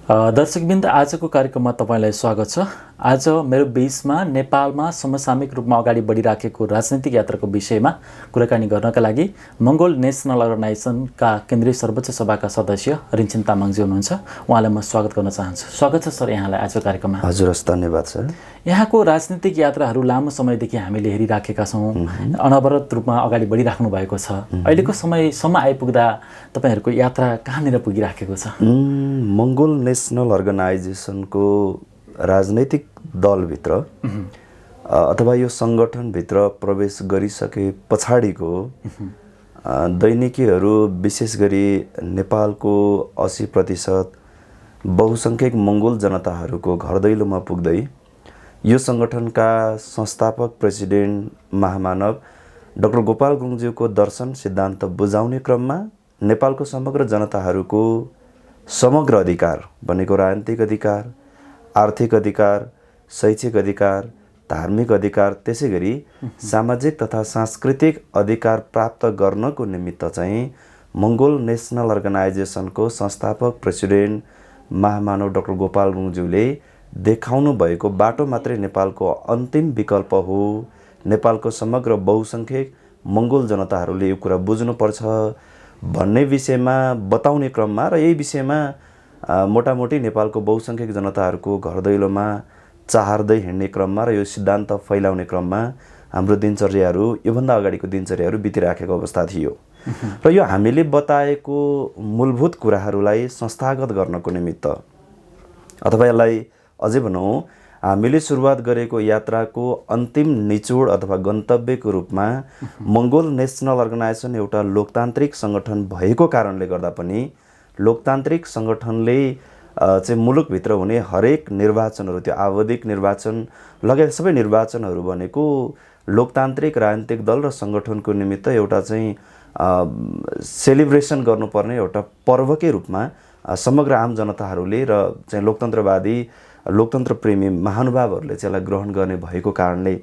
दर्शकबिन्द आजको कार्यक्रममा तपाईँलाई स्वागत छ। आज मेरो बीचमा नेपालमा समसामयिक रूपमा अगाडि बढिराखेको राजनैतिक यात्राको विषयमा कुराकानी गर्नका लागि मङ्गोल नेसनल अर्गनाइजेसनका केन्द्रीय सर्वोच्च सभाका सदस्य रिन्छेन तामाङजी हुनुहुन्छ। उहाँलाई म स्वागत गर्न चाहन्छु। स्वागत छ सर यहाँलाई आजको कार्यक्रममा। हजुर, हस्, धन्यवाद सर। यहाँको राजनीतिक यात्राहरू लामो समयदेखि हामीले हेरिराखेका छौँ, अनवरत रूपमा अगाडि बढिराख्नु भएको छ। अहिलेको समयसम्म आइपुग्दा तपाईँहरूको यात्रा कहाँनिर पुगिराखेको छ? मङ्गोल नेसनल अर्गनाइजेसनको राजनैतिक दलभित्र अथवा यो सङ्गठनभित्र प्रवेश गरिसके पछाडिको दैनिकीहरू विशेष गरी नेपालको 80% बहुसङ्ख्यक मङ्गोल जनताहरूको घर दैलोमा पुग्दै यो सङ्गठनका संस्थापक प्रेसिडेन्ट महामानव डाक्टर गोपाल गुरुङज्यूको दर्शन सिद्धान्त बुझाउने क्रममा नेपालको समग्र जनताहरूको समग्र अधिकार भनेको राजनीतिक अधिकार, आर्थिक अधिकार, शैक्षिक अधिकार, धार्मिक अधिकार, त्यसै गरी सामाजिक तथा सांस्कृतिक अधिकार प्राप्त गर्नको निमित्त चाहिँ मङ्गोल नेसनल अर्गनाइजेसनको संस्थापक प्रेसिडेन्ट महामानव डाक्टर गोपाल गुरुङज्यूले देखाउनु भएको बाटो मात्रै नेपालको अन्तिम विकल्प हो। नेपालको समग्र बहुसङ्ख्यक मङ्गोल जनताहरूले यो कुरा बुझ्नुपर्छ भन्ने विषयमा बताउने क्रममा र यही विषयमा मोटामोटी नेपालको बहुसङ्ख्यक जनताहरूको घर दैलोमा चाहर्दै हिँड्ने क्रममा र यो सिद्धान्त फैलाउने क्रममा हाम्रो दिनचर्याहरू, योभन्दा अगाडिको दिनचर्याहरू बितिराखेको अवस्था थियो। र यो हामीले बताएको मूलभूत कुराहरूलाई संस्थागत गर्नको निमित्त अथवा यसलाई अझै भनौँ हामीले सुरुवात गरेको यात्राको अन्तिम निचोड अथवा गन्तव्यको रूपमा मङ्गोल नेसनल अर्गनाइजेसन एउटा लोकतान्त्रिक सङ्गठन भएको कारणले गर्दा पनि लोकतान्त्रिक सङ्गठनले चाहिँ मुलुकभित्र हुने हरेक निर्वाचनहरू, त्यो आवधिक निर्वाचन लगायत सबै निर्वाचनहरू भनेको लोकतान्त्रिक राजनीतिक दल र सङ्गठनको निमित्त एउटा चाहिँ सेलिब्रेसन गर्नुपर्ने एउटा पर्वकै रूपमा समग्र आम जनताहरूले र चाहिँ लोकतन्त्रवादी लोकतन्त्र प्रेमी महानुभावहरूले चाहिँ यसलाई ग्रहण गर्ने भएको कारणले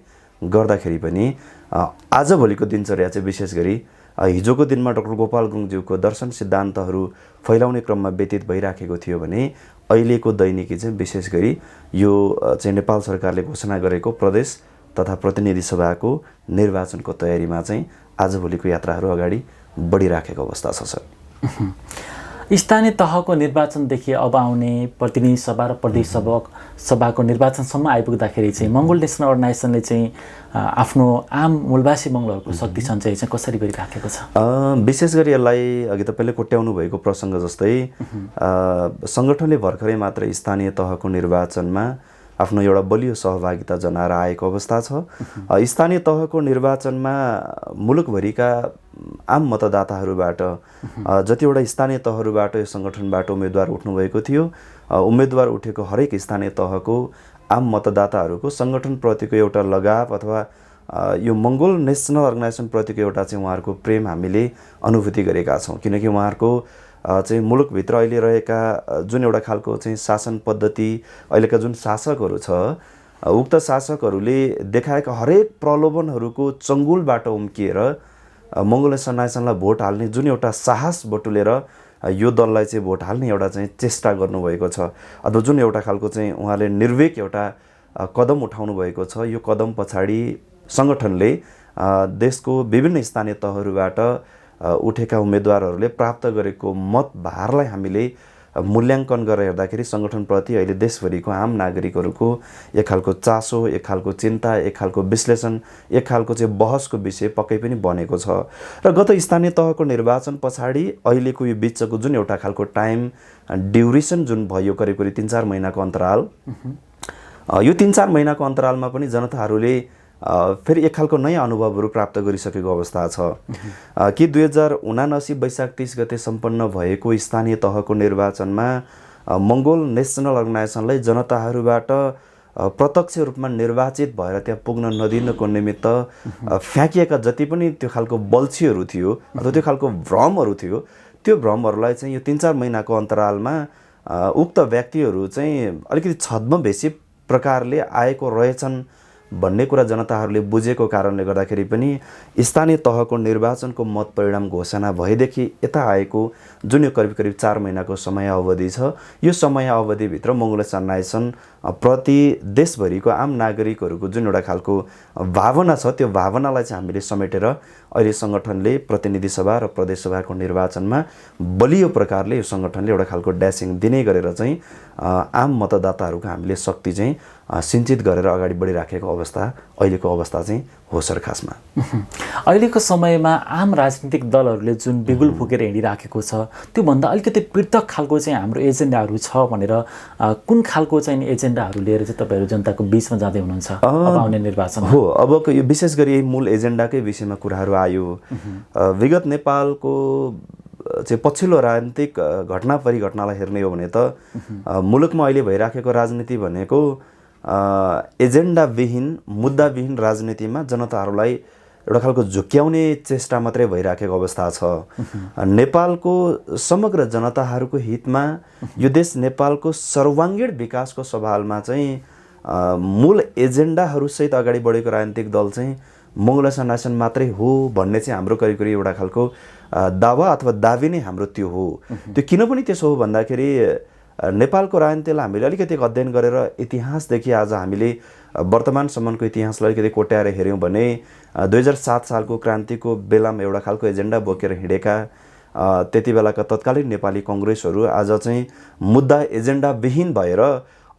गर्दाखेरि पनि आजभोलिको दिनचर्या चाहिँ विशेष गरी हिजोको दिनमा डाक्टर गोपाल गुरुङज्यूको दर्शन सिद्धान्तहरू फैलाउने क्रममा व्यतीत भइराखेको थियो भने अहिलेको दैनिकी चाहिँ विशेष गरी यो चाहिँ नेपाल सरकारले घोषणा गरेको प्रदेश तथा प्रतिनिधि सभाको निर्वाचनको तयारीमा चाहिँ आजभोलिको यात्राहरू अगाडि बढिराखेको अवस्था छ सर। स्थानीय तहको निर्वाचनदेखि अब आउने प्रतिनिधि सभा र प्रदेश सभाको निर्वाचनसम्म आइपुग्दाखेरि चाहिँ मङ्गोल नेसनल अर्गनाइजेसनले चाहिँ आफ्नो आम मूलवासी मङ्गोलहरूको शक्ति सञ्चय चाहिँ कसरी गरिराखेको छ? विशेष गरी यसलाई अघि तपाईँले कोट्याउनु भएको प्रसङ्ग जस्तै सङ्गठनले भर्खरै मात्र स्थानीय तहको निर्वाचनमा आफ्नो एउटा बलियो सहभागिता जनाएर आएको अवस्था छ। स्थानीय तहको निर्वाचनमा मुलुकभरिका आम मतदाताहरूबाट जतिवटा स्थानीय तहहरूबाट यो सङ्गठनबाट उम्मेदवार उठ्नुभएको थियो, उम्मेदवार उठेको हरेक स्थानीय तहको आम मतदाताहरूको सङ्गठनप्रतिको एउटा लगाव अथवा यो मङ्गोल नेसनल अर्गनाइजेसनप्रतिको एउटा चाहिँ उहाँहरूको प्रेम हामीले अनुभूति गरेका छौँ। किनकि उहाँहरूको चाहिँ मुलुकभित्र अहिले रहेका जुन एउटा खालको चाहिँ शासन पद्धति, अहिलेका जुन शासकहरू छ, उक्त शासकहरूले देखाएका हरेक प्रलोभनहरूको चङ्गुलबाट उम्किएर मङ्गोल नेसनल अर्गनाइजेसनलाई भोट हाल्ने जुन एउटा साहस बटुलेर यो दललाई चाहिँ भोट हाल्ने एउटा चाहिँ चेष्टा गर्नुभएको छ अथवा जुन एउटा खालको चाहिँ उहाँले निर्विक एउटा कदम उठाउनु भएको छ, यो कदम पछाडि सङ्गठनले देशको विभिन्न स्थानीय तहहरूबाट उठेका उम्मेदवारहरूले प्राप्त गरेको मत भारलाई हामीले मूल्याङ्कन गरेर हेर्दाखेरि सङ्गठनप्रति अहिले देशभरिको आम नागरिकहरूको एक खालको चासो, एक खालको चिन्ता, एक खालको विश्लेषण, एक खालको चाहिँ बहसको विषय पक्कै पनि बनेको छ। र गत स्थानीय तहको निर्वाचन पछाडि अहिलेको यो बिचको जुन एउटा खालको टाइम ड्युरेसन जुन भयो करिब 3-4 महिनाको अन्तराल, यो 3-4 महिनाको अन्तरालमा पनि जनताहरूले फेरि एक खालको नयाँ अनुभवहरू प्राप्त गरिसकेको अवस्था छ कि 2079 वैशाख 30 गते सम्पन्न भएको स्थानीय तहको निर्वाचनमा मङ्गोल नेसनल अर्गनाइजेसनलाई जनताहरूबाट प्रत्यक्ष रूपमा निर्वाचित भएर त्यहाँ पुग्न नदिनको निमित्त फ्याँकिएका जति पनि त्यो खालको बल्छीहरू थियो अथवा त्यो खालको भ्रमहरू थियो, त्यो भ्रमहरूलाई चाहिँ यो 3-4 महिनाको अन्तरालमा उक्त व्यक्तिहरू चाहिँ अलिकति छद्मवेशी प्रकारले आएको रहेछन् भन्ने कुरा जनताहरूले बुझेको कारणले गर्दाखेरि पनि स्थानीय तहको निर्वाचनको मत परिणाम घोषणा भएदेखि यता आएको जुन यो करिब करिब 4 महिनाको समय अवधि छ, यो समय अवधिभित्र मङ्गोल सन्नाइसन प्रति देशभरिको आम नागरिकहरूको जुन एउटा खालको भावना छ, त्यो भावनालाई चाहिँ हामीले समेटेर अहिले सङ्गठनले प्रतिनिधि सभा र प्रदेश सभाको निर्वाचनमा बलियो प्रकारले यो सङ्गठनले एउटा खालको ड्यासिङ दिने गरेर चाहिँ आम मतदाताहरूको हामीले शक्ति चाहिँ सिन्चित गरेर अगाडि बढिराखेको अवस्था अहिलेको अवस्था चाहिँ हो सर खासमा। अहिलेको समयमा आम राजनीतिक दलहरूले जुन बिगुल फुकेर हिँडिराखेको छ, त्योभन्दा अलिकति पृथक खालको चाहिँ हाम्रो एजेन्डाहरू छ भनेर कुन खालको चाहिँ एजेन्डाहरू लिएर चाहिँ तपाईँहरू जनताको बिचमा जाँदै हुनुहुन्छ अब आउने निर्वाचन? हो, अबको यो विशेष गरी मूल एजेन्डाकै विषयमा कुराहरू आयो। विगत नेपालको चाहिँ पछिल्लो राजनीतिक घटना परिघटनालाई हेर्ने हो भने त मुलुकमा अहिले भइराखेको राजनीति भनेको एजेन्डाविहीन मुद्दाविहीन राजनीतिमा जनताहरूलाई एउटा खालको झुक्क्याउने चेष्टा मात्रै भइराखेको अवस्था छ। नेपालको समग्र जनताहरूको हितमा यो देश नेपालको सर्वाङ्गीण विकासको सवालमा चाहिँ मूल एजेन्डाहरूसहित अगाडि बढेको राजनीतिक दल चाहिँ मङ्गोल सन्नाइसन मात्रै हो भन्ने चाहिँ हाम्रो करिब करिब एउटा खालको दावा अथवा दाबी नै हाम्रो त्यो हो। त्यो किन पनि त्यसो हो भन्दाखेरि नेपालको राजनीतिलाई हामीले अलिकति अध्ययन गरेर इतिहासदेखि आज हामीले वर्तमानसम्मको इतिहासलाई अलिकति कोट्याएर हेऱ्यौँ भने 2007 सालको क्रान्तिको बेलामा एउटा खालको एजेन्डा बोकेर हिँडेका त्यति बेलाका तत्कालीन नेपाली कङ्ग्रेसहरू आज चाहिँ मुद्दा एजेन्डा विहीन भएर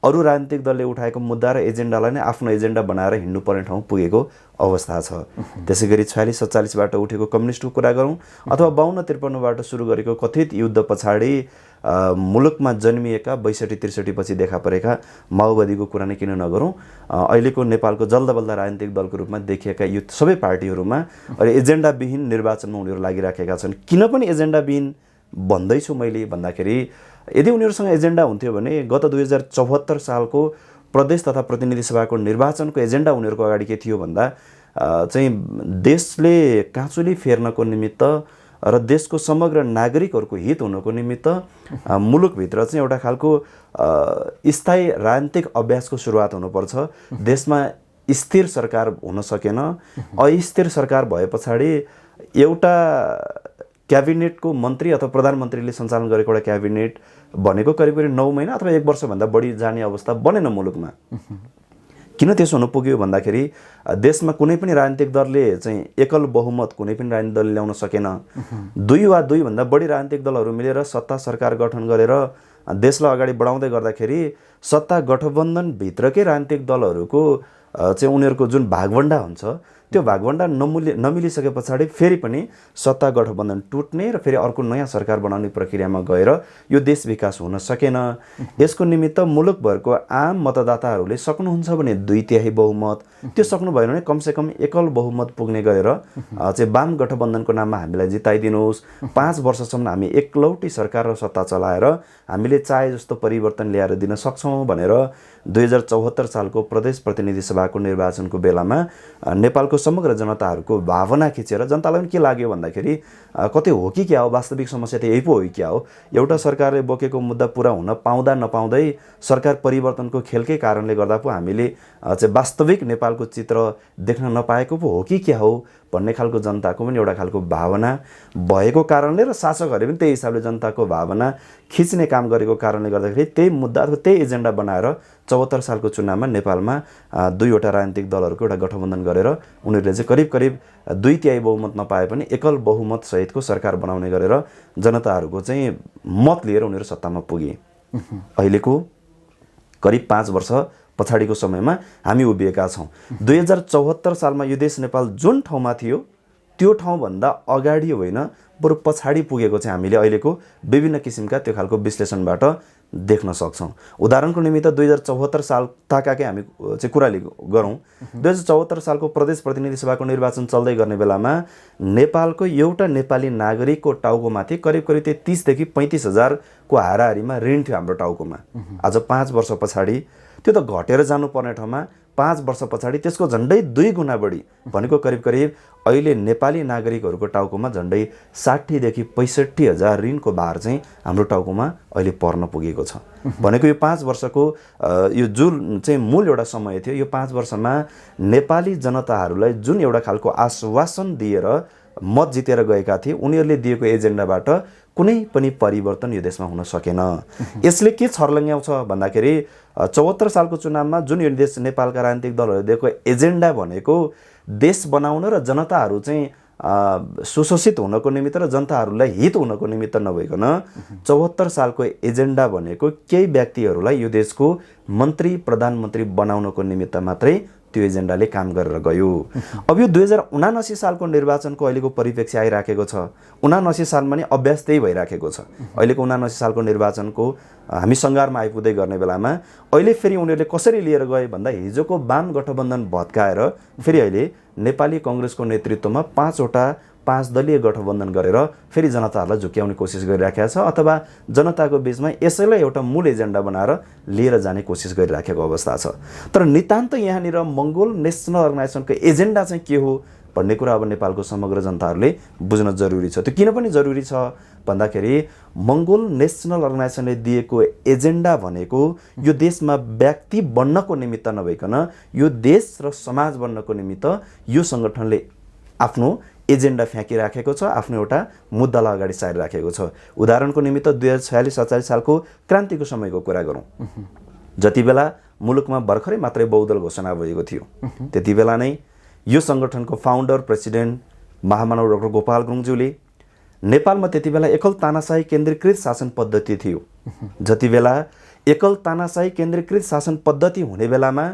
अरू राजनीतिक दलले उठाएको मुद्दा र एजेन्डालाई नै आफ्नो एजेन्डा बनाएर हिँड्नुपर्ने ठाउँ पुगेको अवस्था छ। त्यसै गरी 46-47बाट उठेको कम्युनिस्टको कुरा गरौँ अथवा 52-53बाट सुरु गरेको कथित युद्ध पछाडि मुलुकमा जन्मिएका 62-63 पछि देखा परेका माओवादीको कुरा नै किन नगरौँ, अहिलेको नेपालको जल्दबल्दा राजनीतिक दलको रूपमा देखिएका यो सबै पार्टीहरूमा अहिले एजेन्डाविहीन निर्वाचनमा उनीहरू लागिराखेका छन्। किन पनि एजेन्डाविहीन भन्दैछु मैले भन्दाखेरि यदि उनीहरूसँग एजेन्डा हुन्थ्यो भने गत 2074 सालको प्रदेश तथा प्रतिनिधि सभाको निर्वाचनको एजेन्डा उनीहरूको अगाडि के थियो भन्दा चाहिँ देशले काँचुली फेर्नको निमित्त र देशको समग्र नागरिकहरूको हित हुनको निमित्त मुलुकभित्र चाहिँ एउटा खालको स्थायी राजनीतिक अभ्यासको सुरुवात हुनुपर्छ। देशमा स्थिर सरकार हुन सकेन, अस्थिर सरकार भए पछाडि एउटा क्याबिनेटको मन्त्री अथवा प्रधानमन्त्रीले सञ्चालन गरेको एउटा क्याबिनेट भनेको करिब करिब 9 महिना अथवा 1 वर्षभन्दा बढी जाने अवस्था बनेन मुलुकमा। किन त्यसो हुन पुग्यो भन्दाखेरि देशमा कुनै पनि राजनीतिक दलले चाहिँ एकल बहुमत कुनै पनि राजनीतिक दलले ल्याउन सकेन। 2 वा 2 भन्दा बढी राजनीतिक दलहरू मिलेर सत्ता सरकार गठन गरेर देशलाई अगाडि बढाउँदै गर्दाखेरि सत्ता गठबन्धनभित्रकै राजनीतिक दलहरूको चाहिँ उनीहरूको जुन भागभण्डा हुन्छ त्यो भागभण्डा नमिलिसके पछाडि फेरि पनि सत्ता गठबन्धन टुट्ने र फेरि अर्को नयाँ सरकार बनाउने प्रक्रियामा गएर यो देश विकास हुन सकेन। यसको निमित्त मुलुकभरको आम मतदाताहरूले सक्नुहुन्छ भने 2/3 बहुमत, त्यो सक्नु भएन भने कमसेकम एकल बहुमत पुग्ने गरेर चाहिँ वाम गठबन्धनको नाममा हामीलाई जिताइदिनुहोस्, 5 वर्षसम्म हामी एकलौटी सरकार र सत्ता चलाएर हामीले चाहे जस्तो परिवर्तन ल्याएर दिन सक्छौँ भनेर 2074 सालको प्रदेश प्रतिनिधि सभाको निर्वाचनको बेलामा नेपालको समग्र जनताहरूको भावना खिचेर जनतालाई पनि के लाग्यो भन्दाखेरि कतै हो कि क्या हो, वास्तविक समस्या त यही पो हो क्या हो, एउटा सरकारले बोकेको मुद्दा पुरा हुन पाउँदा नपाउँदै सरकार परिवर्तनको खेलकै कारणले गर्दा पो हामीले चाहिँ वास्तविक नेपालको चित्र देख्न नपाएको पो हो कि क्या हो भन्ने खालको जनताको पनि एउटा खालको भावना भएको कारणले र शासकहरूले पनि त्यही हिसाबले जनताको भावना खिच्ने काम गरेको कारणले गर्दाखेरि त्यही मुद्दा अथवा त्यही एजेन्डा बनाएर 74 सालको चुनावमा नेपालमा 2वटा राजनीतिक दलहरूको एउटा गठबन्धन गरेर उनीहरूले चाहिँ करिब करिब 2/3 बहुमत नपाए पनि एकल बहुमत सहितको सरकार बनाउने गरेर जनताहरूको चाहिँ मत लिएर उनीहरू सत्तामा पुगे। अहिलेको करिब 5 वर्ष पछाडिको समयमा हामी उभिएका छौँ। 2074 सालमा यो देश नेपाल जुन ठाउँमा थियो त्यो ठाउँभन्दा अगाडि होइन बरु पछाडि पुगेको चाहिँ हामीले अहिलेको विभिन्न किसिमका त्यो खालको विश्लेषणबाट देख्न सक्छौँ। उदाहरणको निमित्त 2074 साल ताकाकै हामी चाहिँ कुरा गरौँ। 2074 सालको प्रदेश प्रतिनिधि सभाको निर्वाचन चल्दै गर्ने बेलामा नेपालको एउटा नेपाली नागरिकको टाउकोमाथि करिब करिब 30 देखि 35 हजारको हाराहारीमा ऋण थियो हाम्रो टाउकोमा। आज 5 वर्ष पछाडि त्यो त घटेर जानुपर्ने ठाउँमा 5 वर्ष पछाडि त्यसको झन्डै 2 गुणा बढी भनेको करिब अहिले नेपाली नागरिकहरूको टाउकोमा झन्डै 60 देखि 65 हजार ऋणको भार चाहिँ हाम्रो टाउकोमा अहिले पर्न पुगेको छ। भनेको यो 5 वर्षको यो जुन चाहिँ मूल एउटा समय थियो, यो 5 वर्षमा नेपाली जनताहरूलाई जुन एउटा खालको आश्वासन दिएर मत जितेर गएका थिए, उनीहरूले दिएको एजेन्डाबाट कुनै पनि परिवर्तन यो देशमा हुन सकेन। यसले के छर्लङ्ग्याउँछ भन्दाखेरि 74 सालको चुनावमा जुन यो देश नेपालका राजनीतिक दलहरूले दिएको एजेन्डा भनेको देश बनाउन र जनताहरू चाहिँ सुशोषित हुनको निमित्त र जनताहरूलाई हित हुनको निमित्त नभइकन 74 सालको एजेन्डा भनेको केही व्यक्तिहरूलाई यो देशको मन्त्री प्रधानमन्त्री बनाउनको निमित्त मात्रै त्यो एजेन्डाले काम गरेर गयो। अब यो 2079 सालको निर्वाचनको अहिलेको परिप्रेक्ष्य आइराखेको छ। 79 सालमा नि अभ्यास त्यही भइराखेको छ। अहिलेको 79 सालको निर्वाचनको हामी सङ्घारमा आइपुग्दै गर्ने बेलामा अहिले फेरि उनीहरूले कसरी लिएर गए भन्दा हिजोको वाम गठबन्धन भत्काएर फेरि अहिले नेपाली कङ्ग्रेसको नेतृत्वमा 5 दलीय गठबन्धन गरेर फेरि जनताहरूलाई झुक्याउने कोसिस गरिराखेको छ, अथवा जनताको बिचमा यसैलाई एउटा मूल एजेन्डा बनाएर लिएर जाने कोसिस गरिराखेको अवस्था छ। तर नितान्त यहाँनिर मङ्गोल नेसनल अर्गनाइजेसनको एजेन्डा चाहिँ के हो भन्ने कुरा अब नेपालको समग्र जनताहरूले बुझ्न जरुरी छ। त्यो किन पनि जरुरी छ भन्दाखेरि मङ्गोल नेसनल अर्गनाइजेसनले दिएको एजेन्डा भनेको यो देशमा व्यक्ति बन्नको निमित्त नभइकन यो देश र समाज बन्नको निमित्त यो सङ्गठनले आफ्नो एजेन्डा फ्याँकिराखेको छ, आफ्नो एउटा मुद्दालाई अगाडि सारिराखेको छ। उदाहरणको निमित्त 2046-47 सालको क्रान्तिको समयको कुरा गरौँ। जति बेला मुलुकमा भर्खरै मात्रै बहुदल घोषणा भएको थियो, त्यति बेला नै यो सङ्गठनको फाउन्डर प्रेसिडेन्ट महामानव डाक्टर गोपाल गुरुङज्यूले नेपालमा त्यति बेला एकल तानाशाही केन्द्रीकृत शासन पद्धति थियो। जति बेला एकल तानाशाही केन्द्रीकृत शासन पद्धति हुने बेलामा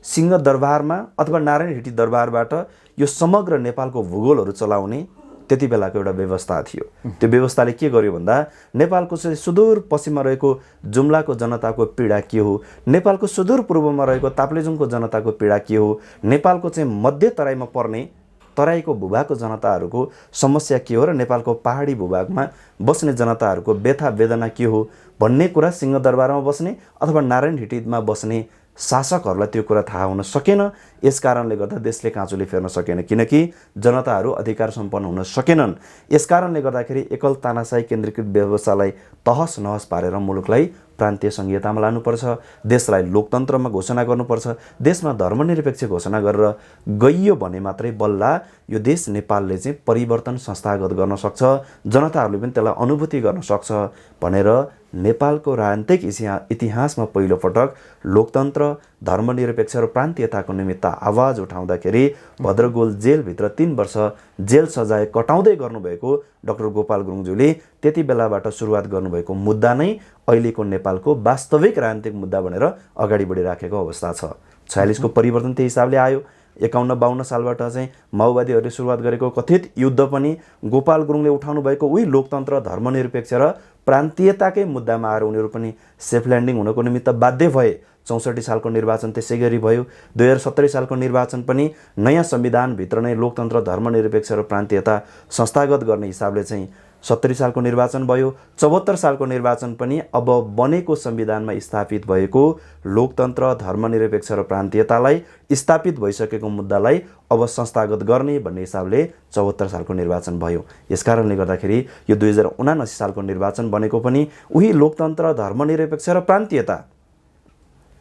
सिंहदरबारमा अथवा नारायण हिटी दरबारबाट यो समग्र नेपालको भूगोलहरू चलाउने त्यति बेलाको एउटा व्यवस्था थियो। त्यो व्यवस्थाले के गर्यो भन्दा नेपालको चाहिँ सुदूर पश्चिममा रहेको जुम्लाको जनताको पीडा के हो, नेपालको सुदूर पूर्वमा रहेको ताप्लेजुङको जनताको पीडा के हो, नेपालको चाहिँ मध्य तराईमा पर्ने तराईको भूभागको जनताहरूको समस्या के हो र नेपालको पहाडी भूभागमा बस्ने जनताहरूको व्यथा वेदना के हो भन्ने कुरा सिंहदरबारमा बस्ने अथवा नारायण हिटीमा बस्ने शासकहरूलाई त्यो कुरा थाहा हुन सकेन। यस कारणले गर्दा देशले काँचोले फेर्न सकेन, किनकि जनताहरू अधिकार सम्पन्न हुन सकेनन्। यस कारणले गर्दाखेरि एकल तानाशाही केन्द्रीकृत व्यवस्थालाई तहस नहस पारेर मुलुकलाई प्रान्तीय संहितामा लानुपर्छ, देशलाई लोकतन्त्रमा घोषणा गर्नुपर्छ, देशमा धर्मनिरपेक्ष घोषणा गरेर गइयो भने मात्रै बल्ल यो देश नेपालले चाहिँ परिवर्तन संस्थागत गर्न सक्छ, जनताहरूले पनि त्यसलाई अनुभूति गर्न सक्छ भनेर नेपालको राजनीतिक इतिहासमा पहिलो पटक लोकतन्त्र, धर्मनिरपेक्ष र प्रान्तीयताको निमित्त आवाज उठाउँदाखेरि भद्रगोल जेलभित्र 3 वर्ष जेल सजाय कटाउँदै गर्नुभएको डाक्टर गोपाल गुरुङज्यूले त्यति बेलाबाट सुरुवात गर्नुभएको मुद्दा नै अहिलेको नेपालको वास्तविक राजनीतिक मुद्दा भनेर अगाडि बढिराखेको अवस्था छ। 46 को परिवर्तन त्यही हिसाबले आयो। 51-52 सालबाट चाहिँ माओवादीहरूले सुरुवात गरेको कथित युद्ध पनि गोपाल गुरुङले उठाउनु भएको उही लोकतन्त्र, धर्मनिरपेक्ष र प्रान्तीयताकै मुद्दामा आएर उनीहरू पनि सेफ ल्यान्डिङ हुनको निमित्त बाध्य भए। 64 सालको निर्वाचन त्यसै गरी भयो। 2070 सालको निर्वाचन पनि नयाँ संविधानभित्र नै लोकतन्त्र, धर्मनिरपेक्ष र प्रान्तीयता संस्थागत गर्ने हिसाबले चाहिँ 70 सालको निर्वाचन भयो। 74 सालको निर्वाचन पनि अब बनेको संविधानमा स्थापित भएको लोकतन्त्र, धर्मनिरपेक्ष र प्रान्तीयतालाई स्थापित भइसकेको मुद्दालाई अब संस्थागत गर्ने भन्ने हिसाबले 74 सालको निर्वाचन भयो। यसकारणले गर्दाखेरि यो 2079 सालको निर्वाचन बनेको पनि उही लोकतन्त्र, धर्मनिरपेक्ष र प्रान्तीयता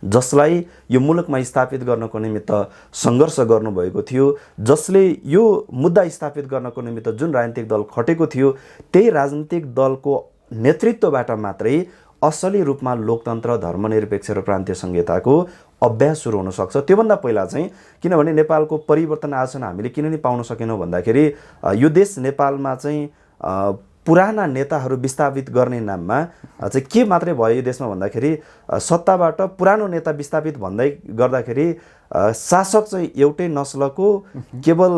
जसलाई यो मुलुकमा स्थापित गर्नको निमित्त सङ्घर्ष गर्नुभएको थियो, जसले यो मुद्दा स्थापित गर्नको निमित्त जुन राजनीतिक दल खटेको थियो, त्यही राजनीतिक दलको नेतृत्वबाट मात्रै असली रूपमा लोकतन्त्र, धर्मनिरपेक्ष र प्रान्तीय संहिताको अभ्यास सुरु हुन सक्छ। त्योभन्दा पहिला चाहिँ किनभने नेपालको परिवर्तन आसन हामीले किन नि पाउन सकेनौँ भन्दाखेरि यो देश नेपालमा चाहिँ पुराना नेताहरू विस्थापित गर्ने नाममा चाहिँ के मात्रै भयो यो देशमा भन्दाखेरि सत्ताबाट पुरानो नेता विस्थापित भन्दै गर्दाखेरि शासक चाहिँ एउटै नस्लको केवल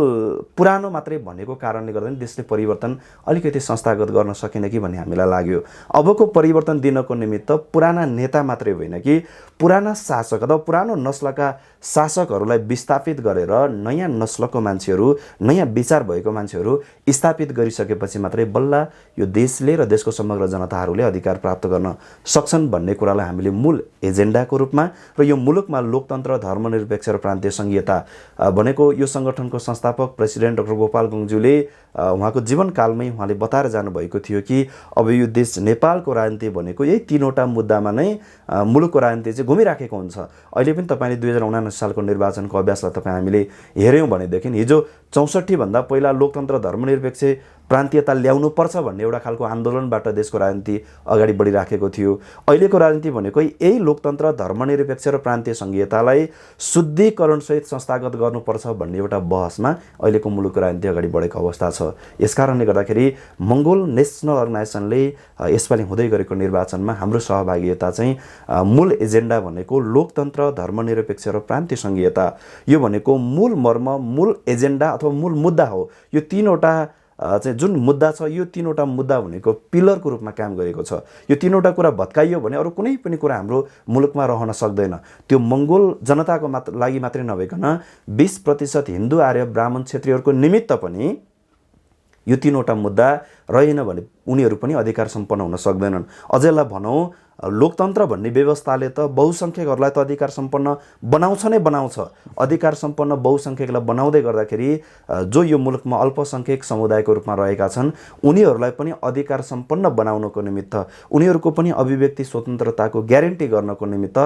पुरानो मात्रै भनेको कारणले गर्दा देशले परिवर्तन अलिकति संस्थागत गर्न सकेन कि भन्ने हामीलाई लाग्यो। अबको परिवर्तन दिनको निमित्त पुराना नेता मात्रै होइन कि पुराना शासक अथवा पुरानो नस्लका शासकहरूलाई विस्थापित गरेर नयाँ नस्लको मान्छेहरू, नयाँ विचार भएको मान्छेहरू स्थापित गरिसकेपछि मात्रै बल्ल यो देशले र देशको समग्र जनताहरूले अधिकार प्राप्त गर्न सक्छन् भन्ने कुरालाई हामीले मूल एजेन्डाको रूपमा र यो मुलुकमा लोकतन्त्र, धर्मनिरपेक्ष धर्मनिरपेक्ष र प्रान्तीय संघीयता भनेको यो सङ्गठनको संस्थापक प्रेसिडेन्ट डाक्टर गोपाल गुरुङज्यूले उहाँको जीवनकालमै उहाँले बताएर जानुभएको थियो कि अब यो देश नेपालको राजनीति भनेको यही तीनवटा मुद्दामा नै मुलुकको राजनीति चाहिँ घुमिराखेको हुन्छ। अहिले पनि तपाईँले 2079 सालको निर्वाचनको अभ्यासलाई तपाईँ हामीले हेऱ्यौँ भनेदेखि हिजो 64 भन्दा पहिला लोकतन्त्र धर्मनिरपेक्ष प्रान्तीयता ल्याउनु पर्छ भन्ने एउटा खालको आन्दोलनबाट देशको राजनीति अगाडि बढिराखेको थियो। अहिलेको राजनीति भनेको यही लोकतन्त्र धर्मनिरपेक्ष र प्रान्तीय संघीयतालाई शुद्धिकरणसहित संस्थागत गर्नुपर्छ भन्ने एउटा बहसमा अहिलेको मुलुकको राजनीति अगाडि बढेको अवस्था छ। यसकारणले गर्दाखेरि मङ्गोल नेसनल अर्गनाइजेसनले यसपालि हुँदै गरेको निर्वाचनमा हाम्रो सहभागिता चाहिँ मूल एजेन्डा भनेको लोकतन्त्र धर्मनिरपेक्ष र प्रान्तीय संघीयता, यो भनेको मूल मर्म, मूल एजेन्डा अथवा मूल मुद्दा हो। यो तीनवटा चाहिँ जुन मुद्दा छ, यो तीनवटा मुद्दा भनेको पिलरको रूपमा काम गरेको छ। यो तीनवटा कुरा भत्काइयो भने अरू कुनै पनि कुरा हाम्रो मुलुकमा रहन सक्दैन। त्यो मङ्गोल जनताको लागि मात्रै नभइकन 20% हिन्दू आर्य ब्राह्मण क्षेत्रीहरूको निमित्त पनि यो तीनवटा मुद्दा रहेन भने उनीहरू पनि अधिकार सम्पन्न हुन सक्दैनन्। अझैलाई भनौँ, लोकतन्त्र भन्ने व्यवस्थाले त बहुसङ्ख्यकहरूलाई त अधिकार सम्पन्न बनाउँछ नै बनाउँछ। अधिकार सम्पन्न बहुसङ्ख्यकलाई बनाउँदै गर्दाखेरि जो यो मुलुकमा अल्पसङ्ख्यक समुदायको रूपमा रहेका छन् उनीहरूलाई पनि अधिकार सम्पन्न बनाउनको निमित्त, उनीहरूको पनि अभिव्यक्ति स्वतन्त्रताको ग्यारेन्टी गर्नको निमित्त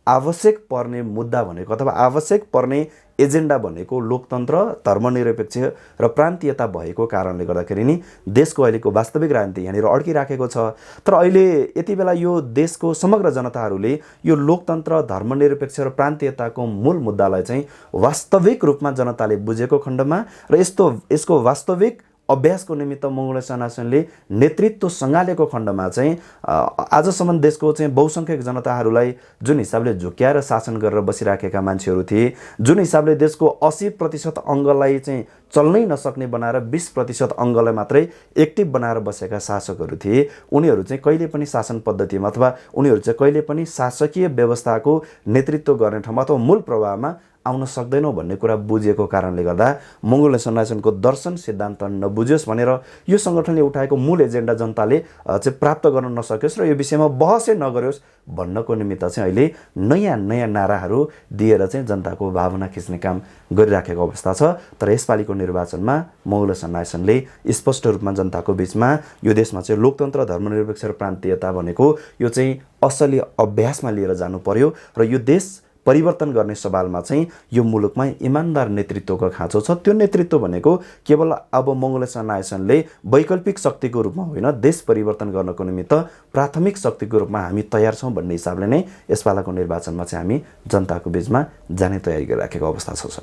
आवश्यक पर्ने मुद्दा भनेको अथवा आवश्यक पर्ने एजेन्डा भनेको लोकतन्त्र धर्मनिरपेक्ष र प्रान्तीयता भएको कारणले गर्दाखेरि नि देशको अहिलेको वास्तविक राजनीति यहाँनिर अड्किराखेको छ। तर अहिले यति बेला यो देशको समग्र जनताहरूले यो लोकतन्त्र धर्मनिरपेक्ष र प्रान्तीयताको मूल मुद्दालाई चाहिँ वास्तविक रूपमा जनताले बुझेको खण्डमा र यसको वास्तविक अभ्यासको निमित्त मङ्गोल अर्गनाइजेसनले नेतृत्व सँगालेको खण्डमा चाहिँ आजसम्म देशको चाहिँ बहुसङ्ख्यक जनताहरूलाई जुन हिसाबले झुक्क्याएर शासन गरेर बसिराखेका मान्छेहरू थिए, जुन हिसाबले देशको 80% अङ्गलाई चाहिँ चल्नै नसक्ने बनाएर 20% अङ्गलाई मात्रै एक्टिभ बनाएर बसेका शासकहरू थिए, उनीहरू चाहिँ कहिले पनि शासन पद्धतिमा अथवा उनीहरू चाहिँ कहिले पनि शासकीय व्यवस्थाको नेतृत्व गर्ने ठाउँमा अथवा मूल प्रवाहमा आउन सक्दैनौँ भन्ने कुरा बुझेको कारणले गर्दा मङ्गोल अर्गनाइजेसनको दर्शन सिद्धान्त नबुझ्योस् भनेर यो सङ्गठनले उठाएको मूल एजेन्डा जनताले चाहिँ प्राप्त गर्न नसकोस् र यो विषयमा बहसै नगरोस् भन्नको निमित्त चाहिँ अहिले नयाँ नयाँ नाराहरू दिएर चाहिँ जनताको भावना खिच्ने काम गरिराखेको अवस्था छ। तर यसपालिको निर्वाचनमा मङ्गोल अर्गनाइजेसनले स्पष्ट रूपमा जनताको बिचमा यो देशमा चाहिँ लोकतन्त्र धर्मनिरपेक्ष र प्रान्तीयता भनेको यो चाहिँ असली अभ्यासमा लिएर जानु पर्यो र यो देश परिवर्तन गर्ने सवालमा चाहिँ यो मुलुकमा इमान्दार नेतृत्वको खाँचो छ। त्यो नेतृत्व भनेको केवल अब मङ्गोल अर्गनाइजेसनले वैकल्पिक शक्तिको रूपमा होइन, देश परिवर्तन गर्नको निमित्त प्राथमिक शक्तिको रूपमा हामी तयार छौँ भन्ने हिसाबले नै यसपालाको निर्वाचनमा चाहिँ हामी जनताको बिचमा जाने तयारी गरिराखेको अवस्था छ।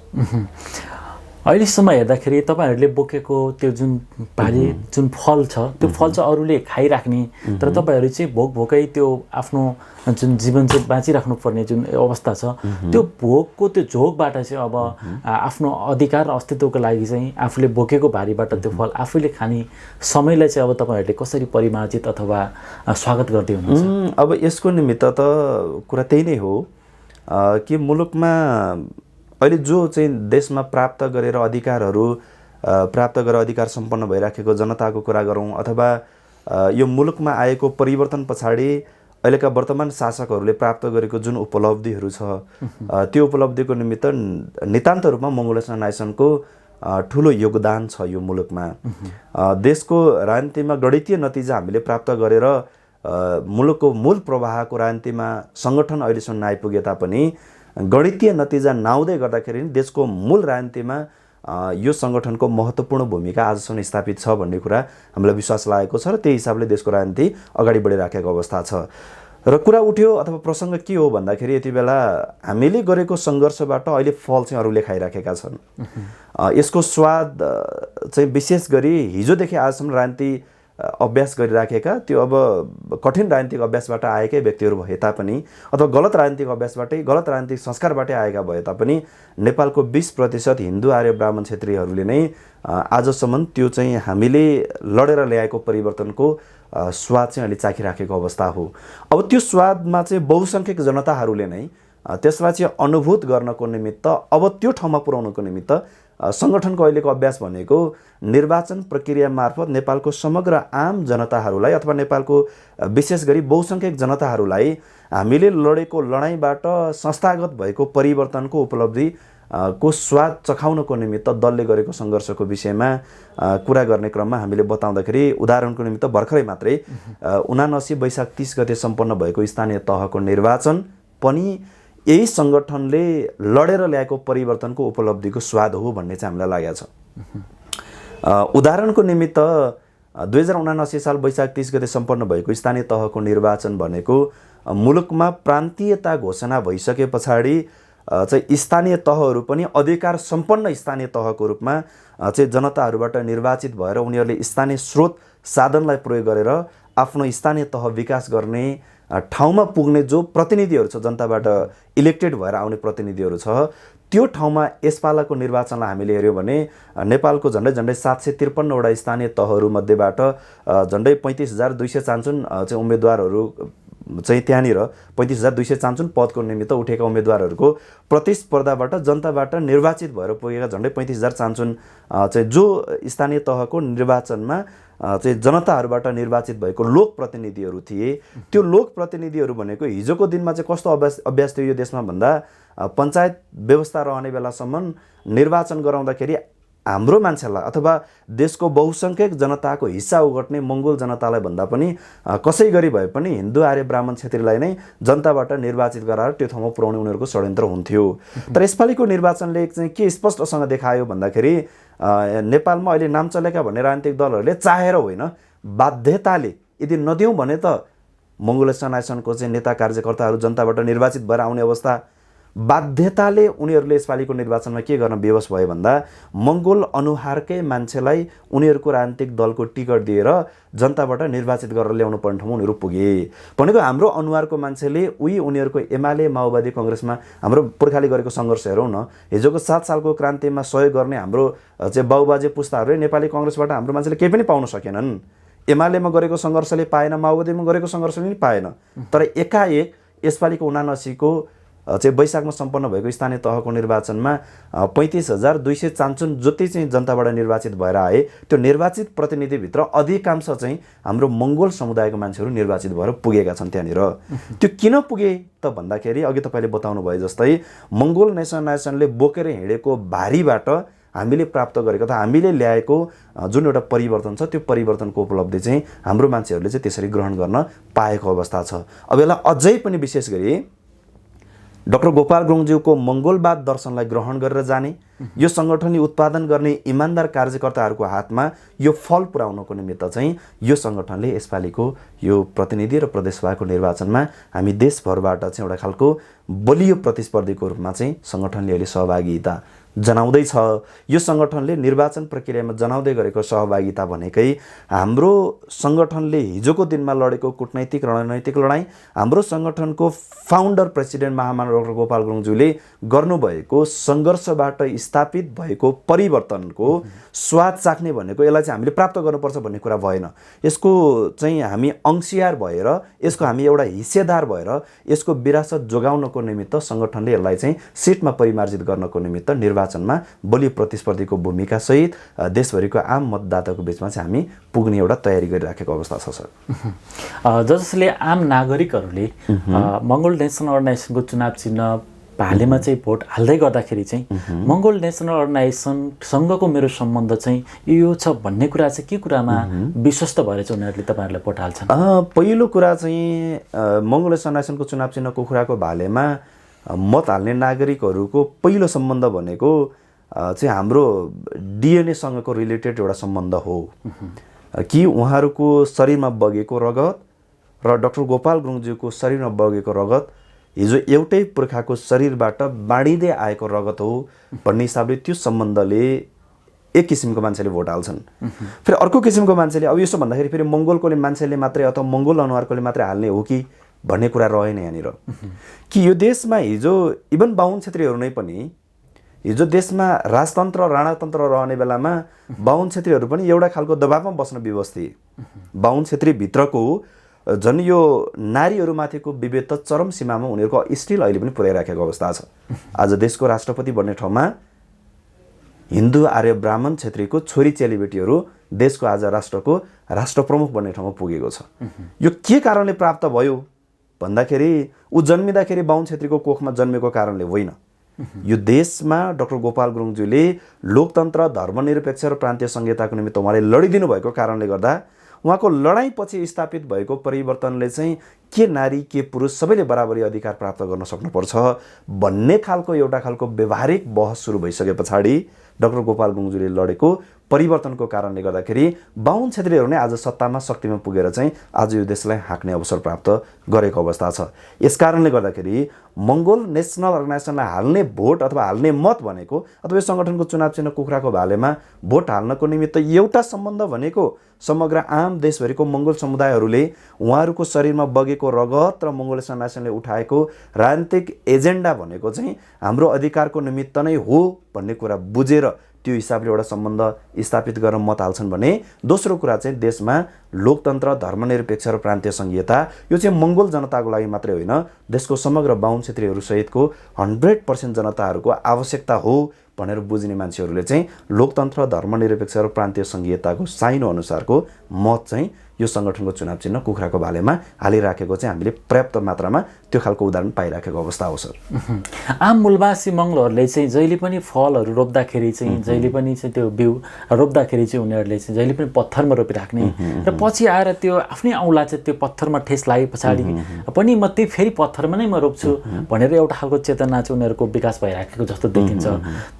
अहिलेसम्म हेर्दाखेरि तपाईँहरूले बोकेको त्यो जुन भारी जुन फल छ त्यो फल चाहिँ अरूले खाइराख्ने, तर तपाईँहरू चाहिँ भोकै त्यो आफ्नो जुन जीवन चाहिँ बाँचिराख्नु पर्ने जुन अवस्था छ त्यो भोकको त्यो झोकबाट चाहिँ अब आफ्नो अधिकार अस्तित्वको लागि चाहिँ आफूले बोकेको भारीबाट त्यो फल आफूले खाने समयलाई चाहिँ अब तपाईँहरूले कसरी परिमार्जित अथवा स्वागत गर्दै हुनुहुन्छ? अब यसको निमित्त त कुरा त्यही नै हो कि मुलुकमा अहिले जो चाहिँ देशमा प्राप्त गरेर अधिकार सम्पन्न भइराखेको जनताको कुरा गरौँ अथवा यो मुलुकमा आएको परिवर्तन पछाडि अहिलेका वर्तमान शासकहरूले प्राप्त गरेको जुन उपलब्धिहरू छ त्यो उपलब्धिको निमित्त नितान्त रूपमा मङ्गोल अर्गनाइजेसनको ठुलो योगदान छ। यो मुलुकमा देशको राजनीतिमा गणितीय नतिजा हामीले प्राप्त गरेर मुलुकको मूल प्रवाहको राजनीतिमा सङ्गठन अहिलेसम्म नआइपुगे तापनि गणितीय नतिजा नआउँदै गर्दाखेरि देशको मूल राजनीतिमा यो सङ्गठनको महत्त्वपूर्ण भूमिका आजसम्म स्थापित छ भन्ने कुरा हामीलाई विश्वास लागेको छ र त्यही हिसाबले देशको राजनीति अगाडि बढिराखेको अवस्था छ। र कुरा उठ्यो अथवा प्रसङ्ग के हो भन्दाखेरि यति बेला हामीले गरेको सङ्घर्षबाट अहिले फल चाहिँ अरूले खाइराखेका छन्। यसको स्वाद चाहिँ विशेष गरी हिजोदेखि आजसम्म राजनीति अभ्यास गरिराखेका त्यो अब कठिन राजनीतिक अभ्यासबाट आएकै व्यक्तिहरू भए तापनि अथवा गलत राजनीतिक अभ्यासबाटै गलत राजनीतिक संस्कारबाटै आएका भए तापनि नेपालको 20% हिन्दू आर्य ब्राह्मण क्षेत्रीहरूले नै आजसम्म त्यो चाहिँ हामीले लडेर ल्याएको परिवर्तनको स्वाद चाहिँ अहिले चाखिराखेको अवस्था हो। अब त्यो स्वादमा चाहिँ बहुसङ्ख्यक जनताहरूले नै त्यसलाई चाहिँ अनुभूत गर्नको निमित्त अब त्यो ठाउँमा पुर्याउनको निमित्त सङ्गठनको अहिलेको अभ्यास भनेको निर्वाचन प्रक्रिया मार्फत नेपालको समग्र आम जनताहरूलाई अथवा नेपालको विशेष गरी बहुसङ्ख्यक जनताहरूलाई हामीले लडेको लडाइँबाट संस्थागत भएको परिवर्तनको उपलब्धि को स्वाद चखाउनको निमित्त दलले गरेको सङ्घर्षको विषयमा कुरा गर्ने क्रममा हामीले बताउँदाखेरि उदाहरणको निमित्त भर्खरै मात्रै 79 वैशाख 30 गते सम्पन्न भएको स्थानीय तहको निर्वाचन पनि यही सङ्गठनले लडेर ल्याएको परिवर्तनको उपलब्धिको स्वाद हो भन्ने चाहिँ हामीलाई लागेको छ। उदाहरणको निमित्त 2079 साल वैशाख 30 गते सम्पन्न भएको स्थानीय तहको निर्वाचन भनेको मुलुकमा प्रान्तीयता घोषणा भइसके पछाडि चाहिँ स्थानीय तहहरू पनि अधिकार सम्पन्न स्थानीय तहको रूपमा चाहिँ जनताहरूबाट निर्वाचित भएर उनीहरूले स्थानीय स्रोत साधनलाई प्रयोग गरेर आफ्नो स्थानीय तह विकास गर्ने ठाउँमा पुग्ने जो प्रतिनिधिहरू छ, जनताबाट इलेक्टेड भएर आउने प्रतिनिधिहरू छ, त्यो ठाउँमा यसपालाको निर्वाचनलाई हामीले हेऱ्यौँ भने नेपालको झन्डै 753 वटा स्थानीय तहहरू मध्येबाट झन्डै 35,200 चाहिँ उम्मेदवारहरू चाहिँ त्यहाँनिर 35,200 पदको निमित्त उठेका उम्मेदवारहरूको प्रतिस्पर्धाबाट जनताबाट निर्वाचित भएर पुगेका झन्डै 35,000 चाहिँ जो स्थानीय तहको निर्वाचनमा चाहिँ जनताहरूबाट निर्वाचित भएको लोक प्रतिनिधिहरू थिए। त्यो लोक प्रतिनिधिहरू भनेको हिजोको दिनमा चाहिँ कस्तो अभ्यास थियो यो देशमा भन्दा पञ्चायत व्यवस्था रहने बेलासम्म निर्वाचन गराउँदाखेरि हाम्रो मान्छेलाई अथवा देशको बहुसङ्ख्यक जनताको हिस्सा ओगट्ने मङ्गोल जनतालाई भन्दा पनि कसै गरी भए पनि हिन्दू आर्य ब्राह्मण क्षेत्रीलाई नै जनताबाट निर्वाचित गराएर त्यो ठाउँमा पुर्याउने उनीहरूको षड्यन्त्र हुन्थ्यो। तर यसपालिको निर्वाचनले चाहिँ के स्पष्टसँग देखायो भन्दाखेरि नेपालमा अहिले नाम चलेका भन्ने राजनीतिक दलहरूले चाहेर होइन, बाध्यताले यदि नदिउँ भने त मङ्गोल नेसनको चाहिँ नेता कार्यकर्ताहरू जनताबाट निर्वाचित भएर आउने अवस्था, बाध्यताले उनीहरूले यसपालिको निर्वाचनमा के गर्न विवश भयो भन्दा मङ्गोल अनुहारकै मान्छेलाई उनीहरूको राजनीतिक दलको टिकट दिएर जनताबाट निर्वाचित गरेर ल्याउनु पर्ने ठाउँमा उनीहरू पुगे। भनेको हाम्रो अनुहारको मान्छेले उनीहरूको एमाले माओवादी काङ्ग्रेसमा हाम्रो पुर्खाले गरेको सङ्घर्ष हेरौँ न, हिजोको 7 सालको क्रान्तिमा सहयोग गर्ने हाम्रो चाहिँ बाउबाजे पुस्ताहरूले नेपाली काङ्ग्रेसबाट हाम्रो मान्छेले केही पनि पाउन सकेनन्। एमालेमा गरेको सङ्घर्षले पाएन, माओवादीमा गरेको सङ्घर्षले पनि पाएन। तर एकाएक यसपालिको 79 चाहिँ वैशाखमा सम्पन्न भएको स्थानीय तहको निर्वाचनमा 35,200 जति चाहिँ जनताबाट निर्वाचित भएर आए। त्यो निर्वाचित प्रतिनिधिभित्र अधिकांश चाहिँ हाम्रो मङ्गोल समुदायको मान्छेहरू निर्वाचित भएर पुगेका छन् त्यहाँनिर। त्यो किन पुगे त भन्दाखेरि अघि तपाईँले बताउनु भयो जस्तै मङ्गोल नेसनले बोकेर हिँडेको भारीबाट हामीले प्राप्त गरेको अथवा हामीले ल्याएको जुन एउटा परिवर्तन छ त्यो परिवर्तनको उपलब्धि चाहिँ हाम्रो मान्छेहरूले चाहिँ त्यसरी ग्रहण गर्न पाएको अवस्था छ। अब यसलाई अझै पनि विशेष गरी डाक्टर गोपाल गुरुङज्यूको मङ्गोलवाद दर्शनलाई ग्रहण गरेर जाने, यो सङ्गठनले उत्पादन गर्ने इमान्दार कार्यकर्ताहरूको हातमा यो फल पुर्याउनको निमित्त चाहिँ यो सङ्गठनले यसपालिको यो प्रतिनिधि र प्रदेशसभाको निर्वाचनमा हामी देशभरबाट चाहिँ एउटा खालको बलियो प्रतिस्पर्धीको रूपमा चाहिँ सङ्गठनले अहिले सहभागिता जनाउँदैछ। यो सङ्गठनले निर्वाचन प्रक्रियामा जनाउँदै गरेको सहभागिता भनेकै हाम्रो सङ्गठनले हिजोको दिनमा लडेको कूटनैतिक रणनैतिक लडाइँ, हाम्रो सङ्गठनको फाउन्डर प्रेसिडेन्ट महामानव डाक्टर गोपाल गुरुङज्यूले गर्नुभएको सङ्घर्षबाट स्थापित भएको परिवर्तनको स्वाद चाख्ने भनेको यसलाई चाहिँ हामीले प्राप्त गर्नुपर्छ भन्ने कुरा भएन। यसको चाहिँ हामी अंशियार भएर, यसको हामी एउटा हिस्सेदार भएर यसको विरासत जोगाउनको निमित्त सङ्गठनले यसलाई चाहिँ सिटमा परिमार्जित गर्नको निमित्त निर्वाचनमा बलियो प्रतिस्पर्धीको भूमिका सहित देशभरिको आम मतदाताको बिचमा चाहिँ हामी पुग्ने एउटा तयारी गरिराखेको अवस्था छ सर। जसले आम नागरिकहरूले मङ्गोल नेसनल अर्गनाइजेसनको चुनाव चिन्ह भालेमा चाहिँ भोट हाल्दै गर्दाखेरि चाहिँ मङ्गोल नेसनल अर्गनाइजेसनसँगको मेरो सम्बन्ध चाहिँ यो छ भन्ने कुरा चाहिँ के कुरामा विश्वस्त भएर चाहिँ उनीहरूले तपाईँहरूलाई भोट हाल्छन्? पहिलो कुरा चाहिँ मङ्गोल नेसनल अर्गनाइजेसनको चुनाव चिन्ह कुखुराको भालेमा मत हाल्ने नागरिकहरूको पहिलो सम्बन्ध भनेको चाहिँ हाम्रो डिएनएसँगको रिलेटेड एउटा सम्बन्ध हो कि उहाँहरूको शरीरमा बगेको रगत र डाक्टर गोपाल गुरुङज्यूको शरीरमा बगेको रगत हिजो एउटै पुर्खाको शरीरबाट बाँडिँदै आएको रगत हो भन्ने हिसाबले त्यो सम्बन्धले एक किसिमको मान्छेले भोट हाल्छन्। फेरि अर्को किसिमको मान्छेले अब यसो भन्दाखेरि फेरि मङ्गोलकोले मान्छेले मात्रै अथवा मङ्गोल अनुहारकोले मात्रै हाल्ने हो कि भन्ने कुरा रहेन यहाँनिर। कि यो देशमा हिजो इभन बाहुन क्षेत्रीहरू नै पनि हिजो देशमा राजतन्त्र राणातन्त्र रहने बेलामा बाहुन क्षेत्रीहरू पनि एउटा खालको दबावमा बस्न विवश थिए। बाहुन क्षेत्रीभित्रको झन् यो नारीहरूमाथिको विभेद त चरम सीमामा उनीहरूको स्टिल अहिले पनि पुर्याइराखेको अवस्था छ। आज देशको राष्ट्रपति बन्ने ठाउँमा हिन्दू आर्य ब्राह्मण क्षेत्रीको छोरी चेलीबेटीहरू देशको आज राष्ट्रको राष्ट्रप्रमुख बन्ने ठाउँमा पुगेको छ। यो के कारणले प्राप्त भयो भन्दाखेरि ऊ जन्मिँदाखेरि बाहुन क्षेत्रीको कोखमा जन्मेको कारणले होइन। यो देशमा डाक्टर गोपाल गुरुङज्यूले लोकतन्त्र, धर्मनिरपेक्ष र प्रान्तीय संहिताको निमित्त उहाँले लडिदिनु भएको कारणले गर्दा उहाँको लडाइँपछि स्थापित भएको परिवर्तनले चाहिँ के नारी के पुरुष सबैले बराबरी अधिकार प्राप्त गर्न सक्नुपर्छ भन्ने खालको एउटा खालको व्यवहारिक बहस सुरु भइसके पछाडि डाक्टर गोपाल गुरुङज्यूले लडेको परिवर्तनको कारणले गर्दाखेरि बाहुन क्षेत्रीहरू नै आज सत्तामा शक्तिमा पुगेर चाहिँ आज यो देशलाई हाँक्ने अवसर प्राप्त गरेको अवस्था छ। यस कारणले गर्दाखेरि मङ्गोल नेसनल अर्गनाइजेसनलाई हाल्ने भोट अथवा हाल्ने मत भनेको अथवा यो सङ्गठनको चुनाव चिन्ह कुखुराको भालेमा भोट हाल्नको निमित्त एउटा सम्बन्ध भनेको समग्र आम देशभरिको मङ्गोल समुदायहरूले उहाँहरूको शरीरमा बगेको रगत र मङ्गोल अर्गनाइजेसनले उठाएको राजनीतिक एजेन्डा भनेको चाहिँ हाम्रो अधिकारको निमित्त नै हो भन्ने कुरा बुझेर त्यो हिसाबले एउटा सम्बन्ध स्थापित गरेर मत हाल्छन् भने दोस्रो कुरा चाहिँ देशमा लोकतन्त्र, धर्मनिरपेक्ष र प्रान्तीय संहिता यो चाहिँ मङ्गोल जनताको लागि मात्रै होइन देशको समग्र बाहुन क्षेत्रीहरू सहितको 100% जनताहरूको आवश्यकता हो भनेर बुझ्ने मान्छेहरूले चाहिँ लोकतन्त्र, धर्मनिरपेक्ष र प्रान्तीय संहिताको साइनो अनुसारको मत चाहिँ यो सङ्गठनको चुनाव चिन्ह कुखुराको भालेमा हालिराखेको चाहिँ हामीले पर्याप्त मात्रामा त्यो खालको उदाहरण पाइराखेको अवस्था हो सर। आम मूलवासी मङ्गलहरूले चाहिँ जहिले पनि फलहरू रोप्दाखेरि चाहिँ जहिले पनि चाहिँ त्यो बिउ रोप्दाखेरि चाहिँ उनीहरूले चाहिँ जहिले पनि पत्थरमा रोपिराख्ने र पछि आएर त्यो आफ्नै औँला चाहिँ त्यो पत्थरमा ठेस लागे पछाडि पनि म त्यही फेरि पत्थरमा नै म रोप्छु भनेर एउटा खालको चेतना चाहिँ उनीहरूको विकास भइराखेको जस्तो देखिन्छ।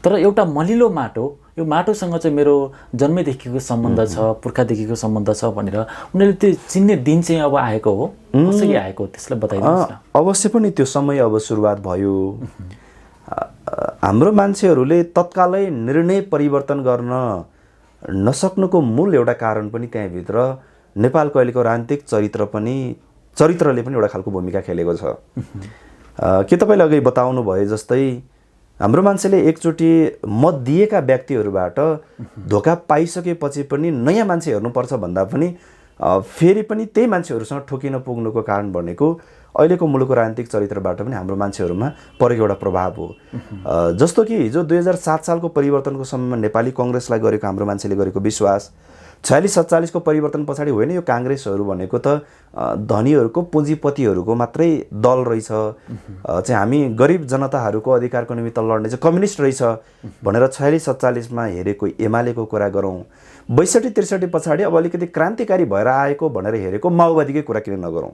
तर एउटा मलिलो माटो, यो माटोसँग चाहिँ मेरो जन्मैदेखिको सम्बन्ध छ, पुर्खादेखिको सम्बन्ध छ भनेर उनीहरूले त्यो चिन्ने दिन चाहिँ अब आएको हो। कसरी आएको त्यसलाई बताइदिनुहोस् न। अवश्य पनि त्यो समय अब सुरुवात भयो। हाम्रो मान्छेहरूले तत्कालै निर्णय परिवर्तन गर्न नसक्नुको मूल एउटा कारण पनि त्यहाँभित्र नेपालको अहिलेको राजनीतिक चरित्रले पनि एउटा खालको भूमिका खेलेको छ। के तपाईँले अघि बताउनु भए जस्तै हाम्रो मान्छेले एकचोटि मत दिएका व्यक्तिहरूबाट धोका पाइसकेपछि पनि नयाँ मान्छे हेर्नुपर्छ भन्दा पनि फेरि पनि त्यही मान्छेहरूसँग ठोकिन पुग्नुको कारण भनेको अहिलेको मुलुकको राजनीतिक चरित्रबाट पनि हाम्रो मान्छेहरूमा परेको एउटा प्रभाव हो। जस्तो कि हिजो 2007 सालको परिवर्तनको समयमा नेपाली कङ्ग्रेसलाई गरेको हाम्रो मान्छेले गरेको विश्वास 46-47 को परिवर्तन पछाडि होइन यो काङ्ग्रेसहरू भनेको त धनीहरूको पुँजीपतिहरूको मात्रै दल रहेछ, चाहिँ हामी गरिब जनताहरूको अधिकारको निमित्त लड्ने चाहिँ कम्युनिस्ट रहेछ भनेर 46-47 मा हेरेको एमालेको कुरा गरौँ, 62-63 पछाडि अब अलिकति क्रान्तिकारी भएर आएको भनेर हेरेको माओवादीकै कुरा किन नगरौँ।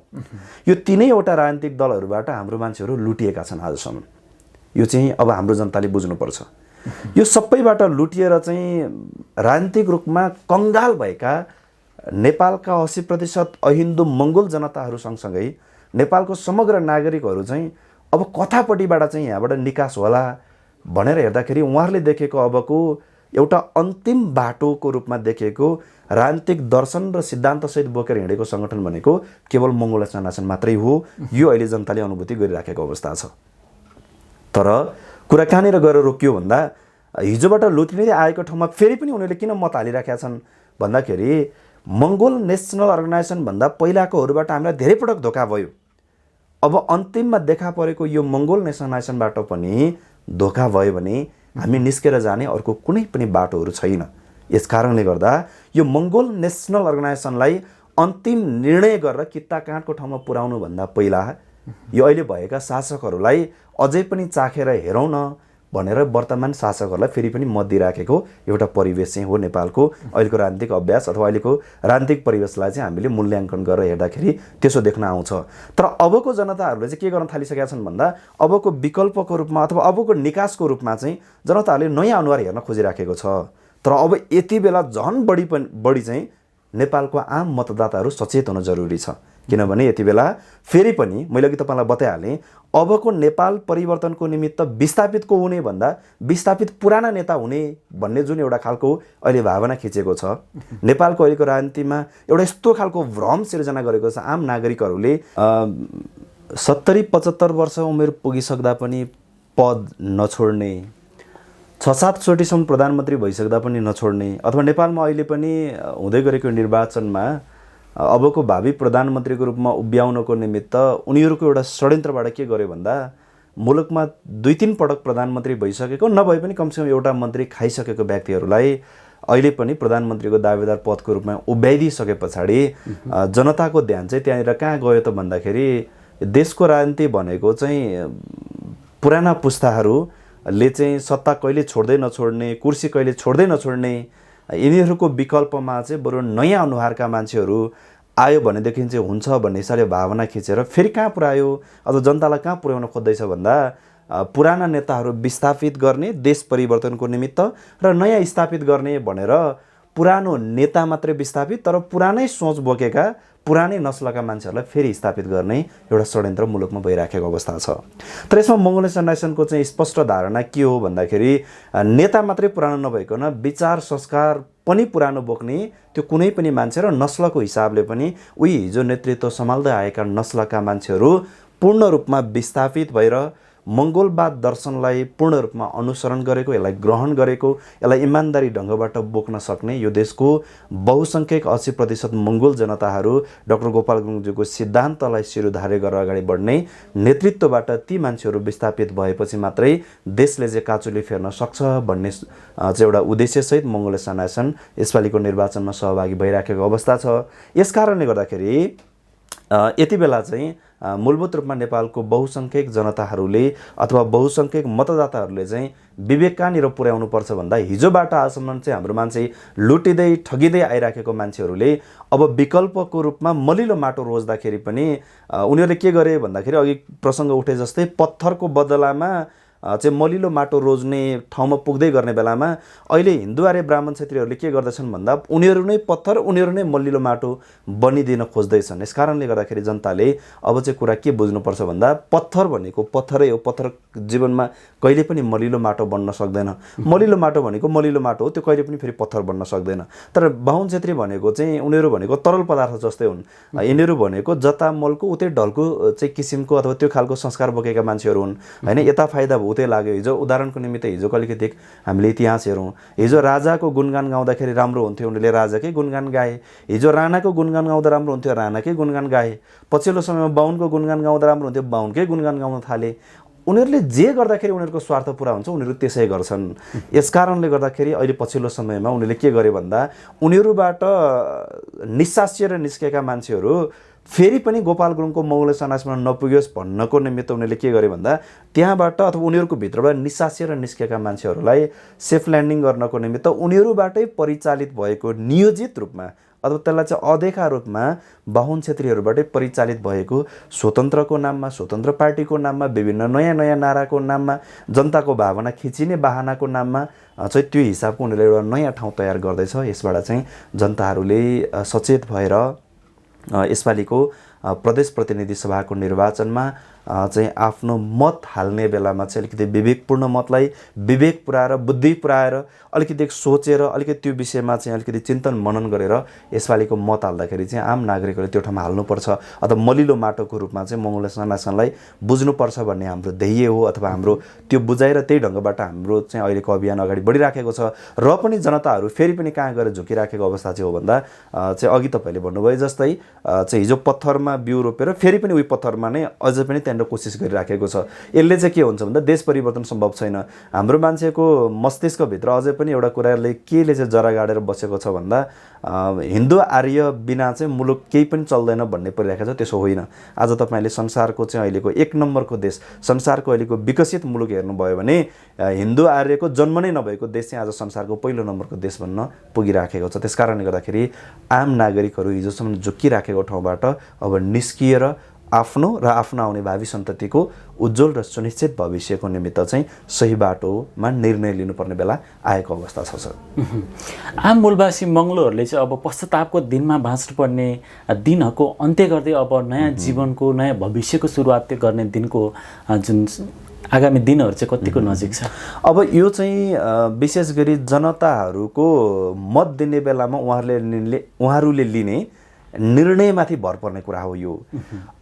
यो तीनैवटा राजनीतिक दलहरूबाट हाम्रो मान्छेहरू लुटिएका छन् आजसम्म। यो चाहिँ अब हाम्रो जनताले बुझ्नुपर्छ। यो सबैबाट लुटिएर चाहिँ राजनीतिक रूपमा कङ्गाल भएका नेपालका 80% अहिन्दू मङ्गोल जनताहरू सँगसँगै नेपालको समग्र नागरिकहरू चाहिँ अब कथापट्टिबाट चाहिँ यहाँबाट निकास होला भनेर हेर्दाखेरि उहाँहरूले देखेको अबको एउटा अन्तिम बाटोको रूपमा देखेको राजनीतिक दर्शन र सिद्धान्तसहित बोकेर हिँडेको सङ्गठन भनेको केवल मङ्गोल अर्गनाइजेसन मात्रै हो। यो अहिले जनताले अनुभूति गरिराखेको अवस्था छ। तर कुरा कहाँनिर गएर रोकियो भन्दा हिजोबाट लुटिँदै आएको ठाउँमा फेरि पनि उनीहरूले किन मत हालिराखेका छन् भन्दाखेरि मङ्गोल नेसनल अर्गनाइजेसन भन्दा पहिलाकोहरूबाट हामीलाई धेरै पटक धोका भयो। अब अन्तिममा देखा परेको यो मङ्गोल नेसनल अर्गनाइजेसनबाट पनि धोका भयो भने हामी निस्केर जाने अर्को कुनै पनि बाटोहरू छैन। यस कारणले गर्दा यो मङ्गोल नेसनल अर्गनाइजेसनलाई अन्तिम निर्णय गरेर कित्ता काँडको ठाउँमा पुर्याउनु भन्दा पहिला यो अहिले भएका शासकहरूलाई अझै पनि चाखेर हेरौँ न भनेर वर्तमान शासकहरूलाई फेरि पनि मत दिइराखेको एउटा परिवेश चाहिँ हो नेपालको अहिलेको राजनीतिक अभ्यास अथवा अहिलेको राजनीतिक परिवेशलाई चाहिँ हामीले मूल्याङ्कन गरेर हेर्दाखेरि त्यसो देख्न आउँछ। तर अबको जनताहरूले चाहिँ के गर्न थालिसकेका छन् भन्दा अबको विकल्पको रूपमा अथवा अबको निकासको रूपमा चाहिँ जनताहरूले नयाँ अनुहार हेर्न खोजिराखेको छ। तर अब यति बेला झन् बढी चाहिँ नेपालको आम मतदाताहरू सचेत हुन जरुरी छ। किनभने यति बेला फेरि पनि मैले अघि तपाईँलाई बताइहालेँ अबको नेपाल परिवर्तनको निमित्त विस्थापितको हुने भन्दा विस्थापित पुराना नेता हुने भन्ने जुन एउटा खालको अहिले भावना खिचेको छ नेपालको अहिलेको राजनीतिमा एउटा यस्तो खालको भ्रम सिर्जना गरेको छ। आम नागरिकहरूले 70-75 वर्ष उमेर पुगिसक्दा पनि पद नछोड्ने, 6-7 चोटिसम्म प्रधानमन्त्री भइसक्दा पनि नछोड्ने, अथवा नेपालमा अहिले पनि हुँदै गरेको निर्वाचनमा अबको भावी प्रधानमन्त्रीको रूपमा उभ्याउनको निमित्त उनीहरूको एउटा षड्यन्त्रबाट के गर्यो भन्दा मुलुकमा 2-3 पटक प्रधानमन्त्री भइसकेको नभए पनि कमसेकम एउटा मन्त्री खाइसकेको व्यक्तिहरूलाई अहिले पनि प्रधानमन्त्रीको दावेदार पदको रूपमा उभ्याइदिइसके पछाडि जनताको ध्यान चाहिँ त्यहाँनिर कहाँ गयो त भन्दाखेरि देशको राजनीति भनेको चाहिँ पुराना पुस्ताहरूले चाहिँ सत्ता कहिले छोड्दै नछोड्ने, कुर्सी कहिले छोड्दै नछोड्ने, यिनीहरूको विकल्पमा चाहिँ बरु नयाँ अनुहारका मान्छेहरू आयो भनेदेखि चाहिँ हुन्छ भन्ने हिसाबले भावना खिचेर फेरि कहाँ पुर्यायो अथवा जनतालाई कहाँ पुर्याउन खोज्दैछ भन्दा पुराना नेताहरू विस्थापित गर्ने देश परिवर्तनको निमित्त र नयाँ स्थापित गर्ने भनेर पुरानो नेता मात्रै विस्थापित तर पुरानै सोच बोकेका पुरानै नस्लका मान्छेहरूलाई फेरि स्थापित गर्ने एउटा षड्यन्त्र मुलुकमा भइराखेको अवस्था छ। तर यसमा मङ्गोलियन सन्यासनको चाहिँ स्पष्ट धारणा के हो भन्दाखेरि नेता मात्रै पुरानो नभइकन विचार संस्कार पनि पुरानो बोक्ने त्यो कुनै पनि मान्छे र नस्लको हिसाबले पनि उही हिजो नेतृत्व सम्हाल्दै आएका नस्लका मान्छेहरू पूर्ण रूपमा विस्थापित भएर मङ्गोलवाद दर्शनलाई पूर्ण रूपमा अनुसरण गरेको, यसलाई ग्रहण गरेको, यसलाई इमान्दारी ढङ्गबाट बोक्न सक्ने यो देशको बहुसङ्ख्यक 80% मङ्गोल जनताहरू डाक्टर गोपाल गुरुङज्यूको सिद्धान्तलाई शिरोधार्य गरेर अगाडि बढ्ने नेतृत्वबाट ती मान्छेहरू विस्थापित भएपछि मात्रै देशले चाहिँ काँचुली फेर्न सक्छ भन्ने चाहिँ एउटा उद्देश्यसहित मङ्गोलियन सन्यासन यसपालिको निर्वाचनमा सहभागी भइराखेको अवस्था छ। यस कारणले गर्दाखेरि यति बेला चाहिँ मूलभूत रूपमा नेपालको बहुसङ्ख्यक जनताहरूले अथवा बहुसङ्ख्यक मतदाताहरूले चाहिँ विवेक कहाँनिर पुर्याउनु पर्छ भन्दा हिजोबाट आजसम्म चाहिँ हाम्रो मान्छे लुटिँदै ठगिँदै आइराखेको मान्छेहरूले अब विकल्पको रूपमा मलिलो माटो रोज्दाखेरि पनि उनीहरूले के गरे भन्दाखेरि अघि प्रसङ्ग उठे जस्तै पत्थरको बदलामा चाहिँ मलिलो माटो रोज्ने ठाउँमा पुग्दै गर्ने बेलामा अहिले हिन्दू आर्य ब्राह्मण क्षेत्रीहरूले के गर्दछन् भन्दा उनीहरू नै पत्थर उनीहरू नै मलिलो माटो बनिदिन खोज्दैछन्। यस कारणले गर्दाखेरि जनताले अब चाहिँ कुरा के बुझ्नुपर्छ भन्दा पत्थर भनेको पत्थरै हो, पत्थर जीवनमा कहिले पनि मलिलो माटो बन्न सक्दैन। मलिलो माटो भनेको मलिलो माटो हो, त्यो कहिले पनि फेरि पत्थर बन्न सक्दैन। तर बाहुन क्षेत्री भनेको चाहिँ उनीहरू भनेको तरल पदार्थ जस्तै हुन्। यिनीहरू भनेको जता मलको उतै ढलको चाहिँ किसिमको अथवा त्यो खालको संस्कार बोकेका मान्छेहरू हुन् होइन। यता फाइदा उतै लाग्यो। हिजो उदाहरणको निमित्त हिजो अलिकति हामीले इतिहास हेरौँ, हिजो राजाको गुणगान गाउँदाखेरि राम्रो हुन्थ्यो उनीहरूले राजाकै गुणगान गाए, हिजो राणाको गुणगान गाउँदा राम्रो हुन्थ्यो राणाकै गुणगान गाए, पछिल्लो समयमा बाहुनको गुणगान गाउँदा राम्रो हुन्थ्यो बाहुनकै गुणगान गाउन थाले। उनीहरूले जे गर्दाखेरि उनीहरूको स्वार्थ पुरा हुन्छ उनीहरू त्यसै गर्छन्। यस कारणले गर्दाखेरि अहिले पछिल्लो समयमा उनीहरूले के गरे भन्दा उनीहरूबाट निस्सासिएर निस्केका मान्छेहरू फेरि पनि गोपाल गुरुङको मङ्गोलियन सन्यासमा नपुग्योस् भन्नको निमित्त उनीहरूले के गरे भन्दा त्यहाँबाट अथवा उनीहरूको भित्रबाट निस्सासिएर निस्केका मान्छेहरूलाई सेफ ल्यान्डिङ गर्नको निमित्त उनीहरूबाटै परिचालित भएको नियोजित रूपमा अथवा त्यसलाई चाहिँ अदेखा रूपमा बाहुन क्षेत्रीहरूबाटै परिचालित भएको स्वतन्त्रको नाममा, स्वतन्त्र पार्टीको नाममा, विभिन्न नयाँ नयाँ नाराको नाममा, जनताको भावना खिचिने बहानाको नाममा चाहिँ त्यो हिसाबको उनीहरूले एउटा नयाँ ठाउँ तयार गर्दैछ। यसबाट चाहिँ जनताहरूले सचेत भएर यसपालिको प्रदेश प्रतिनिधि सभाको निर्वाचनमा चाहिँ आफ्नो मत हाल्ने बेलामा चाहिँ अलिकति विवेकपूर्ण मतलाई विवेक पुऱ्याएर बुद्धि पुऱ्याएर अलिकति सोचेर अलिकति त्यो विषयमा चाहिँ अलिकति चिन्तन मनन गरेर यसपालिको मत हाल्दाखेरि चाहिँ आम नागरिकहरूले त्यो ठाउँमा हाल्नुपर्छ अथवा मलिलो माटोको रूपमा चाहिँ मङ्गोलियन सन्यासनलाई बुझ्नुपर्छ भन्ने हाम्रो ध्येय हो अथवा हाम्रो त्यो बुझाएर त्यही ढङ्गबाट हाम्रो चाहिँ अहिलेको अभियान अगाडि बढिराखेको छ। र पनि जनताहरू फेरि पनि कहाँ गएर झुकिराखेको अवस्था चाहिँ हो भन्दा चाहिँ अघि तपाईँले भन्नुभयो जस्तै चाहिँ हिजो पत्थरमा बिउ रोपेर फेरि पनि उही पत्थरमा नै अझै पनि त्यहाँनिर कोसिस गरिराखेको छ। यसले चाहिँ के हुन्छ भन्दा देश परिवर्तन सम्भव छैन। हाम्रो मान्छेको मस्तिष्कभित्र अझै पनि एउटा कुराले केले चाहिँ जरा गाडेर बसेको छ भन्दा हिन्दू आर्य बिना चाहिँ मुलुक केही पनि चल्दैन भन्ने परिरहेको छ। त्यसो होइन। आज तपाईँले संसारको चाहिँ अहिलेको 1 नम्बरको देश, संसारको अहिलेको विकसित मुलुक हेर्नुभयो भने हिन्दू आर्यको जन्म नै नभएको देश चाहिँ आज संसारको पहिलो नम्बरको देश भन्न पुगिराखेको छ। त्यस कारणले गर्दाखेरि आम नागरिकहरू हिजोसम्म झुकिराखेको ठाउँबाट अब निस्किएर आफ्नो र आफ्नो आउने भावी सन्ततिको उज्जवल र सुनिश्चित भविष्यको निमित्त चाहिँ सही बाटोमा निर्णय लिनुपर्ने बेला आएको अवस्था छ सर। आम मूलवासी मङ्गलोहरूले चाहिँ अब पश्चातापको दिनमा बाँच्नुपर्ने दिनहरूको अन्त्य गर्दै अब नयाँ जीवनको नयाँ भविष्यको सुरुवात गर्ने दिनको जुन आगामी दिनहरू चाहिँ कतिको नजिक छ? अब यो चाहिँ विशेष गरी जनताहरूको मत दिने बेलामा उहाँहरूले लिने निर्णयमाथि भर पर्ने कुरा हो यो।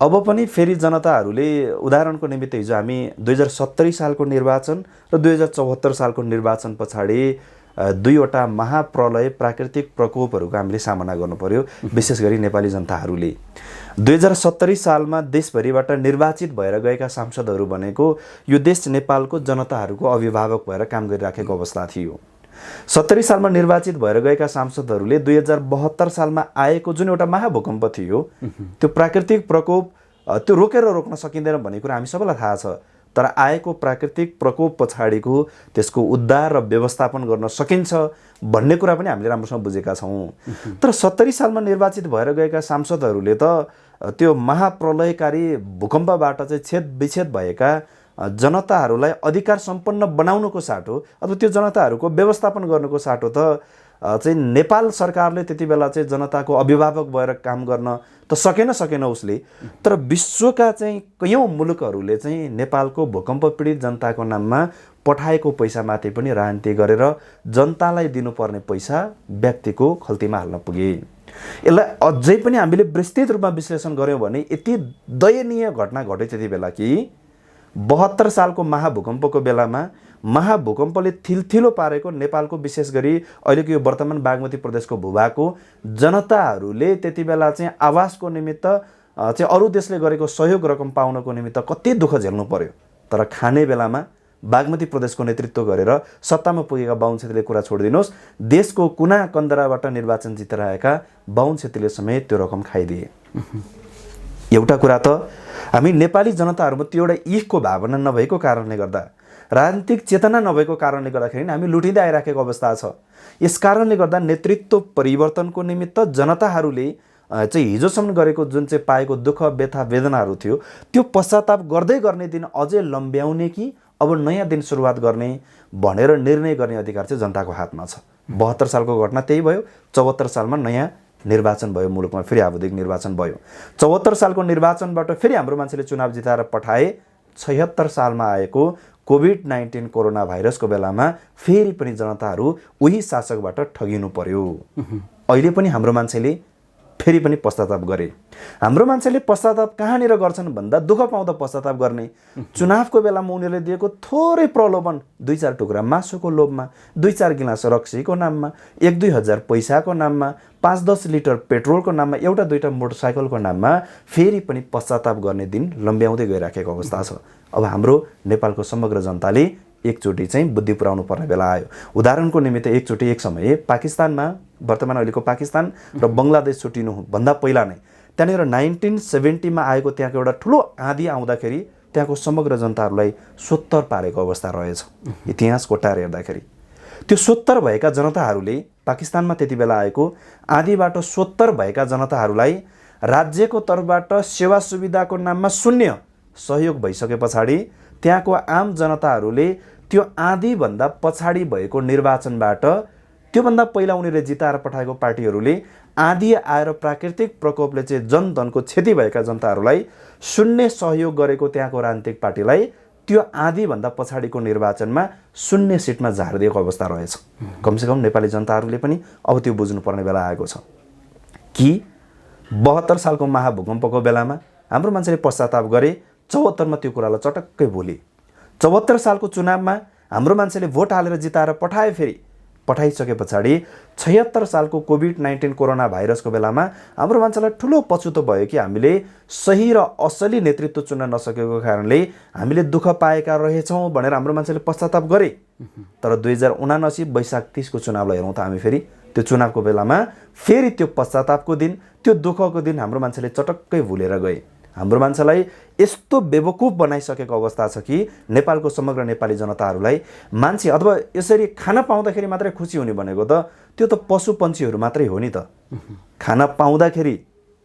अब पनि फेरि जनताहरूले उदाहरणको निमित्त हिजो हामी 2070 सालको निर्वाचन र 2074 सालको निर्वाचन पछाडि दुईवटा महाप्रलय प्राकृतिक प्रकोपहरूको हामीले सामना गर्नु पर्यो, विशेष गरी नेपाली जनताहरूले। 2070 सालमा देशभरिबाट निर्वाचित भएर गएका सांसदहरू भनेको यो देश नेपालको जनताहरूको अभिभावक भएर काम गरिराखेको अवस्था थियो। 70 सालमा निर्वाचित भएर गएका सांसदहरूले 2072 सालमा आएको जुन एउटा महाभूकम्प थियो, त्यो प्राकृतिक प्रकोप त्यो रोकेर रोक्न सकिँदैन भन्ने कुरा हामी सबैलाई थाहा छ। तर आएको प्राकृतिक प्रकोप पछाडिको त्यसको उद्धार र व्यवस्थापन गर्न सकिन्छ भन्ने कुरा पनि हामीले राम्रोसँग बुझेका छौँ। तर 70 सालमा निर्वाचित भएर गएका सांसदहरूले त त्यो महाप्रलयकारी भूकम्पबाट चाहिँ छेद विच्छेद भएका जनताहरूलाई अधिकार सम्पन्न बनाउनुको साटो अथवा त्यो जनताहरूको व्यवस्थापन गर्नुको साटो त चाहिँ नेपाल सरकारले त्यति बेला चाहिँ जनताको अभिभावक भएर काम गर्न त सकेन उसले। तर विश्वका चाहिँ कयौँ मुलुकहरूले चाहिँ नेपालको भूकम्प पीडित जनताको नाममा पठाएको पैसामाथि पनि राजनीति गरेर जनतालाई दिनुपर्ने पैसा व्यक्तिको खल्तीमा हाल्न पुगे। यसलाई अझै पनि हामीले विस्तृत रूपमा विश्लेषण गऱ्यौँ भने यति दयनीय घटना घट्यो त्यति बेला कि 72 सालको महाभूकम्पको बेलामा महाभूकम्पले थिलथिलो पारेको नेपालको विशेष गरी अहिलेको यो वर्तमान बागमती प्रदेशको भूभागको जनताहरूले त्यति बेला चाहिँ आवासको निमित्त चाहिँ अरू देशले गरेको सहयोग रकम पाउनको निमित्त कति दुःख झेल्नु पर्यो। तर खाने बेलामा बागमती प्रदेशको नेतृत्व गरेर सत्तामा पुगेका बाहुन छेत्रीले कुरा छोडिदिनुहोस्, देशको कुना कन्दराबाट निर्वाचन जितेर आएका बाहुन छेत्रीले समेत त्यो रकम खाइदिए। एउटा कुरा त हामी नेपाली जनताहरूमा त्यो एउटा ईखको भावना नभएको कारणले गर्दा, राजनीतिक चेतना नभएको कारणले गर्दाखेरि हामी लुटिँदै आइराखेको अवस्था छ। यस कारणले गर्दा नेतृत्व परिवर्तनको निमित्त जनताहरूले चाहिँ हिजोसम्म गरेको जुन चाहिँ पाएको दुःख व्यथा वेदनाहरू थियो त्यो पश्चाताप गर्दै गर्ने दिन अझै लम्ब्याउने कि अब नयाँ दिन सुरुवात गर्ने भनेर निर्णय गर्ने अधिकार चाहिँ जनताको हातमा छ। 72 सालको घटना त्यही भयो। 74 सालमा नयाँ निर्वाचन भयो, मुलुकमा फेरि आवधिक निर्वाचन भयो। 74 सालको निर्वाचनबाट फेरि हाम्रो मान्छेले चुनाव जिताएर पठाए। 76 सालमा आएको कोभिड-19 कोरोना भाइरसको बेलामा फेरि पनि जनताहरू उही शासकबाट ठगिनु पर्यो। अहिले पनि हाम्रो मान्छेले फेरि पनि पश्चाताप गरे। हाम्रो मान्छेले पश्चाताप कहाँनिर गर्छन् भन्दा दुःख पाउँदा पश्चाताप गर्ने। चुनावको बेलामा उनीहरूले दिएको थोरै प्रलोभन, 2-4 टुक्रा मासुको लोभमा, 2-4 गिलास रक्सीको नाममा, 1-2 हजार पैसाको नाममा, 5-10 लिटर पेट्रोलको नाममा, 1-2 मोटरसाइकलको नाममा फेरि पनि पश्चाताप गर्ने दिन लम्ब्याउँदै गइराखेको अवस्था छ। अब हाम्रो नेपालको समग्र जनताले एकचोटि चाहिँ बुद्धि पुर्याउनु पर्ने बेला आयो। उदाहरणको निमित्त एकचोटि एक समय पाकिस्तानमा, वर्तमान अहिलेको पाकिस्तान र बङ्गलादेश छुटिनु भन्दा पहिला नै त्यहाँनिर 1970 मा आएको त्यहाँको एउटा ठुलो आँधी आउँदाखेरि त्यहाँको समग्र जनताहरूलाई सोत्तर पारेको अवस्था रहेछ। इतिहास कोट्याएर हेर्दाखेरि त्यो सोत्तर भएका जनताहरूले, पाकिस्तानमा त्यति बेला आएको आँधीबाट सोत्तर भएका जनताहरूलाई राज्यको तर्फबाट सेवा सुविधाको नाममा शून्य सहयोग भइसके पछाडि त्यहाँको आम जनताहरूले त्यो आँधीभन्दा पछाडि भएको निर्वाचनबाट, त्योभन्दा पहिला उनीहरूले जिताएर पठाएको पार्टीहरूले आँधी आएर प्राकृतिक प्रकोपले चाहिँ जनधनको क्षति भएका जनताहरूलाई शून्य सहयोग गरेको त्यहाँको राजनीतिक पार्टीलाई त्यो आँधीभन्दा पछाडिको निर्वाचनमा शून्य सिटमा झारिदिएको अवस्था रहेछ। कमसेकम नेपाली जनताहरूले पनि अब त्यो बुझ्नुपर्ने बेला आएको छ कि 72 सालको महाभूकम्पको बेलामा हाम्रो मान्छेले पश्चाताप गरे। 74 मा त्यो कुरालाई चटक्कै भुले। 74 सालको चुनावमा हाम्रो मान्छेले भोट हालेर जिताएर पठाए। फेरि पठाइसके पछाडि 76 सालको कोभिड-19 कोरोना भाइरसको बेलामा हाम्रो मान्छेलाई ठुलो पछुतो भयो कि हामीले सही र असली नेतृत्व चुन्न नसकेको कारणले हामीले दुःख पाएका रहेछौँ भनेर हाम्रो मान्छेले पश्चाताप गरे। तर 2079 वैशाख 30 को चुनावलाई हेरौँ त हामी फेरि त्यो चुनावको बेलामा फेरि त्यो पश्चातापको दिन, त्यो दुःखको दिन हाम्रो मान्छेले चटक्कै भुलेर गए। हाम्रो मान्छेलाई यस्तो बेवकुफ बनाइसकेको अवस्था छ कि नेपालको समग्र नेपाली जनताहरूलाई मान्छे अथवा यसरी खाना पाउँदाखेरि मात्रै खुसी हुने भनेको त त्यो त पशु पन्छीहरू मात्रै हो नि त। खाना पाउँदाखेरि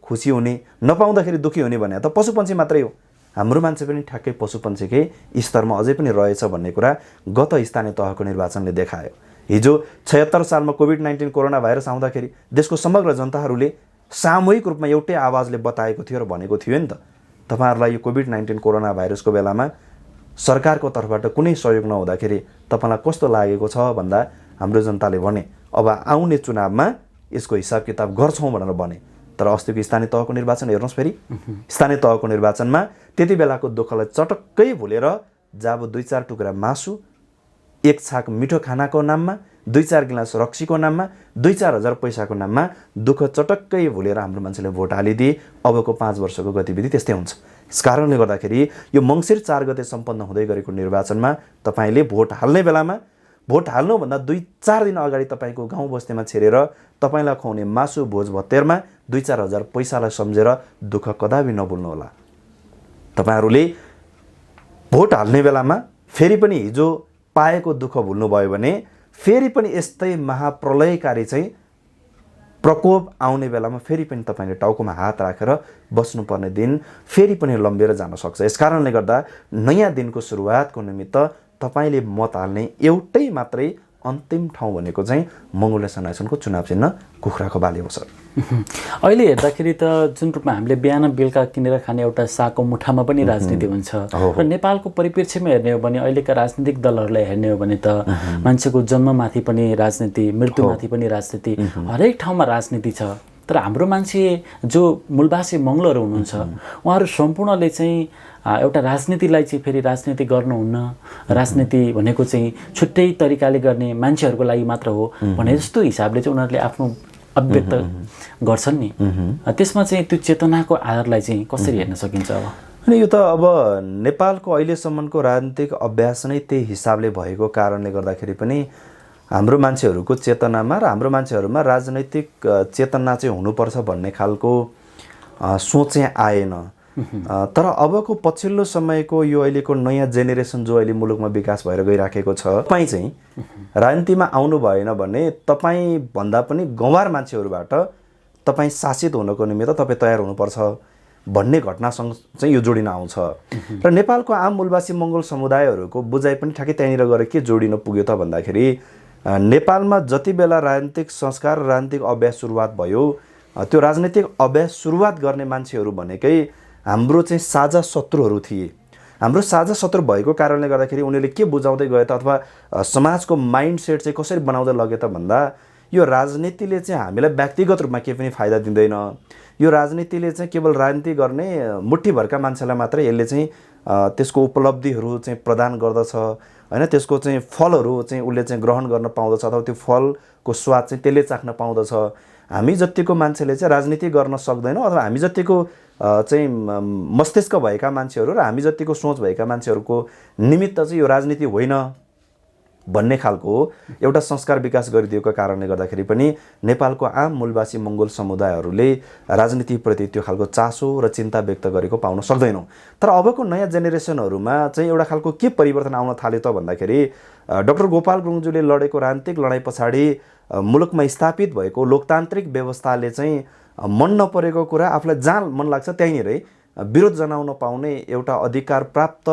खुसी हुने, नपाउँदाखेरि दुःखी हुने भने त पशु पन्छी मात्रै हो। हाम्रो मान्छे पनि ठ्याक्कै पशु पन्छीकै स्तरमा अझै पनि रहेछ भन्ने कुरा गत स्थानीय तहको निर्वाचनले देखायो। हिजो 76 सालमा कोभिड-19 कोरोना भाइरस आउँदाखेरि देशको समग्र जनताहरूले सामूहिक रूपमा एउटै आवाजले बताएको थियो र भनेको थियो नि त, तपाईहरुलाई यो कोभिड-19 कोरोना भाइरसको बेलामा सरकारको तर्फबाट कुनै सहयोग नहुँदाखेरि तपाईलाई कस्तो लागेको छ भन्दा हाम्रो जनताले भने अब आउने चुनावमा यसको हिसाब किताब गर्छौं भनेर भने। तर अस्तिको स्थानीय तहको निर्वाचन हेर्नुस्, फेरि स्थानीय तहको निर्वाचनमा त्यति बेलाको दुःखलाई चटक्कै भुलेर जब 2-4 टुक्रा मासु, एक छाक मिठो खानाको नाममा 2-4 गिलास रक्सीको नाममा 2-4 हजार पैसाको नाममा दुःख चटक्कै भुलेर हाम्रो मान्छेले भोट हालिदिए। अबको 5 वर्षको गतिविधि त्यस्तै हुन्छ। यस कारणले गर्दाखेरि यो मङ्सिर 4 गते सम्पन्न हुँदै गरेको निर्वाचनमा तपाईँले भोट हाल्ने बेलामा भोट हाल्नुभन्दा 2-4 दिन अगाडि तपाईँको गाउँ बस्तीमा छिरेर तपाईँलाई खुवाउने मासु भोज भत्तेरमा 2-4 हजार पैसालाई सम्झेर दुःख कदापि नभुल्नुहोला। तपाईँहरूले भोट हाल्ने बेलामा फेरि पनि हिजो पाएको दुःख भुल्नुभयो भने फेरि पनि यस्तै महाप्रलयकारी चाहिँ प्रकोप आउने बेलामा फेरि पनि तपाईँले टाउकोमा हात राखेर बस्नुपर्ने दिन फेरि पनि लम्बिएर जान सक्छ। यस कारणले गर्दा नयाँ दिनको सुरुवातको निमित्त तपाईँले मत हाल्ने एउटै मात्रै अन्तिम ठाउँ भनेको चाहिँ मङ्गोल नेसनल आयोजनको चुनाव चिन्ह कुखुराको बाली हो सर। अहिले हेर्दाखेरि त जुन रूपमा हामीले बिहान बेलुका किनेर खाने एउटा सागको मुठामा पनि राजनीति हुन्छ र नेपालको परिप्रेक्ष्यमा हेर्ने हो भने अहिलेका राजनीतिक दलहरूलाई हेर्ने हो भने त मान्छेको जन्ममाथि पनि राजनीति, मृत्युमाथि पनि राजनीति, हरेक ठाउँमा राजनीति छ। तर हाम्रो मान्छे जो मूलवासी मङ्गलहरू हुनुहुन्छ उहाँहरू सम्पूर्णले चाहिँ एउटा राजनीतिलाई चाहिँ फेरि राजनीति गर्नुहुन्न, राजनीति भनेको चाहिँ छुट्टै तरिकाले गर्ने मान्छेहरूको लागि मात्र हो भने जस्तो हिसाबले चाहिँ उनीहरूले आफ्नो अभिव्यक्त गर्छन् नि। त्यसमा चाहिँ त्यो चेतनाको आधारलाई चाहिँ कसरी हेर्न सकिन्छ? अब अनि यो त अब नेपालको अहिलेसम्मको राजनीतिक अभ्यास नै त्यही हिसाबले भएको कारणले गर्दाखेरि पनि हाम्रो मान्छेहरूको चेतनामा र हाम्रो मान्छेहरूमा राजनैतिक चेतना चाहिँ हुनुपर्छ भन्ने खालको सोच चाहिँ आएन। तर अबको पछिल्लो समयको यो अहिलेको नयाँ जेनेरेसन जो अहिले मुलुकमा विकास भएर गइराखेको छ, तपाईँ चाहिँ राजनीतिमा आउनु भएन भने तपाईँभन्दा पनि गँवार मान्छेहरूबाट तपाईँ शासित हुनको निमित्त तपाईँ तयार हुनुपर्छ भन्ने घटनासँग चाहिँ यो जोडिन आउँछ। र नेपालको आम मूलवासी मङ्गोल समुदायहरूको बुझाइ पनि ठ्याक्कै त्यहाँनिर गएर के जोडिन पुग्यो त भन्दाखेरि नेपालमा जति बेला राजनीतिक संस्कार र राजनीतिक अभ्यास सुरुवात भयो, त्यो राजनीतिक अभ्यास सुरुवात गर्ने मान्छेहरू भनेकै हाम्रो चाहिँ साझा शत्रुहरू थिए। हाम्रो साझा शत्रु भएको कारणले गर्दाखेरि उनीहरूले के बुझाउँदै गए त अथवा समाजको माइन्ड सेट चाहिँ कसरी बनाउँदै लगे त भन्दा यो राजनीतिले चाहिँ हामीलाई व्यक्तिगत रूपमा केही पनि फाइदा दिँदैन, यो राजनीतिले चाहिँ केवल राजनीति गर्ने मुठ्ठीभरका मान्छेलाई मात्रै यसले चाहिँ त्यसको उपलब्धिहरू चाहिँ प्रदान गर्दछ हैन, त्यसको चाहिँ फलहरू चाहिँ उसले चाहिँ ग्रहण गर्न पाउँदछ अथवा त्यो फलको स्वाद चाहिँ त्यसले चाख्न पाउँदछ। हामी जतिको मान्छेले चाहिँ राजनीति गर्न सक्दैनौँ अथवा हामी जतिको चाहिँ मस्तिष्क भएका मान्छेहरू र हामी जतिको सोच भएका मान्छेहरूको निमित्त चाहिँ यो राजनीति होइन भन्ने खालको एउटा संस्कार विकास गरिदिएको कारणले गर्दाखेरि पनि नेपालको आम मूलवासी मङ्गोल समुदायहरूले राजनीतिप्रति त्यो खालको चासो र चिन्ता व्यक्त गरेको पाउन सक्दैनौँ। तर अबको नयाँ जेनेरेसनहरूमा चाहिँ एउटा खालको के परिवर्तन आउन थाल्यो त भन्दाखेरि डाक्टर गोपाल गुरुङज्यूले लडेको राजनीतिक लडाइँ पछाडि मुलुकमा स्थापित भएको लोकतान्त्रिक व्यवस्थाले चाहिँ मन नपरेको कुरा आफूलाई जहाँ मन लाग्छ त्यहीँनिरै विरोध जनाउन पाउने एउटा अधिकार प्राप्त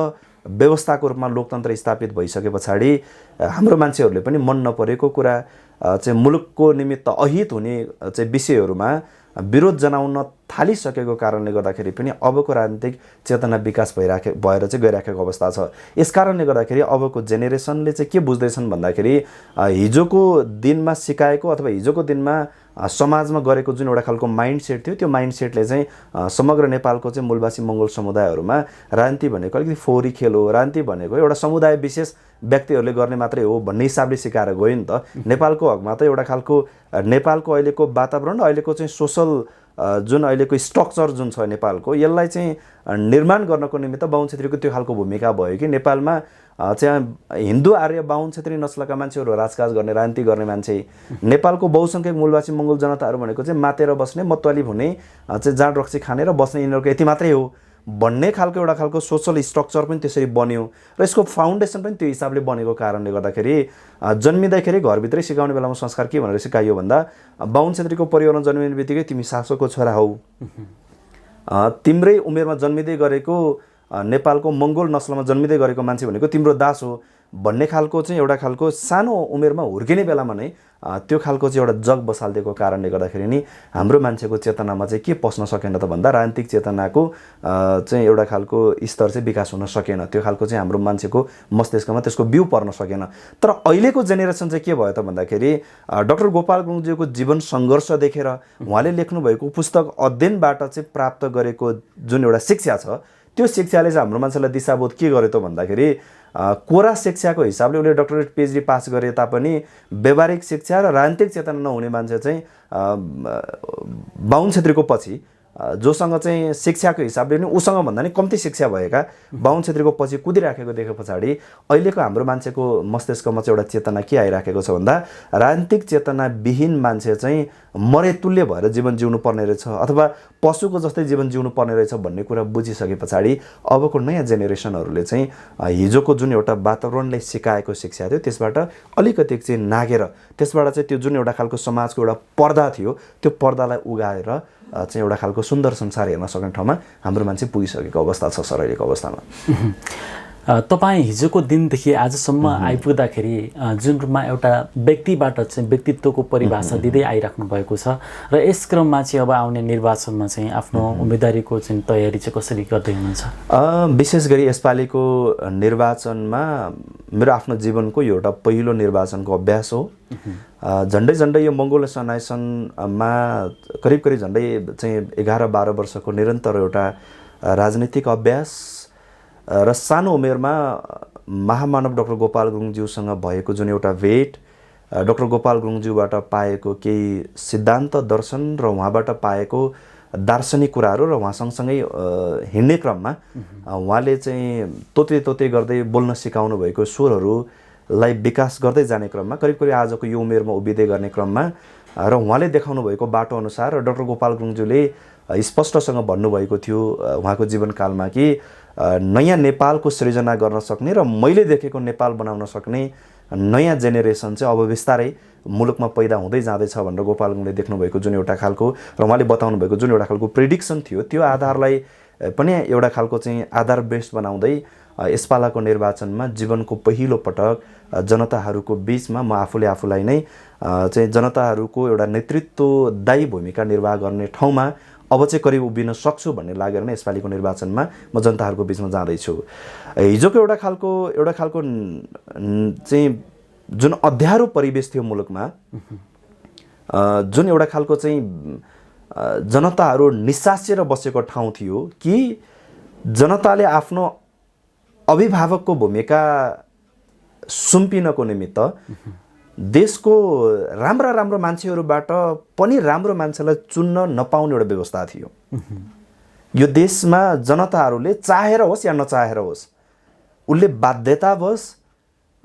व्यवस्थाको रूपमा लोकतन्त्र स्थापित भइसके पछाडि हाम्रो मान्छेहरूले पनि मन नपरेको कुरा चाहिँ मुलुकको निमित्त अहित हुने चाहिँ विषयहरूमा विरोध जनाउन थालिसकेको कारणले गर्दाखेरि पनि अबको राजनीतिक चेतना विकास भएर चाहिँ गइराखेको अवस्था छ। यस कारणले गर्दाखेरि अबको जेनेरेसनले चाहिँ के बुझ्दैछन् भन्दाखेरि हिजोको दिनमा सिकाएको अथवा हिजोको दिनमा समाजमा गरेको जुन एउटा खालको माइन्ड सेट थियो त्यो माइन्ड सेटले चाहिँ समग्र नेपालको चाहिँ मूलवासी मङ्गोल समुदायहरूमा राजनीति भनेको अलिकति फोहोरी खेल हो, राजनीति भनेको एउटा समुदाय विशेष व्यक्तिहरूले गर्ने मात्रै हो भन्ने हिसाबले सिकाएर गयो नि त। नेपालको हकमा त एउटा खालको नेपालको अहिलेको वातावरण र अहिलेको चाहिँ सोसल जुन अहिलेको स्ट्रक्चर जुन छ नेपालको यसलाई चाहिँ निर्माण गर्नको निमित्त बाहुन छेत्रीको त्यो खालको भूमिका भयो कि नेपालमा चाहिँ हिन्दू आर्य बाहुन छेत्री नस्लका मान्छेहरू राजकाज गर्ने राजनीति गर्ने मान्छे, नेपालको बहुसङ्ख्यक मूलवासी मङ्गोल जनताहरू भनेको चाहिँ मातेर बस्ने मतवाली हुने चाहिँ जाँड रक्सी खाने र बस्ने यिनीहरूको यति मात्रै हो भन्ने खालको एउटा खालको सोसल स्ट्रक्चर पनि त्यसरी बन्यो र यसको फाउन्डेसन पनि त्यो हिसाबले बनेको कारणले गर्दाखेरि जन्मिँदाखेरि घरभित्रै सिकाउने बेलामा संस्कार के भनेर सिकाइयो भन्दा बाहुन छेत्रीको परिवारमा जन्मिने बित्तिकै तिमी शासकको छोरा हौ, तिम्रै उमेरमा जन्मिँदै गरेको नेपालको मङ्गोल नस्लमा जन्मिँदै गरेको मान्छे भनेको तिम्रो दास हो भन्ने खालको चाहिँ एउटा खालको सानो उमेरमा हुर्किने बेलामा नै त्यो खालको चाहिँ एउटा जग बसालिदिएको कारणले गर्दाखेरि नि हाम्रो मान्छेको चेतनामा चाहिँ के पस्न सकेन त भन्दा राजनीतिक चेतनाको चाहिँ एउटा खालको स्तर चाहिँ विकास हुन सकेन, त्यो खालको चाहिँ हाम्रो मान्छेको मस्तिष्कमा त्यसको बिउ पर्न सकेन। तर अहिलेको जेनेरेसन चाहिँ के भयो त भन्दाखेरि डाक्टर गोपाल गुरुङज्यूको जीवन सङ्घर्ष देखेर उहाँले लेख्नुभएको पुस्तक अध्ययनबाट चाहिँ प्राप्त गरेको जुन एउटा शिक्षा छ त्यो शिक्षाले चाहिँ हाम्रो मान्छेलाई दिशाबोध के गर्यो त भन्दाखेरि कोरा शिक्षाको हिसाबले उसले डक्टरेट पिएचडी पास गरे तापनि व्यवहारिक शिक्षा र राजनीतिक चेतना नहुने मान्छे चाहिँ बाहुन छेत्रीको पछि जोसँग चाहिँ शिक्षाको हिसाबले नि उसँग भन्दा नि कम्ती शिक्षा भएका बाहुन छेत्रीको पछि कुदिराखेको देखे पछाडि अहिलेको हाम्रो मान्छेको मस्तिष्कमा चाहिँ एउटा चेतना के आइराखेको छ भन्दा राजनीतिक चेतना विहीन मान्छे चाहिँ मरेतुल्य भएर जीवन जिउनु पर्ने रहेछ अथवा पशुको जस्तै जीवन जिउनु पर्ने रहेछ भन्ने कुरा बुझिसके पछाडि अबको नयाँ जेनेरेसनहरूले चाहिँ हिजोको जुन एउटा वातावरणले सिकाएको शिक्षा थियो त्यसबाट अलिकति चाहिँ नागेर त्यसबाट चाहिँ त्यो जुन एउटा खालको समाजको एउटा पर्दा थियो त्यो पर्दालाई उगाएर चाहिँ एउटा खालको सुन्दर संसार हेर्न सक्ने ठाउँमा हाम्रो मान्छे पुगिसकेको अवस्था छ सर अहिलेको अवस्थामा। तपाईँ हिजोको दिनदेखि आजसम्म आइपुग्दाखेरि जुन रूपमा एउटा व्यक्तिबाट चाहिँ व्यक्तित्वको परिभाषा दिँदै आइराख्नु भएको छ र यस क्रममा चाहिँ अब आउने निर्वाचनमा चाहिँ आफ्नो उम्मेदवारीको चाहिँ तयारी चाहिँ कसरी गर्दै हुनुहुन्छ? विशेष गरी यसपालिको निर्वाचनमा मेरो आफ्नो जीवनको यो एउटा पहिलो निर्वाचनको अभ्यास हो। झन्डै झन्डै यो मङ्गोल सनाइसनमा करिब करिब झन्डै चाहिँ 11-12 वर्षको निरन्तर एउटा राजनीतिक अभ्यास र सानो उमेरमा महामानव डाक्टर गोपाल गुरुङज्यूसँग भएको जुन एउटा भेट, डाक्टर गोपाल गुरुङज्यूबाट पाएको केही सिद्धान्त दर्शन र उहाँबाट पाएको दार्शनिक कुराहरू र उहाँ सँगसँगै हिँड्ने क्रममा उहाँले चाहिँ तोते गर्दै बोल्न सिकाउनु भएको स्वरहरूलाई विकास गर्दै जाने क्रममा करिब करिब आजको यो उमेरमा उभिँदै गर्ने क्रममा र उहाँले देखाउनु भएको बाटो अनुसार डाक्टर गोपाल गुरुङज्यूले स्पष्टसँग भन्नुभएको थियो उहाँको जीवनकालमा कि नयाँ नेपालको सृजना गर्न सक्ने र मैले देखेको नेपाल बनाउन सक्ने नयाँ जेनेरेसन चाहिँ अब बिस्तारै मुलुकमा पैदा हुँदै जाँदैछ भनेर गोपाल गुरुङले देख्नुभएको जुन एउटा खालको र उहाँले बताउनु भएको जुन एउटा खालको प्रिडिक्सन थियो त्यो आधारलाई पनि एउटा खालको चाहिँ आधार बेस्ड बनाउँदै यसपालाको निर्वाचनमा जीवनको पहिलो पटक जनताहरूको बीचमा म आफूलाई नै चाहिँ जनताहरूको एउटा नेतृत्वदायी भूमिका निर्वाह गर्ने ठाउँमा अब चाहिँ करिब उभिन सक्छु भन्ने लागेर नै यसपालिको निर्वाचनमा म जनताहरूको बिचमा जाँदैछु। हिजोको एउटा खालको चाहिँ जुन अध्यारो परिवेश थियो मुलुकमा, जुन एउटा खालको चाहिँ जनताहरू निसासिएर बसेको ठाउँ थियो कि जनताले आफ्नो अभिभावकको भूमिका सुम्पिनको निमित्त देशको राम्रा मान्छेहरूबाट पनि राम्रो मान्छेलाई चुन्न नपाउने एउटा व्यवस्था थियो। यो देशमा जनताहरूले चाहेर होस् या नचाहेर होस् उसले बाध्यतावश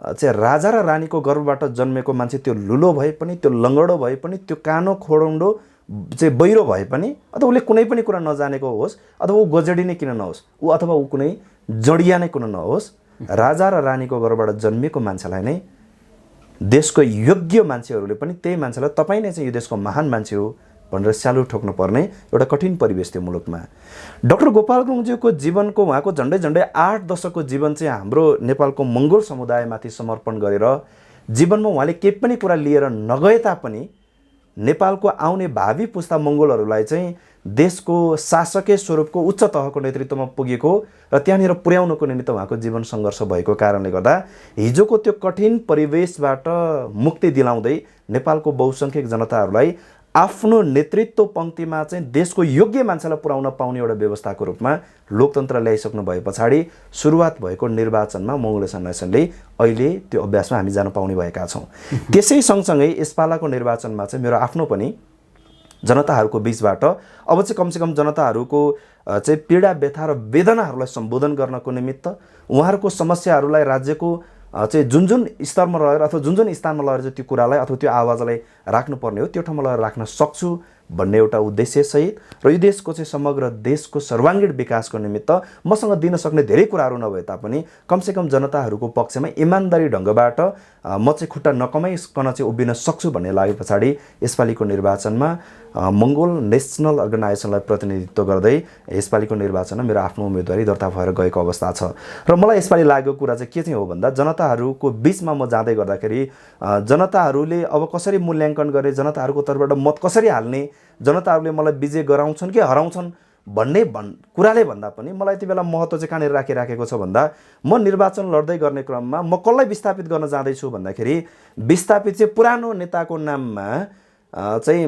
चाहिँ राजा र रानीको गर्भबाट जन्मेको मान्छे त्यो लुलो भए पनि, त्यो लङ्गडो भए पनि, त्यो कानो खोडौँडो चाहिँ बहिरो भए पनि, अथवा उसले कुनै पनि कुरा नजानेको होस्, अथवा ऊ गजडी नै किन नहोस्, ऊ अथवा ऊ कुनै जडिया नै किन नहोस्, राजा र रानीको गर्भबाट जन्मेको मान्छेलाई नै देशको योग्य मान्छेहरूले पनि त्यही मान्छेलाई तपाईँ नै चाहिँ यो देशको महान मान्छे हो भनेर स्यालुट ठोक्नु पर्ने एउटा कठिन परिवेश थियो मुलुकमा। डाक्टर गोपाल गुरुङज्यूको जीवनको उहाँको झन्डै 8 दशकको जीवन चाहिँ हाम्रो नेपालको मङ्गोल समुदायमाथि समर्पण गरेर जीवनमा उहाँले केही पनि कुरा लिएर नगए तापनि नेपालको आउने भावी पुस्ता मङ्गोलहरूलाई चाहिँ देशको शासकीय स्वरूपको उच्च तहको नेतृत्वमा पुगेको र त्यहाँनिर पुर्याउनको निमित्त उहाँको जीवन सङ्घर्ष भएको कारणले गर्दा हिजोको त्यो कठिन परिवेशबाट मुक्ति दिलाउँदै नेपालको बहुसङ्ख्यक जनताहरूलाई आफ्नो नेतृत्व पङ्क्तिमा चाहिँ देशको योग्य मान्छेलाई पुर्याउन पाउने एउटा व्यवस्थाको रूपमा लोकतन्त्र ल्याइसक्नु भए पछाडि सुरुवात भएको निर्वाचनमा मङ्गोल सनाइसनले अहिले त्यो अभ्यासमा हामी जान पाउने भएका छौँ। त्यसै सँगसँगै यसपालाको निर्वाचनमा चाहिँ मेरो आफ्नो पनि जनताहरूको बीचबाट अब चाहिँ कमसेकम जनताहरूको चाहिँ पीडा व्यथा र वेदनाहरूलाई सम्बोधन गर्नको निमित्त उहाँहरूको समस्याहरूलाई राज्यको चाहिँ जुन स्तरमा रहेर अथवा जुन स्थानमा लगेर चाहिँ त्यो कुरालाई अथवा त्यो आवाजलाई राख्नुपर्ने हो त्यो ठाउँमा लगेर राख्न सक्छु भन्ने एउटा उद्देश्यसहित र यो देशको चाहिँ समग्र देशको सर्वाङ्गीण विकासको निमित्त मसँग दिन सक्ने धेरै कुराहरू नभए तापनि कमसेकम जनताहरूको पक्षमा इमान्दारी ढङ्गबाट म चाहिँ खुट्टा नकमाइकन चाहिँ उभिन सक्छु भन्ने लागे पछाडि यसपालिको निर्वाचनमा मङ्गोल नेसनल अर्गनाइजेसनलाई प्रतिनिधित्व गर्दै यसपालिको निर्वाचनमा मेरो आफ्नो उम्मेदवारी दर्ता भएर गएको अवस्था छ। र मलाई यसपालि लागेको कुरा चाहिँ के चाहिँ हो भन्दा जनताहरूको बिचमा म जाँदै गर्दाखेरि जनताहरूले अब कसरी मूल्याङ्कन गरे, जनताहरूको तर्फबाट मत कसरी हाल्ने, जनताहरूले मलाई विजय गराउँछन् कि हराउँछन् भन्ने कुराले भन्दा पनि मलाई यति बेला महत्त्व चाहिँ कहाँनिर राखिराखेको छ भन्दा म निर्वाचन लड्दै गर्ने क्रममा म कसलाई विस्थापित गर्न जाँदैछु भन्दाखेरि विस्थापित चाहिँ पुरानो नेताको नाममा चाहिँ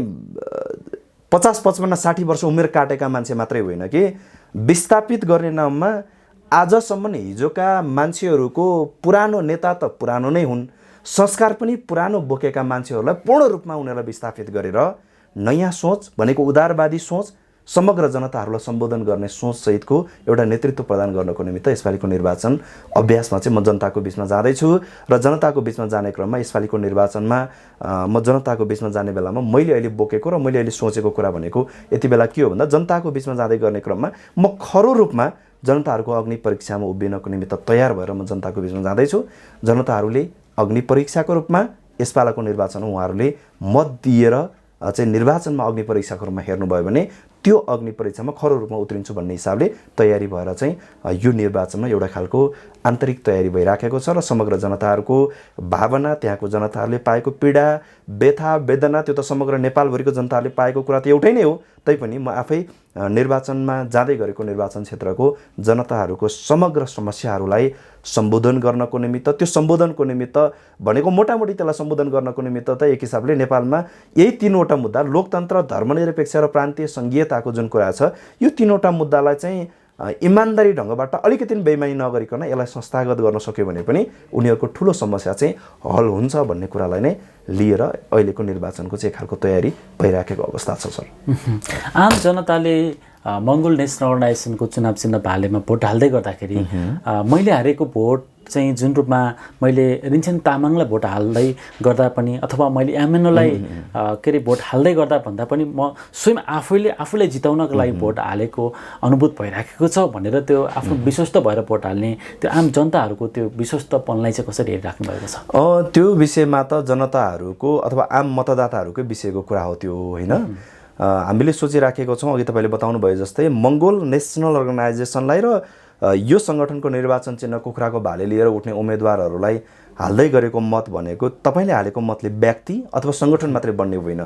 50, 55, 60 वर्ष उमेर काटेका मान्छे मात्रै होइन कि विस्थापित गर्ने नाममा आजसम्म हिजोका मान्छेहरूको पुरानो नेता त पुरानो नै हुन्, संस्कार पनि पुरानो बोकेका मान्छेहरूलाई पूर्ण रूपमा उनीहरूलाई विस्थापित गरेर नयाँ सोच भनेको उदारवादी सोच, समग्र जनताहरूलाई सम्बोधन गर्ने सोचसहितको एउटा नेतृत्व प्रदान गर्नको निमित्त यसपालिको निर्वाचन अभ्यासमा चाहिँ म जनताको बिचमा जाँदैछु र जनताको बिचमा जाने क्रममा यसपालिको निर्वाचनमा म जनताको बिचमा जाने बेलामा मैले अहिले बोकेको र मैले अहिले सोचेको कुरा भनेको यति बेला के हो भन्दा जनताको बिचमा जाँदै गर्ने क्रममा म खरो रूपमा जनताहरूको अग्नि परीक्षामा उभिनको निमित्त तयार भएर म जनताको बिचमा जाँदैछु। जनताहरूले अग्नि परीक्षाको रूपमा यसपालाको निर्वाचनमा उहाँहरूले मत दिएर चाहिँ निर्वाचनमा अग्नि परीक्षाको रूपमा हेर्नुभयो भने त्यो अग्नि परीक्षामा खरो रूपमा उत्रिन्छु भन्ने हिसाबले तयारी भएर चाहिँ यो निर्वाचनमा एउटा खालको आन्तरिक तयारी भइराखेको छ र समग्र जनताहरूको भावना, त्यहाँको जनताहरूले पाएको पीडा, व्यथा, वेदना त्यो त समग्र नेपालभरिको जनताहरूले पाएको कुरा त एउटै नै हो। तैपनि म आफै निर्वाचनमा जाँदै गरेको निर्वाचन क्षेत्रको जनताहरूको समग्र समस्याहरूलाई सम्बोधन गर्नको निमित्त, त्यो सम्बोधनको निमित्त भनेको मोटामोटी त्यसलाई सम्बोधन गर्नको निमित्त त एक हिसाबले नेपालमा यही 3वटा मुद्दा लोकतन्त्र, धर्मनिरपेक्ष र प्रान्तीय सङ्घीयताको जुन कुरा छ, यो 3वटा मुद्दालाई चाहिँ इमान्दारी ढङ्गबाट अलिकति बेइमानी नगरिकन यसलाई संस्थागत गर्न सक्यो भने पनि उनीहरूको ठुलो समस्या चाहिँ हल हुन्छ भन्ने कुरालाई नै लिएर अहिलेको निर्वाचनको चाहिँ एक खालको तयारी भइराखेको अवस्था छ सर। आम जनताले मङ्गोल नेसनल अर्गनाइजेसनको चुनाव चिन्ह भालेमा भोट हाल्दै गर्दाखेरि मैले हारेको भोट चाहिँ जुन रूपमा मैले रिन्छेन तामाङलाई भोट हाल्दै गर्दा पनि अथवा मैले एमएनओलाई के अरे भोट हाल्दै गर्दा भन्दा पनि म स्वयं आफूलाई जिताउनको लागि भोट हालेको अनुभूत भइराखेको छ भनेर त्यो आफ्नो विश्वस्त भएर भोट हाल्ने त्यो आम जनताहरूको त्यो विश्वस्तपनलाई चाहिँ कसरी हेरिराख्नु भएको छ? त्यो विषयमा त जनताहरूको अथवा आम मतदाताहरूकै विषयको कुरा हो त्यो, होइन? हामीले सोचिराखेको छौँ, अघि तपाईँले बताउनु भयो जस्तै मङ्गोल नेसनल अर्गनाइजेसनलाई र यो सङ्गठनको निर्वाचन चिन्ह कुखुराको भाले लिएर उठ्ने उम्मेदवारहरूलाई हाल्दै गरेको मत भनेको तपाईँले हालेको मतले व्यक्ति अथवा सङ्गठन मात्रै बन्ने होइन।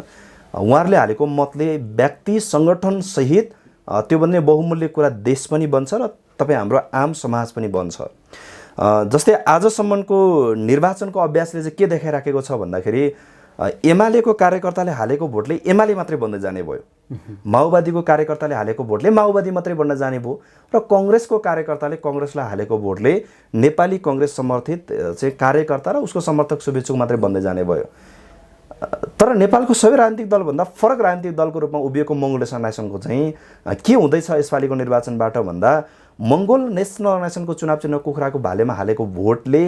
उहाँहरूले हालेको मतले व्यक्ति सङ्गठनसहित त्यो भन्ने बहुमूल्य कुरा देश पनि बन्छ र तपाईँ हाम्रो आम समाज पनि बन्छ। जस्तै आजसम्मको निर्वाचनको अभ्यासले चाहिँ के देखाइराखेको छ भन्दाखेरि एमालेको कार्यकर्ताले हालेको भोटले एमाले मात्रै बन्दै जाने भयो, माओवादीको कार्यकर्ताले हालेको भोटले माओवादी मात्रै बन्न जाने भयो र कङ्ग्रेसको कार्यकर्ताले कङ्ग्रेसलाई हालेको भोटले नेपाली कङ्ग्रेस समर्थित चाहिँ कार्यकर्ता र उसको समर्थक शुभेच्छुक मात्रै बन्दै जाने भयो। तर नेपालको सबै राजनीतिक दलभन्दा फरक राजनीतिक दलको रूपमा उभिएको मङ्गोल नेसनल अर्गनाइजेसनको चाहिँ के हुँदैछ यसपालिको निर्वाचनबाट भन्दा मङ्गोल नेसनल अर्गनाइजेसनको चुनाव चिन्ह कुखुराको भालेमा हालेको भोटले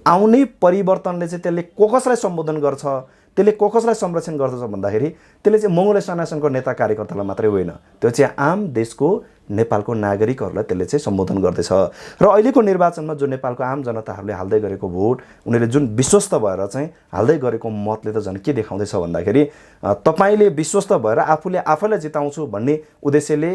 आउने परिवर्तनले चाहिँ त्यसले कसलाई सम्बोधन गर्छ, त्यसले कसलाई संरक्षण गर्दछ भन्दाखेरि त्यसले चाहिँ मङ्गोल नेसनल अर्गनाइजेसनको नेता कार्यकर्तालाई मात्रै होइन, त्यो चाहिँ आम देशको नेपालको नागरिकहरूलाई त्यसले चाहिँ सम्बोधन गर्दैछ। र अहिलेको निर्वाचनमा जो नेपालको आम जनताहरूले हाल्दै गरेको भोट, उनीहरूले जुन विश्वस्त भएर चाहिँ हाल्दै गरेको मतले त झन् के देखाउँदैछ भन्दाखेरि तपाईँले विश्वस्त भएर आफैलाई जिताउँछु भन्ने उद्देश्यले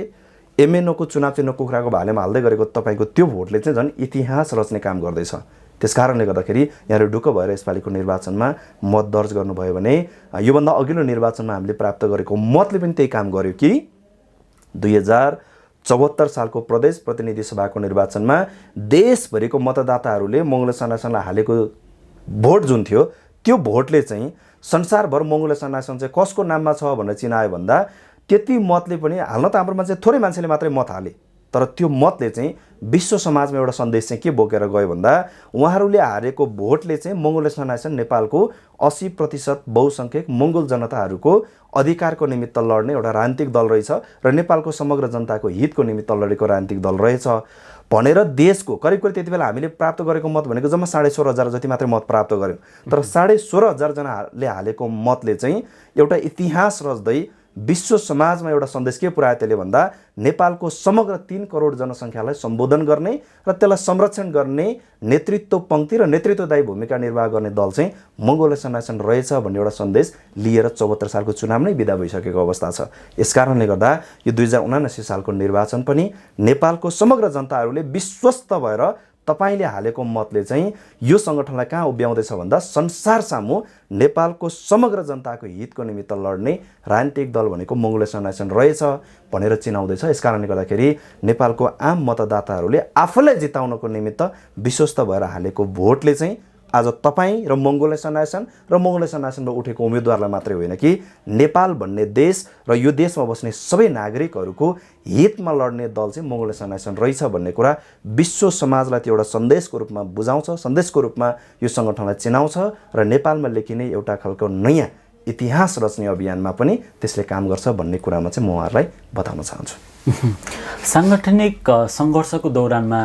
एमएनओको चुनाव चिन्ह कुखुराको भालेमा हाल्दै गरेको तपाईँको त्यो भोटले चाहिँ झन् इतिहास रच्ने काम गर्दैछ। त्यस कारणले गर्दाखेरि यहाँहरू ढुक्क भएर यसपालिको निर्वाचनमा मत दर्ज गर्नुभयो भने योभन्दा अघिल्लो निर्वाचनमा हामीले प्राप्त गरेको मतले पनि त्यही काम गर्यो कि 2074 सालको प्रदेश प्रतिनिधि सभाको निर्वाचनमा देशभरिको मतदाताहरूले मङ्गोल नेसनल अर्गनाइजेसनलाई हालेको भोट जुन थियो त्यो भोटले चाहिँ संसारभर मङ्गोल नेसनल अर्गनाइजेसन चाहिँ कसको नाममा छ भनेर चिनायो भन्दा त्यति मतले पनि हाल्न त हाम्रो मान्छे थोरै मान्छेले मात्रै मत हाले, तर त्यो मतले चाहिँ विश्व समाजमा एउटा सन्देश चाहिँ के बोकेर गयो भन्दा उहाँहरूले हारेको भोटले चाहिँ मङ्गोल नेसनल अर्गनाइजेसन नेपालको 80% बहुसङ्ख्यक मङ्गोल जनताहरूको अधिकारको निमित्त लड्ने एउटा राजनीतिक दल रहेछ र नेपालको समग्र जनताको हितको निमित्त लडेको राजनीतिक दल रहेछ भनेर देशको करिब त्यति बेला हामीले प्राप्त गरेको मत भनेको जम्मा 16,500 जति मात्रै मत प्राप्त गऱ्यौँ। तर 16,500 जनाले हालेको मतले चाहिँ एउटा इतिहास रच्दै विश्व समाजमा एउटा सन्देश के पुर्यायो त्यसले भन्दा नेपालको समग्र 3 करोड जनसङ्ख्यालाई सम्बोधन गर्ने र त्यसलाई संरक्षण गर्ने नेतृत्व पङ्क्ति र नेतृत्वदायी भूमिका निर्वाह गर्ने दल चाहिँ मङ्गोल नेसनल अर्गनाइजेसन रहेछ भन्ने एउटा सन्देश लिएर 74 सालको चुनाव नै बिदा भइसकेको अवस्था छ। यसकारणले गर्दा यो 2079 सालको निर्वाचन पनि नेपालको समग्र जनताहरूले विश्वस्त भएर तपाईँले हालेको मतले चाहिँ यो सङ्गठनलाई कहाँ उभ्याउँदैछ भन्दा संसार सामु नेपालको समग्र जनताको हितको निमित्त लड्ने राजनीतिक दल भनेको मङ्गोल नेसनल अर्गनाइजेसन रहेछ भनेर चिनाउँदैछ। यसकारणले गर्दाखेरि नेपालको आम मतदाताहरूले आफूलाई जिताउनको निमित्त विश्वस्त भएर हालेको भोटले चाहिँ आज तपाईँ र मङ्गोलेसन आसन र मङ्गोलेसन आसनबाट उठेको उम्मेदवारलाई मात्रै होइन कि नेपाल भन्ने देश र यो देशमा बस्ने सबै नागरिकहरूको हितमा लड्ने दल चाहिँ मङ्गोलेसन आसन रहेछ भन्ने कुरा विश्व समाजलाई त्यो एउटा सन्देशको रूपमा बुझाउँछ, सन्देशको रूपमा यो सङ्गठनलाई चिनाउँछ र नेपालमा लेखिने एउटा खालको नयाँ इतिहास रच्ने अभियानमा पनि त्यसले काम गर्छ भन्ने कुरामा चाहिँ म उहाँहरूलाई बताउन चाहन्छु। साङ्गठनिक सङ्घर्षको दौरानमा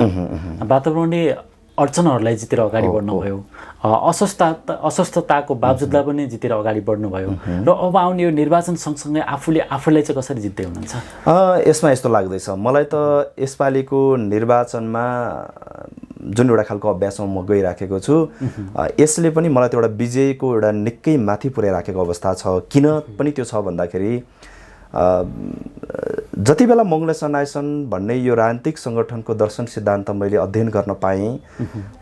वातावरणीय अडचनहरूलाई जितेर अगाडि बढ्नुभयो, अस्वस्थताको बावजुदलाई पनि जितेर अगाडि बढ्नुभयो र अब आउने यो निर्वाचन सँगसँगै आफूलाई चाहिँ कसरी जित्दै हुनुहुन्छ? यसमा यस्तो लाग्दैछ मलाई त यसपालिको निर्वाचनमा जुन एउटा खालको अभ्यासमा म गइराखेको छु यसले पनि मलाई त्यो एउटा विजयको एउटा निकै माथि पुर्याइराखेको अवस्था छ। किन पनि त्यो छ भन्दाखेरि जति बेला मङ्गोलेसन आसन भन्ने यो राजनीतिक सङ्गठनको दर्शन सिद्धान्त मैले अध्ययन गर्न पाएँ,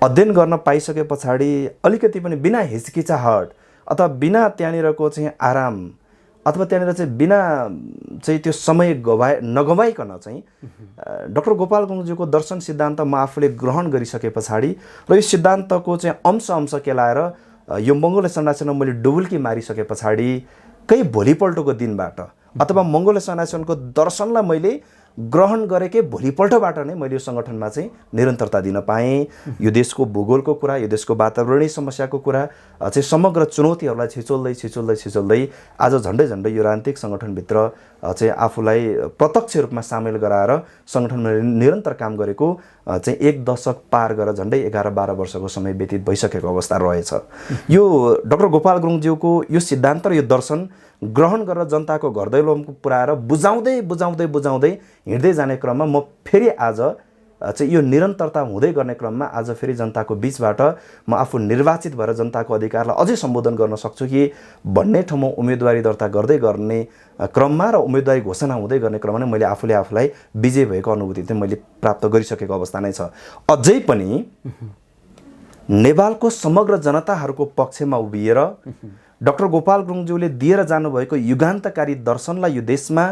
अध्ययन गर्न पाइसके पछाडि अलिकति पनि बिना हिचकिचाहट अथवा बिना त्यहाँनिरको चाहिँ आराम अथवा त्यहाँनिर चाहिँ बिना चाहिँ त्यो समय नगवाइकन चाहिँ डाक्टर गोपाल गुरुङज्यूको दर्शन सिद्धान्त म आफूले ग्रहण गरिसके पछाडि र यो सिद्धान्तको चाहिँ अंश केलाएर यो मङ्गोलेसन आसनमा मैले डुबुल्की मारिसके पछाडि कहीँ भोलिपल्टको दिनबाट अथवा मङ्गोलेसन आसनको दर्शनलाई मैले ग्रहण गरेकै भोलिपल्टबाट नै मैले यो सङ्गठनमा चाहिँ निरन्तरता दिन पाएँ। यो देशको भूगोलको कुरा, यो देशको वातावरणीय समस्याको कुरा चाहिँ समग्र चुनौतीहरूलाई छिचोल्दै आज झन्डै यो राजनीतिक सङ्गठनभित्र चाहिँ आफूलाई प्रत्यक्ष रूपमा सामेल गराएर सङ्गठनमा निरन्तर काम गरेको चाहिँ 1 दशक पार गरेर झन्डै 11-12 वर्षको समय व्यतीत भइसकेको अवस्था रहेछ। यो डाक्टर गोपाल गुरुङज्यूको यो सिद्धान्त र यो दर्शन ग्रहण गरेर जनताको घर दैलोमा पुर्याएर बुझाउँदै हिँड्दै जाने क्रममा म फेरि आज चाहिँ यो निरन्तरता हुँदै गर्ने क्रममा आज फेरि जनताको बीचबाट म आफू निर्वाचित भएर जनताको अधिकारलाई अझै सम्बोधन गर्न सक्छु कि भन्ने ठाउँमा उम्मेदवारी दर्ता गर्दै गर्ने क्रममा र उम्मेदवारी घोषणा हुँदै गर्ने क्रममा नै मैले आफूलाई विजय भएको अनुभूति चाहिँ मैले प्राप्त गरिसकेको अवस्था नै छ। अझै पनि नेपालको समग्र जनताहरूको पक्षमा उभिएर डाक्टर गोपाल गुरुङज्यूले दिएर जानुभएको युगान्तकारी दर्शनलाई यो देशमा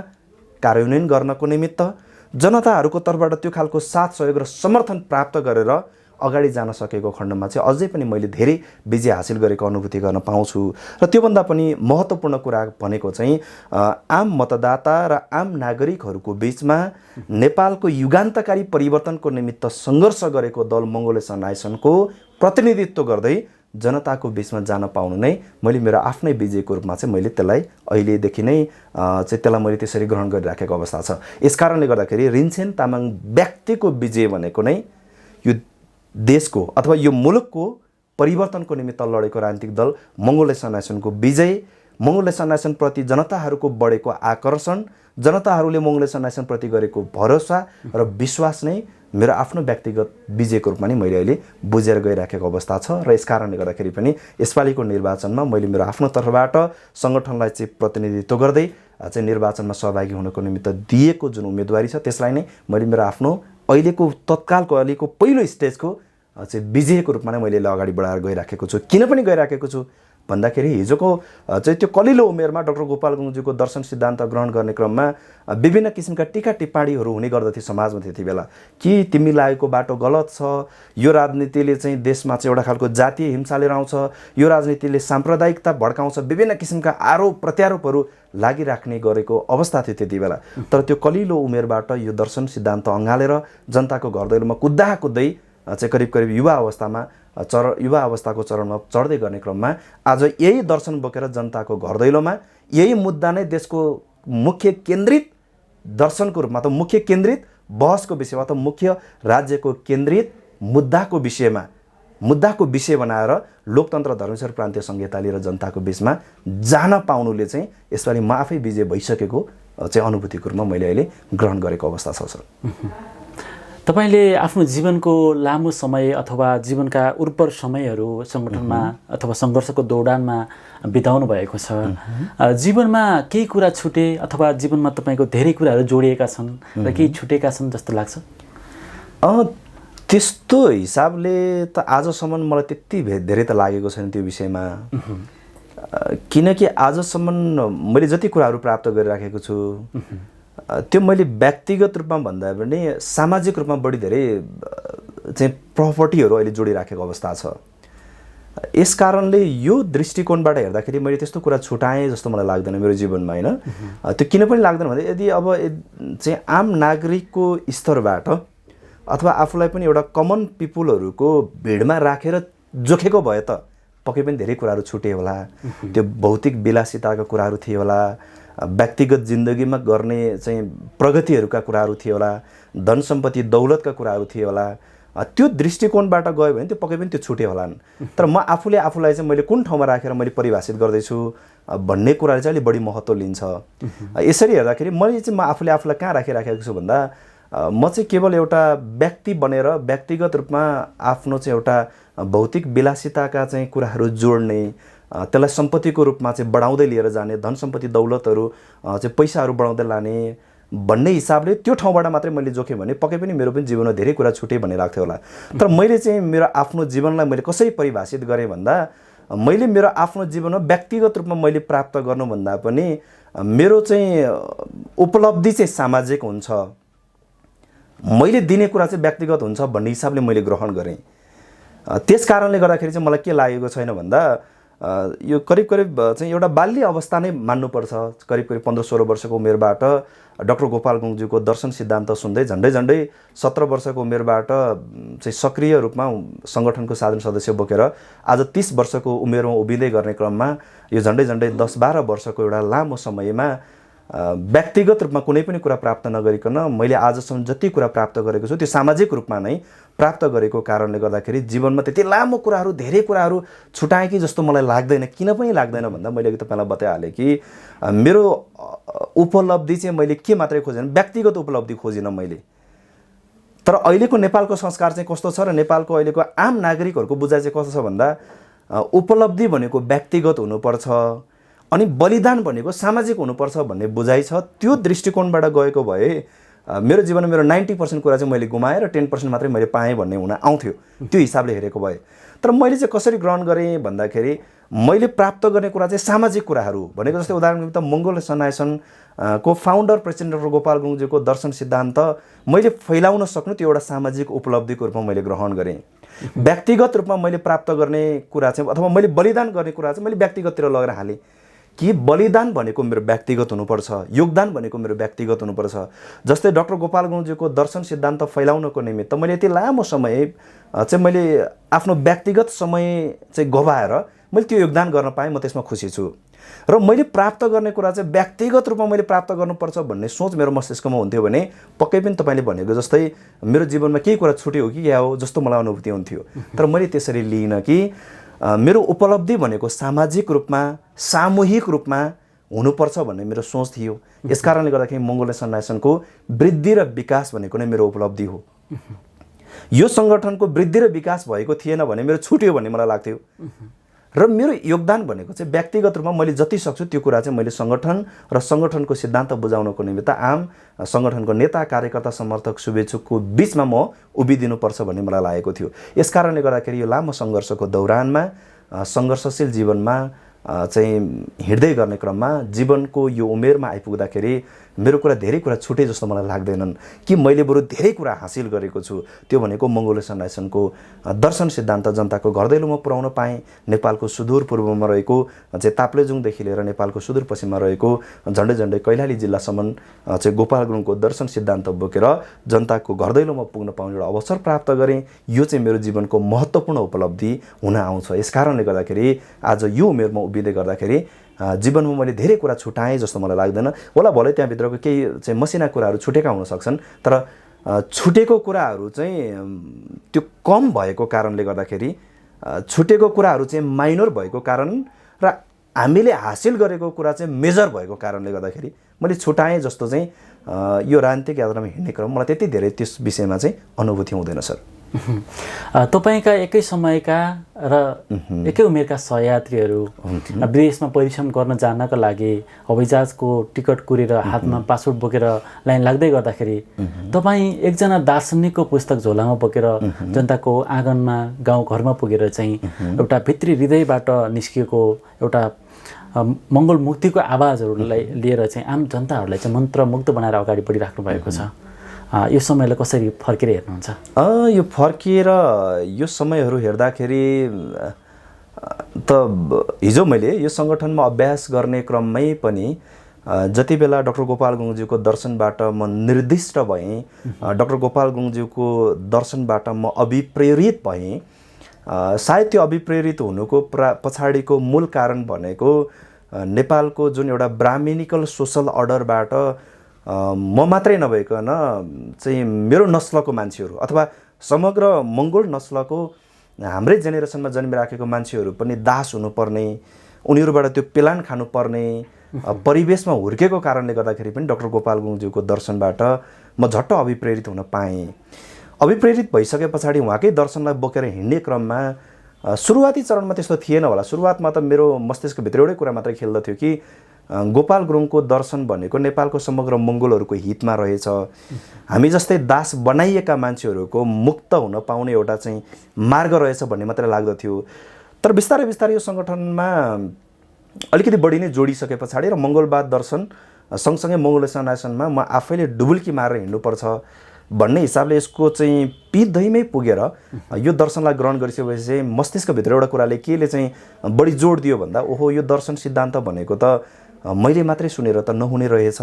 कार्यान्वयन गर्नको निमित्त जनताहरूको तर्फबाट त्यो खालको साथ सहयोग र समर्थन प्राप्त गरेर अगाडि जान सकेको खण्डमा चाहिँ अझै पनि मैले धेरै विजय हासिल गरेको अनुभूति गर्न पाउँछु। र त्योभन्दा पनि महत्त्वपूर्ण कुरा भनेको चाहिँ आम मतदाता र आम नागरिकहरूको बीचमा नेपालको युगान्तकारी परिवर्तनको निमित्त सङ्घर्ष गरेको दल मङ्गोलेसन आसनको प्रतिनिधित्व गर्दै जनताको बीचमा जान पाउनु नै मैले मेरो आफ्नै विजयको रूपमा चाहिँ मैले त्यसलाई अहिलेदेखि नै चाहिँ त्यसलाई मैले त्यसरी ग्रहण गरिराखेको अवस्था छ। यसकारणले गर्दाखेरि रिन्छेन तामाङ व्यक्तिको विजय भनेको नै यो देशको अथवा यो मुलुकको परिवर्तनको निमित्त लडेको राजनीतिक दल मङ्गोलेसन आसनको विजय, मङ्गोलेसन आसनप्रति जनताहरूको बढेको आकर्षण, जनताहरूले मङ्गोलेसन आसनप्रति गरेको भरोसा र विश्वास नै मेरो आफ्नो व्यक्तिगत विजयको रूपमा नै मैले अहिले बुझेर गइराखेको अवस्था छ। र यसकारणले गर्दाखेरि पनि यसपालिको निर्वाचनमा मैले मेरो आफ्नो तर्फबाट सङ्गठनलाई चाहिँ प्रतिनिधित्व गर्दै चाहिँ निर्वाचनमा सहभागी हुनको निमित्त दिएको जुन उम्मेदवारी छ त्यसलाई नै मैले मेरो आफ्नो अहिलेको पहिलो स्टेजको चाहिँ विजयको रूपमा नै मैले अगाडि बढाएर गइराखेको छु। किन पनि गइराखेको छु भन्दाखेरि हिजोको चाहिँ त्यो कलिलो उमेरमा डाक्टर गोपाल गुरुङज्यूको दर्शन सिद्धान्त ग्रहण गर्ने क्रममा विभिन्न किसिमका टीका टिप्पणीहरू हुने गर्दथे समाजमा त्यति बेला कि तिमी लागेको बाटो गलत छ, यो राजनीतिले चाहिँ देशमा चाहिँ एउटा खालको जातीय हिंसा लिएर आउँछ, यो राजनीतिले साम्प्रदायिकता भड्काउँछ, विभिन्न किसिमका आरोप प्रत्यारोपहरू लागिराख्ने गरेको अवस्था थियो त्यति बेला। तर त्यो कलिलो उमेरबाट यो दर्शन सिद्धान्त अँगालेर जनताको घर दैलोमा कुद्दै चाहिँ करिब युवा अवस्थाको चरणमा चढ्दै गर्ने क्रममा आज यही दर्शन बोकेर जनताको घर दैलोमा यही मुद्दा नै देशको मुख्य केन्द्रित दर्शनको रूपमा त मुख्य केन्द्रित बहसको विषयमा त मुख्य राज्यको केन्द्रित मुद्दाको विषय बनाएर लोकतन्त्र धर्मेश्वर प्रान्तीय संहिता लिएर जनताको बीचमा जान पाउनुले चाहिँ यसपालि म आफै विजय भइसकेको चाहिँ अनुभूतिको रूपमा मैले अहिले ग्रहण गरेको अवस्था छ सर। तपाईले आफ्नो जीवनको लामो समय अथवा जीवनका उर्वर समयहरू सङ्गठनमा अथवा सङ्घर्षको दौडानमा बिताउनु भएको छ। जीवनमा केही कुरा छुटे अथवा जीवनमा तपाईँको धेरै कुराहरू जोडिएका छन् र केही छुटेका छन् जस्तो लाग्छ? त्यस्तो हिसाबले त आजसम्म मलाई त्यति धेरै त लागेको छैन त्यो विषयमा, किनकि आजसम्म मैले जति कुराहरू प्राप्त गरिराखेको छु त्यो मैले व्यक्तिगत रूपमा भन्दा पनि सामाजिक रूपमा बढी धेरै चाहिँ प्रपर्टीहरू अहिले जोडिराखेको अवस्था छ। यस कारणले यो दृष्टिकोणबाट हेर्दाखेरि मैले त्यस्तो कुरा छुटाएँ जस्तो मलाई लाग्दैन मेरो जीवनमा हैन। त्यो किन पनि लाग्दैन भन्दा यदि अब चाहिँ आम नागरिकको स्तरबाट अथवा आफूलाई पनि एउटा कमन पिपुलहरूको भिडमा राखेर जोखेको भए त पक्कै पनि धेरै कुराहरू छुटे होला। त्यो भौतिक विलासिताका कुराहरू थिए होला, व्यक्तिगत जिन्दगीमा गर्ने चाहिँ प्रगतिहरूका कुराहरू थिए होला, धन सम्पत्ति दौलतका कुराहरू थिए होला। त्यो दृष्टिकोणबाट गयो भने त्यो पक्कै पनि त्यो छुटे होलान्। तर म आफूले आफूलाई चाहिँ मैले कुन ठाउँमा राखेर मैले परिभाषित गर्दैछु भन्ने कुराले चाहिँ अलिक बढी महत्त्व लिन्छ। यसरी हेर्दाखेरि मैले चाहिँ म आफूले आफूलाई कहाँ राखिराखेको छु भन्दा म चाहिँ केवल एउटा व्यक्ति बनेर व्यक्तिगत रूपमा आफ्नो चाहिँ एउटा भौतिक विलासिताका चाहिँ कुराहरू जोड्ने, त्यसलाई सम्पत्तिको रूपमा चाहिँ बढाउँदै लिएर जाने, धन सम्पत्ति दौलतहरू चाहिँ पैसाहरू बढाउँदै लाने भन्ने हिसाबले त्यो ठाउँबाट मात्रै मैले जोखेँ भने पक्कै पनि मेरो पनि जीवनमा धेरै कुरा छुटे भन्ने लाग्थ्यो होला। तर मैले चाहिँ मेरो आफ्नो जीवनलाई मैले कसरी परिभाषित गरेँ भन्दा मैले मेरो आफ्नो जीवनमा व्यक्तिगत रूपमा मैले प्राप्त गर्नुभन्दा पनि मेरो चाहिँ उपलब्धि चाहिँ सामाजिक हुन्छ, मैले दिने कुरा चाहिँ व्यक्तिगत हुन्छ भन्ने हिसाबले मैले ग्रहण गरेँ। त्यस कारणले गर्दाखेरि चाहिँ मलाई के लागेको छैन भन्दा यो करिब चाहिँ एउटा बाल्य अवस्था नै मान्नुपर्छ। करिब 15-16 वर्षको उमेरबाट डाक्टर गोपाल गुरुङज्यूको दर्शन सिद्धान्त सुन्दै झन्डै 17 वर्षको उमेरबाट चाहिँ सक्रिय रूपमा सङ्गठनको साधारण सदस्य बोकेर आज 30 वर्षको उमेरमा उभिँदै गर्ने क्रममा यो झन्डै 10-12 वर्षको एउटा लामो समयमा व्यक्तिगत रूपमा कुनै पनि कुरा प्राप्त नगरिकन मैले आजसम्म जति कुरा प्राप्त गरेको छु त्यो सामाजिक रूपमा नै प्राप्त गरेको कारणले गर्दाखेरि जीवनमा त्यति लामो कुराहरू धेरै कुराहरू छुटाएँ कि जस्तो मलाई लाग्दैन। किन पनि लाग्दैन भन्दा मैले अघि तपाईँलाई बताइहालेँ कि मेरो उपलब्धि चाहिँ मैले के मात्रै खोजेन, व्यक्तिगत उपलब्धि खोजिनँ मैले। तर अहिलेको नेपालको संस्कार चाहिँ कस्तो छ र नेपालको अहिलेको आम नागरिकहरूको बुझाइ चाहिँ कस्तो छ भन्दा उपलब्धि भनेको व्यक्तिगत हुनुपर्छ अनि बलिदान भनेको सामाजिक हुनुपर्छ भन्ने बुझाइ छ। त्यो दृष्टिकोणबाट गएको भए मेरो जीवनमा मेरो 90% कुरा चाहिँ मैले गुमाएँ र 10% मात्रै मैले पाएँ भन्ने हुन आउँथ्यो त्यो हिसाबले हेरेको भए। तर मैले चाहिँ कसरी ग्रहण गरेँ भन्दाखेरि मैले प्राप्त गर्ने कुरा चाहिँ सामाजिक कुराहरू भनेको जस्तै उदाहरणको निमित्त मङ्गोल सनायसन को फाउन्डर प्रेसिडेन्ट डाक्टर गोपाल गुरुङज्यूको दर्शन सिद्धान्त मैले फैलाउन सक्नु त्यो एउटा सामाजिक उपलब्धिको रूपमा मैले ग्रहण गरेँ। व्यक्तिगत रूपमा मैले प्राप्त गर्ने कुरा चाहिँ अथवा मैले बलिदान गर्ने कुरा चाहिँ मैले व्यक्तिगततिर लगेर हालेँ कि बलिदान भनेको मेरो व्यक्तिगत हुनुपर्छ, योगदान भनेको मेरो व्यक्तिगत हुनुपर्छ। जस्तै डाक्टर गोपाल गुरुङज्यूको दर्शन सिद्धान्त फैलाउनको निमित्त मैले यति लामो समय चाहिँ मैले आफ्नो व्यक्तिगत समय चाहिँ गवाएर मैले त्यो योगदान गर्न पाएँ, म त्यसमा खुसी छु। र मैले प्राप्त गर्ने कुरा चाहिँ व्यक्तिगत रूपमा मैले प्राप्त गर्नुपर्छ भन्ने सोच मेरो मस्तिष्कमा हुन्थ्यो भने पक्कै पनि तपाईँले भनेको जस्तै मेरो जीवनमा केही कुरा छुट्यो हो कि क्या हो जस्तो मलाई अनुभूति हुन्थ्यो। तर मैले त्यसरी लिइनँ कि मेरो उपलब्धि भनेको सामाजिक रूपमा सामूहिक रूपमा हुनुपर्छ भन्ने मेरो सोच थियो। यस कारणले गर्दाखेरि मङ्गोल सनायसनको वृद्धि र विकास भनेको नै मेरो उपलब्धि हो। यो सङ्गठनको वृद्धि र विकास भएको थिएन भने मेरो छुट्यो भन्ने मलाई लाग्थ्यो। र मेरो योगदान भनेको चाहिँ व्यक्तिगत रूपमा मैले जति सक्छु त्यो कुरा चाहिँ मैले सङ्गठन र सङ्गठनको सिद्धान्त बुझाउनको निमित्त आम सङ्गठनको नेता कार्यकर्ता समर्थक शुभेच्छुकको बिचमा म उभिदिनुपर्छ भन्ने मलाई लागेको थियो। यस कारणले गर्दाखेरि यो लामो सङ्घर्षको दौरानमा सङ्घर्षशील जीवनमा चाहिँ हिँड्दै गर्ने क्रममा जीवनको यो उमेरमा आइपुग्दाखेरि मेरो कुरा धेरै कुरा छुटे जस्तो मलाई लाग्दैनन् कि मैले बरु धेरै कुरा हासिल गरेको छु। त्यो भनेको मङ्गोल सनायसनको दर्शन सिद्धान्त जनताको घर दैलोमा पुर्याउन पाएँ। नेपालको सुदूर पूर्वमा रहेको चाहिँ ताप्लेजुङदेखि लिएर नेपालको सुदूर पश्चिममा रहेको झन्डै कैलाली जिल्लासम्म चाहिँ गोपाल गुरुङको दर्शन सिद्धान्त बोकेर जनताको घर दैलोमा पुग्न पाउने एउटा अवसर प्राप्त गरेँ। यो चाहिँ मेरो जीवनको महत्त्वपूर्ण उपलब्धि हुन आउँछ। यस कारणले गर्दाखेरि आज यो उमेरमा उभिँदै गर्दाखेरि जीवनमा मैले धेरै कुरा छुटाएँ जस्तो मलाई लाग्दैन। होला भलै त्यहाँभित्रको केही चाहिँ मसिना कुराहरू छुटेका हुन सक्छन्, तर छुटेको कुराहरू चाहिँ त्यो कम भएको कारणले गर्दाखेरि छुटेको कुराहरू चाहिँ माइनर भएको कारण र हामीले हासिल गरेको कुरा चाहिँ मेजर भएको कारणले गर्दाखेरि मैले छुटाएँ जस्तो चाहिँ यो राजनीतिक यात्रामा हिँड्ने क्रम मलाई त्यति धेरै त्यस विषयमा चाहिँ अनुभूति हुँदैन सर। तपाईँका एकै समयका र एकै उमेरका सहयात्रीहरू विदेशमा परिश्रम गर्न जानको लागि हवाईजहाजको टिकट कुरेर हातमा पासपोर्ट बोकेर लाइन लाग्दै गर्दाखेरि तपाईँ एकजना दार्शनिकको पुस्तक झोलामा बोकेर जनताको आँगनमा गाउँघरमा पुगेर चाहिँ एउटा भित्री हृदयबाट निस्किएको एउटा मङ्गल मुक्तिको आवाजहरूलाई लिएर चाहिँ आम जनताहरूलाई चाहिँ मन्त्रमुग्ध बनाएर अगाडि बढिराख्नु भएको छ। यो समयलाई कसरी फर्केर हेर्नुहुन्छ? यो फर्किएर यो समयहरू हेर्दाखेरि हिजो मैले यो सङ्गठनमा अभ्यास गर्ने क्रममै पनि जति बेला डाक्टर गोपाल गुरुङज्यूको दर्शनबाट म निर्दिष्ट भएँ, डाक्टर गोपाल गुरुङज्यूको दर्शनबाट म अभिप्रेरित भएँ, सायद त्यो अभिप्रेरित हुनुको पछाडिको मूल कारण भनेको नेपालको जुन एउटा ब्राह्मणिकल सोसल अर्डरबाट म मात्रै नभइकन चाहिँ मेरो नस्लको मान्छेहरू अथवा समग्र मङ्गोल नस्लको हाम्रै जेनेरेसनमा जन्मिराखेको मान्छेहरू पनि दास हुनुपर्ने, उनीहरूबाट त्यो पेलान खानुपर्ने परिवेशमा हुर्केको कारणले गर्दाखेरि पनि डाक्टर गोपाल गुरुङज्यूको दर्शनबाट म झट्ट अभिप्रेरित हुन पाएँ। अभिप्रेरित भइसके पछाडि उहाँकै दर्शनलाई बोकेर हिँड्ने क्रममा सुरुवाती चरणमा त्यस्तो थिएन होला। सुरुवातमा त मेरो मस्तिष्कभित्र एउटै कुरा मात्रै खेल्दथ्यो कि गोपाल गुरुङको दर्शन भनेको नेपालको समग्र मङ्गोलहरूको हितमा रहेछ, हामी जस्तै दास बनाइएका मान्छेहरूको मुक्त हुन पाउने एउटा चाहिँ मार्ग रहेछ भन्ने मात्रै लाग्दथ्यो। तर बिस्तारै बिस्तारै यो सङ्गठनमा अलिकति बढी नै जोडिसके पछाडि र मङ्गोलवाद दर्शन सँगसँगै मङ्गोलाइजेसनमा म आफैले डुबुल्की मारेर हिँड्नुपर्छ भन्ने हिसाबले यसको चाहिँ पिँधैमै पुगेर यो दर्शनलाई ग्रहण गरिसकेपछि चाहिँ मस्तिष्कभित्र एउटा कुराले केले चाहिँ बढी जोड दियो भन्दा ओहो यो दर्शन सिद्धान्त भनेको त मैले मात्रै सुनेर त नहुने रहेछ,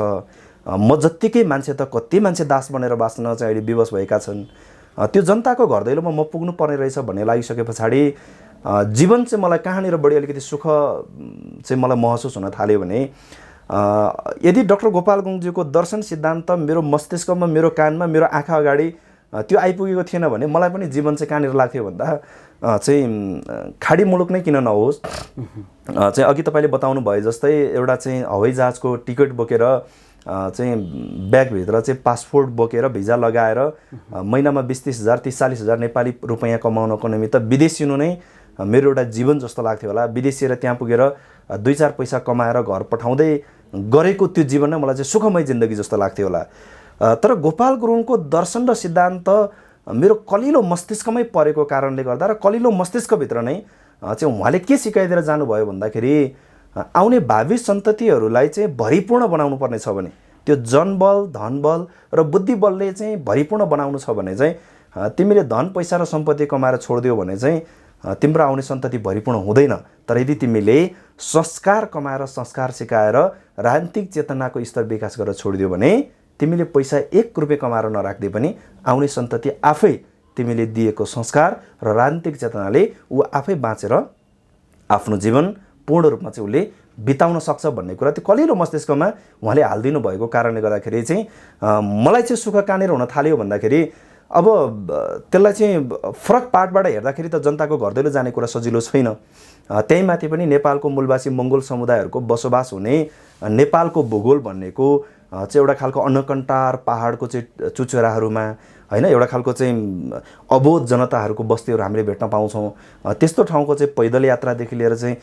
म जत्तिकै मान्छे त कति मान्छे दास बनेर बाँच्न चाहिँ अहिले विवश भएका छन्, त्यो जनताको घर दैलोमा म पुग्नु पर्ने रहेछ भन्ने लागिसके पछाडि जीवन चाहिँ मलाई कहाँनिर बढी अलिकति सुख चाहिँ मलाई महसुस हुन थाल्यो भने यदि डाक्टर गोपाल गुरुङज्यूको दर्शन सिद्धान्त मेरो मस्तिष्कमा, मेरो कानमा, मेरो आँखा अगाडि त्यो आइपुगेको थिएन भने मलाई पनि जीवन चाहिँ कहाँनिर लाग्थ्यो भन्दा चाहिँ खाडी मुलुक नै किन नहोस्, चाहिँ अघि तपाईँले बताउनु भए जस्तै एउटा चाहिँ हवाईजहाजको टिकट बोकेर चाहिँ ब्यागभित्र चाहिँ पासपोर्ट बोकेर भिजा लगाएर महिनामा 20-30 हजार 30-40 हजार नेपाली रुपैयाँ कमाउनको निमित्त विदेशिनु नै मेरो एउटा जीवन जस्तो लाग्थ्यो होला। विदेशिएर त्यहाँ पुगेर 2-4 पैसा कमाएर घर पठाउँदै गरेको त्यो जीवन नै मलाई चाहिँ सुखमय जिन्दगी जस्तो लाग्थ्यो होला। तर गोपाल गुरुङको दर्शन र सिद्धान्त मेरो कलिलो मस्तिष्कमै परेको कारणले गर्दा र कलिलो मस्तिष्कभित्र नै चाहिँ उहाँले के सिकाइदिएर जानुभयो भन्दाखेरि आउने भावी सन्ततिहरूलाई चाहिँ भरिपूर्ण बनाउनु पर्ने छ भने, त्यो जनबल, धनबल र बुद्धिबलले चाहिँ भरिपूर्ण बनाउनु छ भने चाहिँ तिमीले धन पैसा र सम्पत्ति कमाएर छोडिदियो भने चाहिँ तिम्रो आउने सन्तति भरिपूर्ण हुँदैन। तर यदि तिमीले संस्कार कमाएर, संस्कार सिकाएर राजनीतिक चेतनाको स्तर विकास गरेर छोडिदियो भने तिमीले पैसा 1 रुपियाँ कमाएर नराख्दै पनि आउने सन्तति आफै तिमीले दिएको संस्कार र राजनीतिक चेतनाले ऊ आफै बाँचेर आफ्नो जीवन पूर्ण रूपमा चाहिँ उसले बिताउन सक्छ भन्ने कुरा त्यो कलिलो मस्तिष्कमा उहाँले हालिदिनु भएको कारणले गर्दाखेरि चाहिँ मलाई चाहिँ सुख कहाँनिर हुन थाल्यो भन्दाखेरि अब त्यसलाई चाहिँ फरक पार्टबाट हेर्दाखेरि त जनताको घर दैलो जाने कुरा सजिलो छैन। त्यही माथि पनि नेपालको मूलवासी मङ्गोल समुदायहरूको बसोबास हुने नेपालको भूगोल भनेको चाहिँ एउटा खालको अन्नकन्टार पहाडको चाहिँ चुचुराहरूमा हैन, एउटा खालको चाहिँ अबोध जनताहरूको बस्तीहरू हामीले भेट्न पाउँछौँ। त्यस्तो ठाउँको चाहिँ पैदल यात्रादेखि लिएर चाहिँ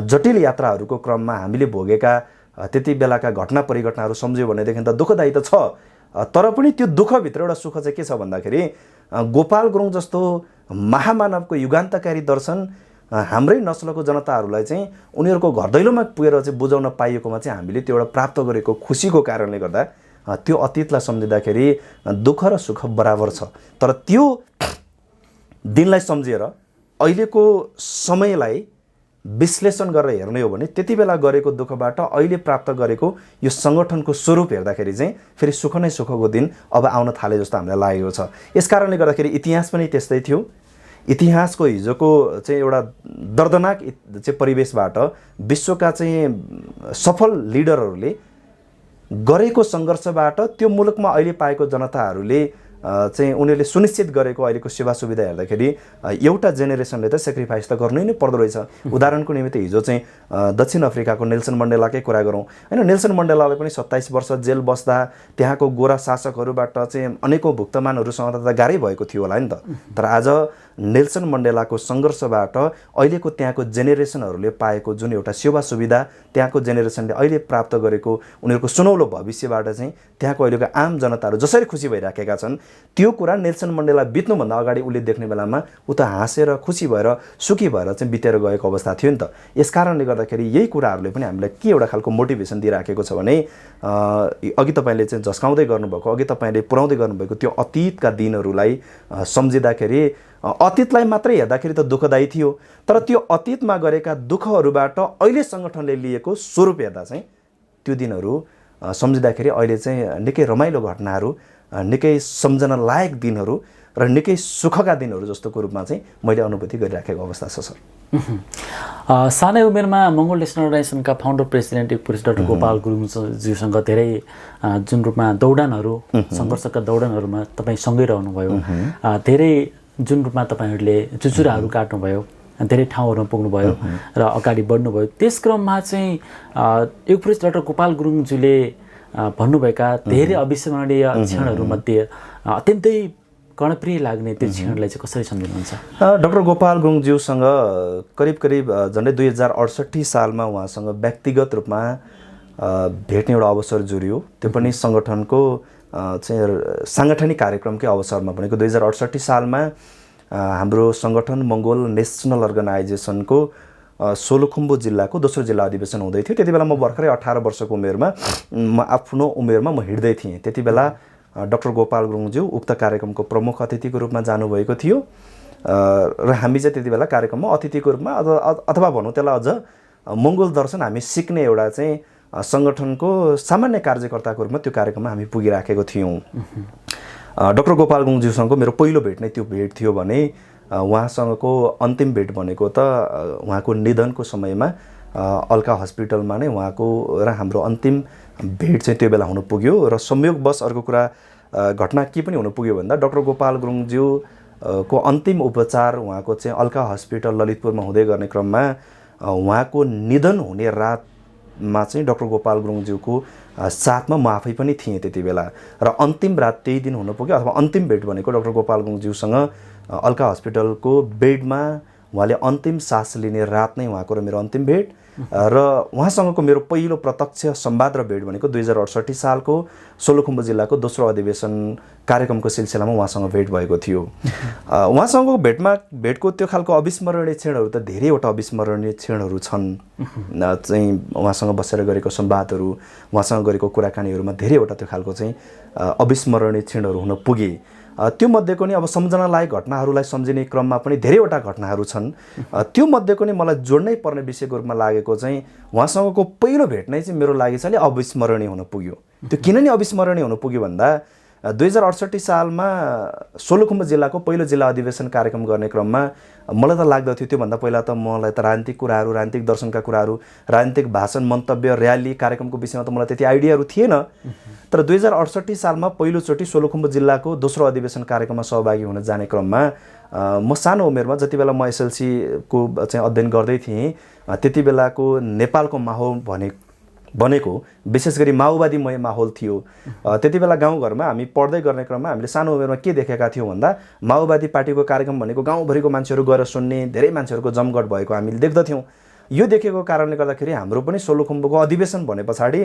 जटिल यात्राहरूको क्रममा हामीले भोगेका त्यति बेलाका घटना परिघटनाहरू सम्झ्यो भनेदेखि त दुःखदायी त छ, तर पनि त्यो दुःखभित्र एउटा सुख चाहिँ के छ भन्दाखेरि गोपाल गुरुङ जस्तो महामानवको युगान्तकारी दर्शन हाम्रै नस्लको जनताहरूलाई चाहिँ उनीहरूको घर दैलोमा पुगेर चाहिँ बुझाउन पाइएकोमा चाहिँ हामीले त्यो एउटा प्राप्त गरेको खुसीको कारणले गर्दा त्यो अतीतलाई सम्झिँदाखेरि दुःख र सुख बराबर छ। तर त्यो दिनलाई सम्झिएर अहिलेको समयलाई विश्लेषण गरेर हेर्ने हो भने त्यति बेला गरेको दुःखबाट अहिले प्राप्त गरेको यो सङ्गठनको स्वरूप हेर्दाखेरि चाहिँ फेरि सुख नै सुखको दिन अब आउन थाले जस्तो हामीलाई लागेको छ। यस कारणले गर्दाखेरि इतिहास पनि त्यस्तै थियो। इतिहासको हिजोको चाहिँ एउटा दर्दनाक चाहिँ परिवेशबाट विश्वका चाहिँ सफल लिडरहरूले गरेको सङ्घर्षबाट त्यो मुलुकमा अहिले पाएको जनताहरूले चाहिँ उनीहरूले सुनिश्चित गरेको अहिलेको सेवा सुविधा हेर्दाखेरि एउटा जेनेरेसनले त सेक्रिफाइस त गर्नै नै पर्दो रहेछ। उदाहरणको निमित्त हिजो चाहिँ दक्षिण अफ्रिकाको नेल्सन मण्डेलाकै कुरा गरौँ हैन, नेल्सन मण्डेलाले पनि 27 वर्ष जेल बस्दा त्यहाँको गोरा शासकहरूबाट चाहिँ अनेकौँ भुक्तमानहरूसँग त गाह्रै भएको थियो होला नि त। तर आज नेल्सन मण्डेलाको सङ्घर्षबाट अहिलेको त्यहाँको जेनेरेसनहरूले पाएको जुन एउटा सेवा सुविधा, त्यहाँको जेनेरेसनले अहिले प्राप्त गरेको उनीहरूको सुनौलो भविष्यबाट चाहिँ त्यहाँको अहिलेको आम जनताहरू जसरी खुसी भइराखेका छन् त्यो कुरा नेल्सन मण्डेला बित्नुभन्दा अगाडि उसले देख्ने बेलामा ऊ त हाँसेर खुसी भएर सुखी भएर चाहिँ बितेर गएको अवस्था थियो नि त। यस कारणले गर्दाखेरि यही कुराहरूले पनि हामीलाई के एउटा खालको मोटिभेसन दिइराखेको छ भने अघि तपाईँले चाहिँ झस्काउँदै गर्नुभएको, अघि तपाईँले पुर्याउँदै गर्नुभएको त्यो अतीतका दिनहरूलाई सम्झिँदाखेरि अतीतलाई मात्रै हेर्दाखेरि त दुःखदायी थियो, तर त्यो अतीतमा गरेका दुःखहरूबाट अहिले सङ्गठनले लिएको स्वरूप हेर्दा चाहिँ त्यो दिनहरू सम्झिँदाखेरि अहिले चाहिँ निकै रमाइलो घटनाहरू, निकै सम्झन लायक दिनहरू र निकै सुखका दिनहरू जस्तोको रूपमा चाहिँ मैले अनुभूति गरिराखेको अवस्था छ सर। सानै उमेरमा मङ्गोल नेसनल अर्गनाइजेसनका फाउन्डर प्रेसिडेन्ट पुरुष डाक्टर गोपाल गुरुङज्यूसँग धेरै जुन रूपमा दौडानहरू, सङ्घर्षका दौडानहरूमा तपाईँ सँगै रहनुभयो, धेरै जुन रूपमा तपाईँहरूले चुचुराहरू काट्नुभयो, धेरै ठाउँहरूमा पुग्नुभयो र अगाडि बढ्नुभयो। त्यस क्रममा चाहिँ पुरुष डाक्टर गोपाल गुरुङज्यूले भन्नुभएका धेरै अविस्मरणीय क्षणहरूमध्ये अत्यन्तै कर्णप्रिय लाग्ने त्यो क्षणलाई चाहिँ कसरी सम्झिनुहुन्छ? डाक्टर गोपाल गुरुङज्यूसँग करिब झन्डै 2068 सालमा उहाँसँग व्यक्तिगत रूपमा भेट्ने एउटा अवसर जुरियो। त्यो पनि सङ्गठनको चाहिँ साङ्गठनिक कार्यक्रमकै अवसरमा भनेको 2068 सालमा हाम्रो सङ्गठन मङ्गोल नेसनल अर्गनाइजेसनको सोलुखुम्बु जिल्लाको दोस्रो जिल्ला अधिवेशन हुँदै थियो। त्यति बेला म भर्खरै 18 वर्षको उमेरमा आफ्नो उमेरमा म हिँड्दै थिएँ। त्यति बेला डाक्टर गोपाल गुरुङज्यू उक्त कार्यक्रमको प्रमुख अतिथिको रूपमा जानुभएको थियो र हामी चाहिँ त्यति बेला कार्यक्रममा अतिथिको रूपमा अथवा भनौँ त्यसलाई अझ मङ्गोल दर्शन हामी सिक्ने एउटा चाहिँ सङ्गठनको सामान्य कार्यकर्ताको रूपमा त्यो कार्यक्रममा हामी पुगिराखेको थियौँ। डाक्टर गोपाल गुरुङज्यूसँगको मेरो पहिलो भेट नै त्यो भेट थियो भने उहाँसँगको अन्तिम भेट भनेको त उहाँको निधनको समयमा अल्का हस्पिटलमा नै उहाँको र हाम्रो अन्तिम भेट चाहिँ त्यो बेला हुनु पुग्यो। र संयोगवश अर्को कुरा घटना के पनि हुनु पुग्यो भन्दा डाक्टर गोपाल गुरुङज्यू को अन्तिम उपचार उहाँको चाहिँ अल्का हस्पिटल ललितपुरमा हुँदै गर्ने क्रममा उहाँको निधन हुने रातमा चाहिँ डाक्टर गोपाल गुरुङज्यूको साथमा म आफै पनि थिएँ त्यति बेला। र अन्तिम रात त्यही दिन हुनु पुग्यो अथवा अन्तिम भेट भनेको डाक्टर गोपाल गुरुङज्यूसँग अल्का हस्पिटलको बेडमा उहाँले अन्तिम सास लिने रात नै उहाँको र मेरो अन्तिम भेट र उहाँसँगको मेरो पहिलो प्रत्यक्ष संवाद र भेट भनेको 2068 सालको सोलुखुम्बु जिल्लाको दोस्रो अधिवेशन कार्यक्रमको सिलसिलामा उहाँसँग भेट भएको थियो। उहाँसँगको भेटको त्यो खालको अविस्मरणीय क्षणहरू त धेरैवटा अविस्मरणीय क्षणहरू छन्। चाहिँ उहाँसँग बसेर गरेको संवादहरू, उहाँसँग गरेको कुराकानीहरूमा धेरैवटा त्यो खालको चाहिँ अविस्मरणीय क्षणहरू हुन पुगे। त्यो मध्येको नि अब सम्झनालायक घटनाहरूलाई सम्झिने क्रममा पनि धेरैवटा घटनाहरू छन्। त्यो मध्येको नि मलाई जोड्नै पर्ने विषयको रूपमा लागेको चाहिँ उहाँसँगको पहिलो भेट नै चाहिँ मेरो लागि चाहिँ अविस्मरणीय हुन पुग्यो। त्यो किन नि अविस्मरणीय हुन पुग्यो भन्दा 2068 सालमा सोलुखुम्बु जिल्लाको पहिलो जिल्ला अधिवेशन कार्यक्रम गर्ने क्रममा मलाई त लाग्दथ्यो त्योभन्दा पहिला त मलाई त राजनीतिक कुराहरू, राजनीतिक दर्शनका कुराहरू, राजनीतिक भाषण, मन्तव्य, र्याली, कार्यक्रमको विषयमा त मलाई त्यति आइडियाहरू थिएन। तर 2068 सालमा पहिलोचोटि सोलुखुम्बु जिल्लाको दोस्रो अधिवेशन कार्यक्रममा सहभागी हुन जाने क्रममा म सानो उमेरमा जति बेला म एसएलसीको चाहिँ अध्ययन गर्दै थिएँ त्यति बेलाको नेपालको माहौल बनेको विशेष गरी माओवादीमय माहौल थियो। त्यति बेला गाउँघरमा हामी पढ्दै गर्ने क्रममा हामीले सानो उमेरमा के देखेका थियौँ भन्दा माओवादी पार्टीको कार्यक्रम भनेको गाउँभरिको मान्छेहरू गएर सुन्ने, धेरै मान्छेहरूको जमघट भएको हामीले देख्दथ्यौँ। यो देखेको कारणले गर्दाखेरि हाम्रो पनि सोलुखुम्बुको अधिवेशन भने पछाडि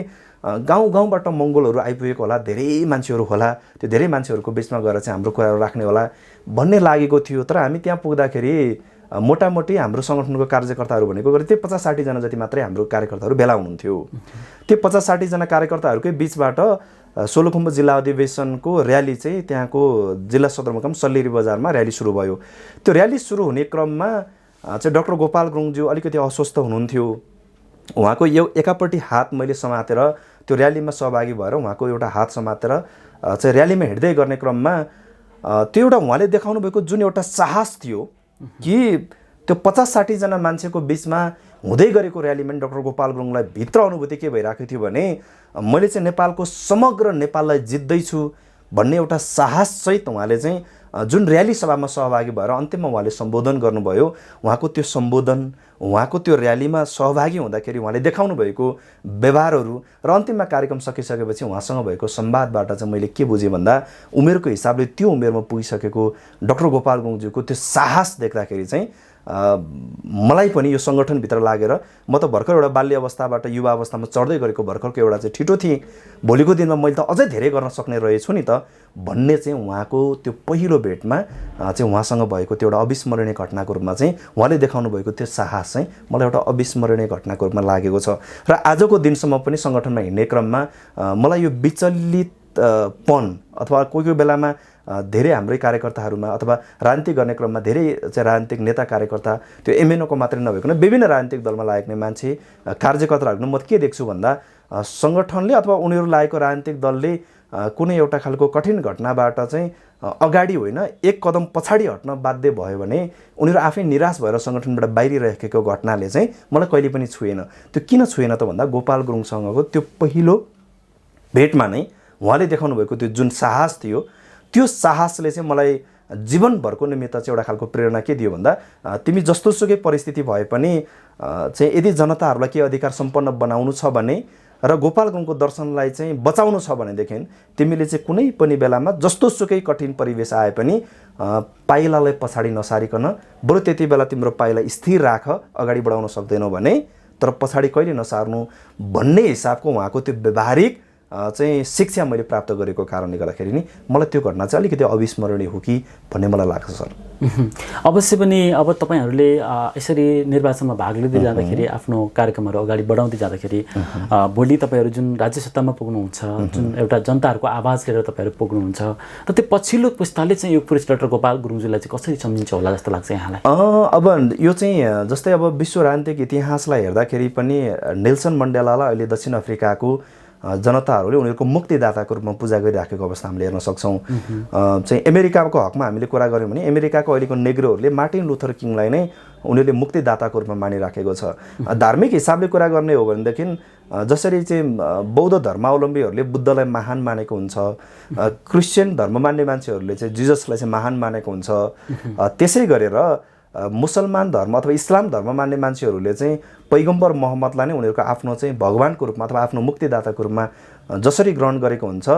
गाउँबाट मङ्गोलहरू आइपुगेको होला, धेरै मान्छेहरू होला, त्यो धेरै मान्छेहरूको बिचमा गएर चाहिँ हाम्रो कुराहरू राख्ने होला भन्ने लागेको थियो। तर हामी त्यहाँ पुग्दाखेरि मोटामोटी हाम्रो सङ्गठनको कार्यकर्ताहरू भनेको गरी त्यही 50-60 जना जति मात्रै हाम्रो कार्यकर्ताहरू भेला हुनुहुन्थ्यो। त्यो 50-60 जना कार्यकर्ताहरूकै बिचबाट सोलुखुम्बु जिल्ला अधिवेशनको र्याली चाहिँ त्यहाँको जिल्ला सदरमुकाम सल्लेरी बजारमा र्याली सुरु भयो। त्यो र्याली सुरु हुने क्रममा चाहिँ डाक्टर गोपाल गुरुङज्यू अलिकति अस्वस्थ हुनुहुन्थ्यो। उहाँको एकापट्टि हात मैले समातेर त्यो र्यालीमा सहभागी भएर उहाँको एउटा हात समातेर चाहिँ र्यालीमा हिँड्दै गर्ने क्रममा त्यो एउटा उहाँले देखाउनु भएको जुन एउटा साहस थियो कि त्यो 50-60 जना मान्छेको बिचमा हुँदै गरेको र्यालीमा डाक्टर गोपाल गुरुङलाई भित्र अनुभूति के भइरहेको थियो भने मैले चाहिँ नेपालको समग्र नेपाललाई जित्दैछु भन्ने एउटा साहससहित उहाँले चाहिँ जुन र्याली सभामा सहभागी भएर अन्तिममा उहाँले सम्बोधन गर्नुभयो, उहाँको त्यो सम्बोधन, उहाँको त्यो र्यालीमा सहभागी हुँदाखेरि उहाँले देखाउनु भएको व्यवहारहरू र अन्तिममा कार्यक्रम सकिसकेपछि उहाँसँग भएको संवादबाट चाहिँ मैले के बुझेँ भन्दा उमेरको हिसाबले त्यो उमेरमा पुगिसकेको डाक्टर गोपाल गुरुङज्यूको त्यो साहस देख्दाखेरि चाहिँ मलाई पनि यो सङ्गठनभित्र लागेर म त भर्खर एउटा बाल्य अवस्थाबाट युवा अवस्थामा चढ्दै गरेको भर्खरको एउटा चाहिँ ठिटो थिएँ, भोलिको दिनमा मैले त अझै धेरै गर्न सक्ने रहेछु नि त भन्ने चाहिँ उहाँको त्यो पहिलो भेटमा चाहिँ उहाँसँग भएको त्यो एउटा अविस्मरणीय घटनाको रूपमा चाहिँ उहाँले देखाउनु भएको त्यो साहस चाहिँ मलाई एउटा अविस्मरणीय घटनाको रूपमा लागेको छ। र आजको दिनसम्म पनि सङ्गठनमा हिँड्ने क्रममा मलाई यो विचलितपन अथवा कोही कोही बेलामा धेरै हाम्रै कार्यकर्ताहरूमा अथवा राजनीति गर्ने क्रममा धेरै चाहिँ राजनीतिक नेता कार्यकर्ता त्यो एमएनओको मात्रै नभइकन विभिन्न राजनीतिक दलमा लागेको मान्छे कार्यकर्ताहरू म के देख्छु भन्दा सङ्गठनले अथवा उनीहरू लागेको राजनीतिक दलले कुनै एउटा खालको कठिन घटनाबाट चाहिँ अगाडि होइन एक कदम पछाडि हट्न बाध्य भयो भने उनीहरू आफै निराश भएर सङ्गठनबाट बाहिरिरहेको घटनाले चाहिँ मलाई कहिले पनि छुएन। त्यो किन छुएन त भन्दा गोपाल गुरुङसँगको त्यो पहिलो भेटमा नै उहाँले देखाउनु भएको त्यो जुन साहस थियो त्यो साहसले चाहिँ मलाई जीवनभरको निमित्त चाहिँ एउटा खालको प्रेरणा के दियो भन्दा तिमी जस्तोसुकै परिस्थिति भए पनि चाहिँ यदि जनताहरूलाई के अधिकार सम्पन्न बनाउनु छ भने र गोपाल गुरुङको दर्शनलाई चाहिँ बचाउनु छ भनेदेखि तिमीले चाहिँ कुनै पनि बेलामा जस्तोसुकै कठिन परिवेश आए पनि पाइलालाई पछाडि नसारिकन बरु त्यति बेला तिम्रो पाइला स्थिर राख, अगाडि बढाउन सक्दैनौ भने तर पछाडि कहिले नसार्नु भन्ने हिसाबको उहाँको त्यो व्यवहारिक चाहिँ शिक्षा मैले प्राप्त गरेको कारणले गर्दाखेरि नि मलाई त्यो घटना चाहिँ अलिकति अविस्मरणीय हो कि भन्ने मलाई लाग्छ सर। अवश्य पनि अब तपाईँहरूले यसरी निर्वाचनमा भाग लिँदै जाँदाखेरि आफ्नो कार्यक्रमहरू अगाडि बढाउँदै जाँदाखेरि भोलि तपाईँहरू जुन राज्य सत्तामा पुग्नुहुन्छ, जुन एउटा जनताहरूको आवाज लिएर तपाईँहरू पुग्नुहुन्छ र त्यो पछिल्लो पुस्ताले चाहिँ यो पुरुष डाक्टर गोपाल गुरुङज्यूलाई चाहिँ कसरी सम्झिन्छ होला जस्तो लाग्छ यहाँलाई? अब यो चाहिँ जस्तै अब विश्व राजनीतिक इतिहासलाई हेर्दाखेरि पनि नेल्सन मण्डेलालाई अहिले दक्षिण अफ्रिकाको जनताहरूले उनीहरूको मुक्तिदाताको रूपमा पूजा गरिराखेको अवस्था हामीले हेर्न सक्छौँ। चाहिँ अमेरिकाको हकमा हामीले कुरा गऱ्यौँ भने अमेरिकाको अहिलेको नेग्रोहरूले मार्टिन लुथर किङलाई नै उनीहरूले मुक्तिदाताको रूपमा मानिराखेको छ। धार्मिक हिसाबले कुरा गर्ने हो भनेदेखि जसरी चाहिँ बौद्ध धर्मावलम्बीहरूले बुद्धलाई महान मानेको हुन्छ, क्रिस्चियन धर्म मान्ने मान्छेहरूले चाहिँ जिजसलाई चाहिँ महान मानेको हुन्छ, त्यसै गरेर मुसलमान धर्म अथवा इस्लाम धर्म मान्ने मान्छेहरूले चाहिँ पैगम्बर मोहम्मदलाई नै उनीहरूको आफ्नो चाहिँ भगवानको रूपमा अथवा आफ्नो मुक्तिदाताको रूपमा जसरी ग्रहण गरेको हुन्छ,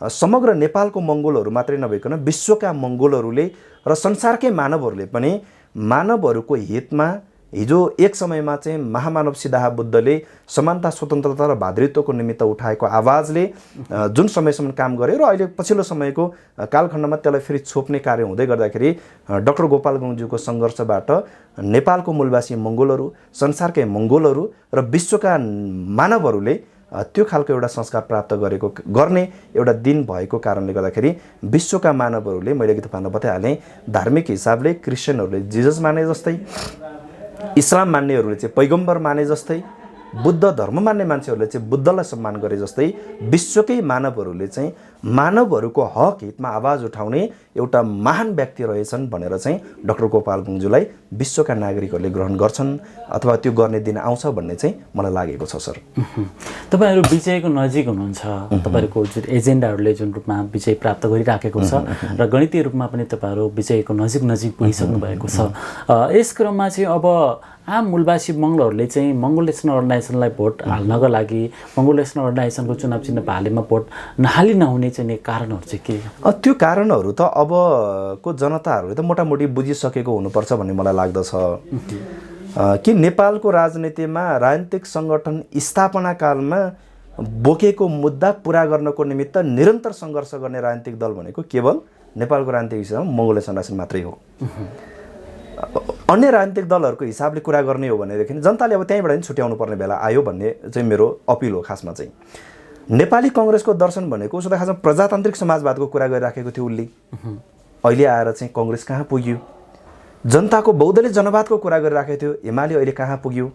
समग्र नेपालको मङ्गोलहरू मात्रै नभइकन विश्वका मङ्गोलहरूले र संसारकै मानवहरूले पनि मानवहरूको हितमा हिजो एक समयमा चाहिँ महामानव सिद्धार्थ बुद्धले समानता, स्वतन्त्रता र भातृत्वको निमित्त उठाएको आवाजले जुन समयसम्म काम गर्यो र अहिले पछिल्लो समयको कालखण्डमा त्यसलाई फेरि छोप्ने कार्य हुँदै गर्दाखेरि डाक्टर गोपाल गुरुङज्यूको सङ्घर्षबाट नेपालको मूलवासी मङ्गोलहरू, संसारकै मङ्गोलहरू र विश्वका मानवहरूले त्यो खालको एउटा संस्कार प्राप्त गर्ने एउटा दिन भएको कारणले गर्दाखेरि विश्वका मानवहरूले मैले अघि तपाईँलाई बताइहालेँ धार्मिक हिसाबले क्रिस्चियनहरूले जिजस माने जस्तै, इस्लाम मान्नेहरूले चाहिँ पैगम्बर माने जस्तै, बुद्ध धर्म मान्ने मान्छेहरूले चाहिँ बुद्धलाई सम्मान गरे जस्तै विश्वकै मानवहरूले चाहिँ मानवहरूको हक हितमा आवाज उठाउने एउटा महान व्यक्ति रहेछन् भनेर चाहिँ डाक्टर गोपाल गुरुङज्यूलाई विश्वका नागरिकहरूले ग्रहण गर्छन् अथवा त्यो गर्ने दिन आउँछ भन्ने चाहिँ मलाई लागेको छ सर। तपाईँहरू विजयको नजिक हुनुहुन्छ, तपाईँहरूको जुन एजेन्डाहरूले जुन रूपमा विजय प्राप्त गरिराखेको छ र गणितीय रूपमा पनि तपाईँहरू विजयको नजिक पुगिसक्नु भएको छ। यस क्रममा चाहिँ अब आम मूलवासी मङ्गोलहरूले चाहिँ मङ्गोल नेसनल अर्गनाइजेसनलाई भोट हाल्नको लागि मङ्गोल नेसनल अर्गनाइजेसनको चुनाव चिन्ह भालेमा भोट नहुने चाहिँ कारणहरू चाहिँ के? त्यो कारणहरू त अबको जनताहरूले त मोटामोटी बुझिसकेको हुनुपर्छ भन्ने मलाई लाग्दछ कि नेपालको राजनीतिमा राजनीतिक सङ्गठन स्थापना कालमा बोकेको मुद्दा पुरा गर्नको निमित्त निरन्तर सङ्घर्ष गर्ने राजनीतिक दल भनेको केवल नेपालको राजनीतिक हिसाबमा मङ्गोल नेसनल अर्गनाइजेसन मात्रै हो। अन्य राजनीतिक दलहरूको हिसाबले कुरा गर्ने हो भनेदेखि जनताले अब त्यहीँबाट पनि छुट्याउनु पर्ने बेला आयो भन्ने चाहिँ मेरो अपिल हो। खासमा चाहिँ नेपाली कङ्ग्रेसको दर्शन भनेको उसो त खासमा प्रजातान्त्रिक समाजवादको कुरा गरिराखेको थियो उसले, अहिले आएर चाहिँ कङ्ग्रेस कहाँ पुग्यो? जनताको बहुदलीय जनवादको कुरा गरिराखेको थियो, एमाले अहिले कहाँ पुग्यो?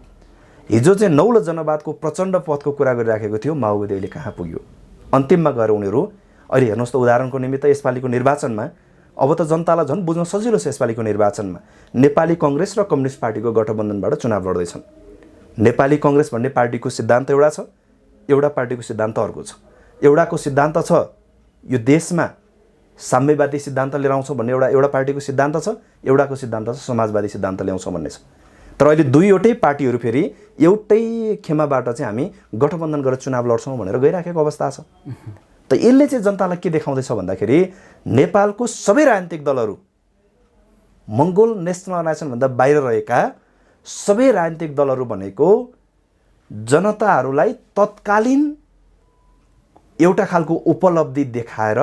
हिजो चाहिँ नौलो जनवादको प्रचण्ड पथको कुरा गरिराखेको थियो, माओवादी अहिले कहाँ पुग्यो? अन्तिममा गएर उनीहरू अहिले हेर्नुहोस् त उदाहरणको निमित्त यसपालिको निर्वाचनमा अब त जनतालाई झन् बुझ्न सजिलो छ। यसपालिको निर्वाचनमा नेपाली कङ्ग्रेस र कम्युनिस्ट पार्टीको गठबन्धनबाट चुनाव लड्दैछन्। नेपाली कङ्ग्रेस भन्ने पार्टीको सिद्धान्त एउटा छ, एउटा पार्टीको सिद्धान्त अर्को छ। एउटाको सिद्धान्त छ यो देशमा साम्यवादी सिद्धान्त लिएर आउँछौँ भन्ने एउटा पार्टीको सिद्धान्त छ, एउटाको सिद्धान्त छ समाजवादी सिद्धान्त ल्याउँछौँ भन्ने छ। तर अहिले दुईवटै पार्टीहरू फेरि एउटै खेमाबाट चाहिँ हामी गठबन्धन गरेर चुनाव लड्छौँ भनेर गइराखेको अवस्था छ। त यसले चाहिँ जनतालाई के देखाउँदैछ भन्दाखेरि नेपालको सबै राजनीतिक दलहरू मङ्गोल नेसनल अर्गनाइजेसनभन्दा बाहिर रहेका सबै राजनीतिक दलहरू भनेको जनताहरूलाई तत्कालीन एउटा खालको उपलब्धि देखाएर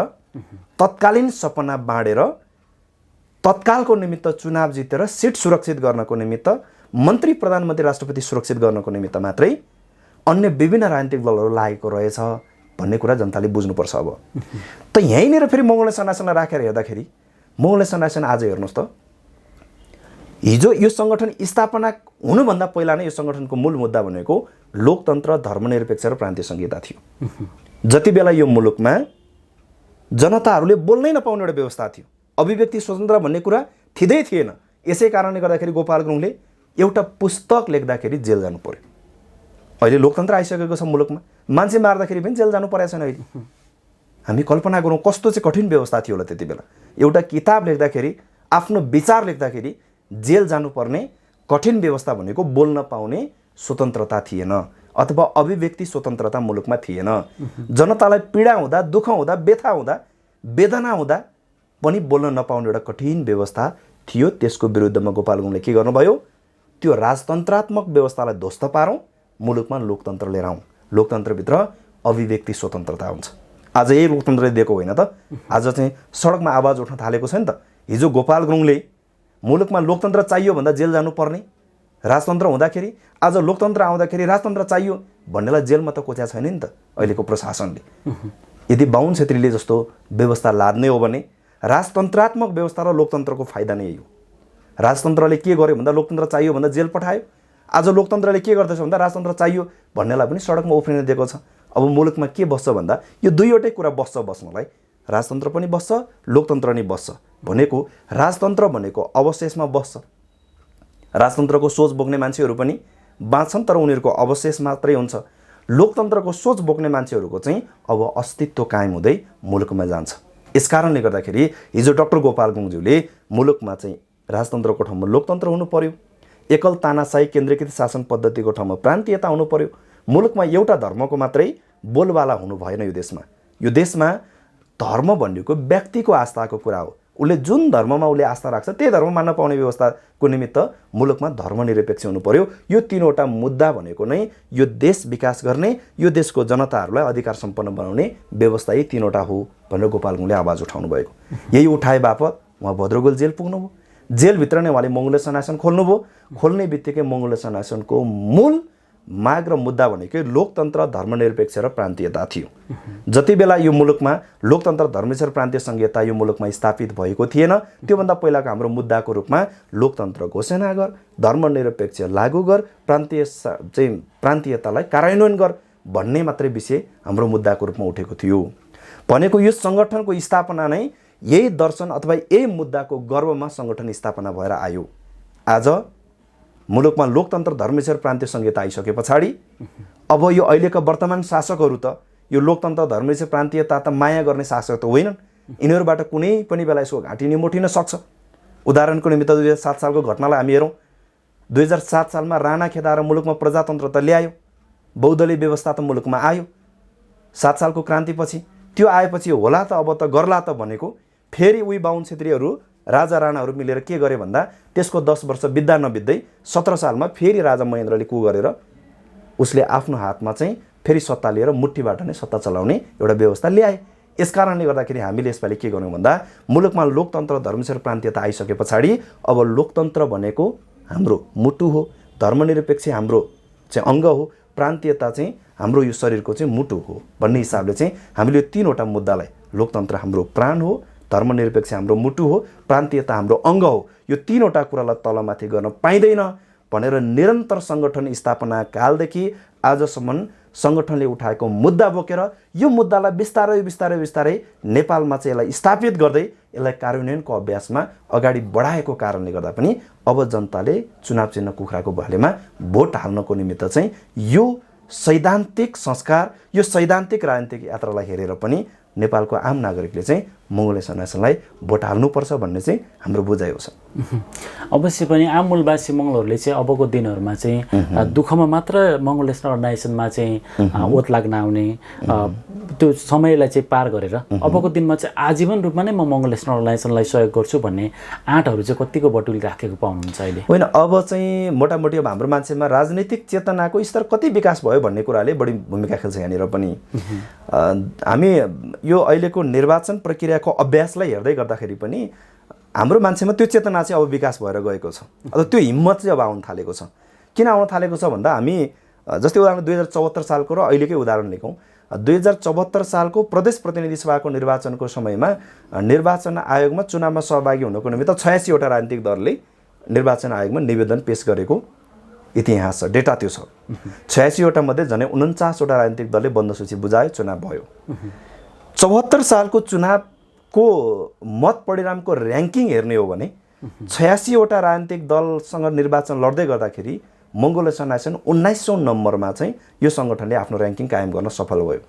तत्कालीन सपना बाँडेर तत्कालको निमित्त चुनाव जितेर सिट सुरक्षित गर्नको निमित्त मन्त्री प्रधानमन्त्री राष्ट्रपति सुरक्षित गर्नको निमित्त मात्रै अन्य विभिन्न राजनीतिक दलहरू लागेको रहेछ। भन्ने कुरा जनताले बुझ्नुपर्छ। अब त यहीँनिर फेरि मङ्गोले सनासनलाई राखेर हेर्दाखेरि मङ्गोले सनासन आज हेर्नुहोस् त, हिजो यो सङ्गठन स्थापना हुनुभन्दा पहिला नै यो सङ्गठनको मूल मुद्दा भनेको लोकतन्त्र, धर्मनिरपेक्ष र प्रान्तीय संहिता थियो। जति बेला यो मुलुकमा जनताहरूले बोल्नै नपाउने एउटा व्यवस्था थियो, अभिव्यक्ति स्वतन्त्र भन्ने कुरा थिँदै थिएन। यसै कारणले गर्दाखेरि गोपाल गुरुङले एउटा पुस्तक लेख्दाखेरि जेल जानु पर्यो। अहिले लोकतन्त्र आइसकेको छ मुलुकमा, मान्छे मार्दाखेरि पनि जेल जानु परेको छैन। अहिले हामी कल्पना गरौँ कस्तो चाहिँ कठिन व्यवस्था थियो होला त्यति बेला। एउटा किताब लेख्दाखेरि, आफ्नो विचार लेख्दाखेरि जेल जानुपर्ने कठिन व्यवस्था भनेको बोल्न पाउने स्वतन्त्रता थिएन अथवा अभिव्यक्ति स्वतन्त्रता मुलुकमा थिएन। जनतालाई पीडा हुँदा, दुःख हुँदा, व्यथा हुँदा, वेदना हुँदा पनि बोल्न नपाउने एउटा कठिन व्यवस्था थियो। त्यसको विरुद्धमा गोपाल गुरुङले के गर्नुभयो, त्यो राजतन्त्रात्मक व्यवस्थालाई ध्वस्त पारौँ, मुलुकमा लोकतन्त्र लिएर आउँ। लोकतन्त्रभित्र अभिव्यक्ति स्वतन्त्रता हुन्छ। आज यही लोकतन्त्रले दिएको होइन त, आज चाहिँ सडकमा आवाज उठ्न थालेको छ नि त। हिजो गोपाल गुरुङले मुलुकमा लोकतन्त्र चाहियो भन्दा जेल जानुपर्ने राजतन्त्र हुँदाखेरि, आज लोकतन्त्र आउँदाखेरि राजतन्त्र चाहियो भन्नेलाई जेलमा त कोच्या छैन नि त अहिलेको प्रशासनले। यदि बाहुन छेत्रीले जस्तो व्यवस्था लाद्ने हो भने राजतन्त्रात्मक व्यवस्था र लोकतन्त्रको फाइदा नै यही हो। राजतन्त्रले के गर्यो भन्दा लोकतन्त्र चाहियो भन्दा जेल पठायो। आज लोकतन्त्रले के गर्दैछ भन्दा राजतन्त्र चाहियो भन्नेलाई पनि सडकमा उफ्रिन दिएको छ। अब मुलुकमा के बस्छ भन्दा यो दुईवटै कुरा बस्नलाई, राजतन्त्र पनि बस्छ, लोकतन्त्र नि बस्छ। भनेको राजतन्त्र भनेको अवशेषमा बस्छ, राजतन्त्रको सोच बोक्ने मान्छेहरू पनि बाँच्छन् तर उनीहरूको अवशेष मात्रै हुन्छ। लोकतन्त्रको सोच बोक्ने मान्छेहरूको चाहिँ अब अस्तित्व कायम हुँदै मुलुकमा जान्छ। यसकारणले गर्दाखेरि हिजो डाक्टर गोपाल गुरुङज्यूले मुलुकमा चाहिँ राजतन्त्रको ठाउँमा लोकतन्त्र हुनु पर्यो, एकल तानाशाही केन्द्रीकृत शासन पद्धतिको ठाउँमा प्रान्तीयता हुनु पर्यो। मुलुकमा एउटा धर्मको मात्रै बोलबाला हुनु भएन। यो देशमा धर्म भनेको व्यक्तिको आस्थाको कुरा हो। उसले जुन धर्ममा उसले आस्था राख्छ त्यही धर्म मान्न पाउने व्यवस्थाको निमित्त मुलुकमा धर्मनिरपेक्ष हुनु पर्यो। यो तीनवटा मुद्दा भनेको नै यो देश विकास गर्ने, यो देशको जनताहरूलाई अधिकार सम्पन्न बनाउने व्यवस्था यही तीनवटा हो भनेर गोपाल गुरुङले आवाज उठाउनु भएको। यही उठाए बापत उहाँ भद्रगोल जेल पुग्नुभयो। जेलभित्र नै उहाँले मङ्गोले सनासन खोल्नुभयो। खोल्ने बित्तिकै मङ्गोले सनासनको मूल माग र मुद्दा भनेकै लोकतन्त्र, धर्मनिरपेक्ष र प्रान्तीयता थियो। जति बेला यो मुलुकमा लोकतन्त्र, धर्मनिरपेक्ष र प्रान्तीय संहिता यो मुलुकमा स्थापित भएको थिएन, त्योभन्दा पहिलाको हाम्रो मुद्दाको रूपमा लोकतन्त्र घोषणा गर, धर्मनिरपेक्ष लागू गर, प्रान्तीयतालाई कार्यान्वयन गर भन्ने मात्रै विषय हाम्रो मुद्दाको रूपमा उठेको थियो। भनेको यो सङ्गठनको स्थापना नै यही दर्शन अथवा यही मुद्दाको गर्वमा सङ्गठन स्थापना भएर आयो। आज मुलुकमा लोकतन्त्र, धर्मनिरपेक्ष र प्रान्तीय संहिता आइसके पछाडि अब यो अहिलेका वर्तमान शासकहरू त यो लोकतन्त्र, धर्मनिरपेक्ष, प्रान्तीयता त माया गर्ने शासक त होइनन्। यिनीहरूबाट कुनै पनि बेला यसको घाँटी निमोठिन सक्छ। उदाहरणको निमित्त 2007 सालको घटनालाई हामी हेरौँ। 2007 सालमा राणा खेदाएर मुलुकमा प्रजातन्त्र त ल्यायो, बहुदलीय व्यवस्था त मुलुकमा आयो। 7 सालको क्रान्तिपछि त्यो आएपछि होला त अब त गर्ला त भनेको फेरि उही बाहुन क्षेत्रीहरू राजा राणाहरू मिलेर के गरे भन्दा त्यसको 10 वर्ष बित्दा नबित्दै 17 सालमा फेरि राजा महेन्द्रले कु गरेर उसले आफ्नो हातमा चाहिँ फेरि सत्ता लिएर मुठीबाट नै सत्ता चलाउने एउटा व्यवस्था ल्याए। यसकारणले गर्दाखेरि हामीले यसपालि के गर्यौँ भन्दा मुलुकमा लोकतन्त्र, धर्मनिरपेक्ष र प्रान्तीयता आइसके पछाडि अब लोकतन्त्र भनेको हाम्रो मुटु हो, धर्मनिरपेक्ष हाम्रो चाहिँ अङ्ग हो, प्रान्तीयता चाहिँ हाम्रो यो शरीरको चाहिँ मुटु हो भन्ने हिसाबले चाहिँ हामीले यो तीनवटा मुद्दालाई लोकतन्त्र हाम्रो प्राण हो, धर्मनिरपेक्ष हाम्रो मुटु हो, प्रान्तीयता हाम्रो अङ्ग हो, यो तीनवटा कुरालाई तलमाथि गर्न पाइँदैन भनेर निरन्तर सङ्गठन स्थापना कालदेखि आजसम्म सङ्गठनले उठाएको मुद्दा बोकेर यो मुद्दालाई बिस्तारै नेपालमा चाहिँ यसलाई स्थापित गर्दै यसलाई कार्यान्वयनको अभ्यासमा अगाडि बढाएको कारणले गर्दा पनि अब जनताले चुनाव चिन्ह कुखुराको भालेमा भोट हाल्नको निमित्त चाहिँ यो सैद्धान्तिक संस्कार, यो सैद्धान्तिक राजनीतिक यात्रालाई हेरेर पनि नेपालको आम नागरिकले चाहिँ मङ्गोले सनासनलाई भोट हाल्नुपर्छ भन्ने चाहिँ हाम्रो बुझाइ छ। अवश्य पनि आम मूलवासी मङ्गोलहरूले चाहिँ अबको दिनहरूमा चाहिँ दुःखमा मात्र मङ्गोल नेसनल अर्गनाइजेसनमा चाहिँ ओत लाग्न आउने त्यो समयलाई चाहिँ पार गरेर अबको दिनमा चाहिँ आजीवन रूपमा नै म मङ्गोल नेसनल अर्गनाइजेसनलाई सहयोग गर्छु भन्ने आँटहरू चाहिँ कतिको बटुली राखेको पाउनुहुन्छ अहिले? होइन, अब चाहिँ मोटामोटी अब हाम्रो मान्छेमा राजनीतिक चेतनाको स्तर कति विकास भयो भन्ने कुराले बढी भूमिका खेल्छ यहाँनिर पनि। हामी यो अहिलेको निर्वाचन प्रक्रियाको अभ्यासलाई हेर्दै गर्दाखेरि पनि हाम्रो मान्छेमा त्यो चेतना चाहिँ अब विकास भएर गएको छ। अब त्यो हिम्मत चाहिँ अब आउन थालेको छ। किन आउन थालेको छ भन्दा हामी जस्तै उदाहरण 2074 सालको र अहिलेकै उदाहरण लिखौँ। 2074 सालको प्रदेश प्रतिनिधि सभाको निर्वाचनको समयमा निर्वाचन आयोगमा चुनावमा सहभागी हुनको निमित्त 86 वटा राजनीतिक दलले निर्वाचन आयोगमा निवेदन पेश गरेको इतिहास छ, डेटा त्यो छ। 86 वटा मध्ये झनै 49 वटा राजनीतिक दलले बन्द सूची बुझायो, चुनाव भयो। 74 सालको चुनावको मत परिणामको र्याङ्किङ हेर्ने हो भने 86 वटा राजनीतिक दलसँग निर्वाचन लड्दै गर्दाखेरि मङ्गोल नेसन 19औं नम्बरमा चाहिँ यो सङ्गठनले आफ्नो र्याङ्किङ कायम गर्न सफल भयो।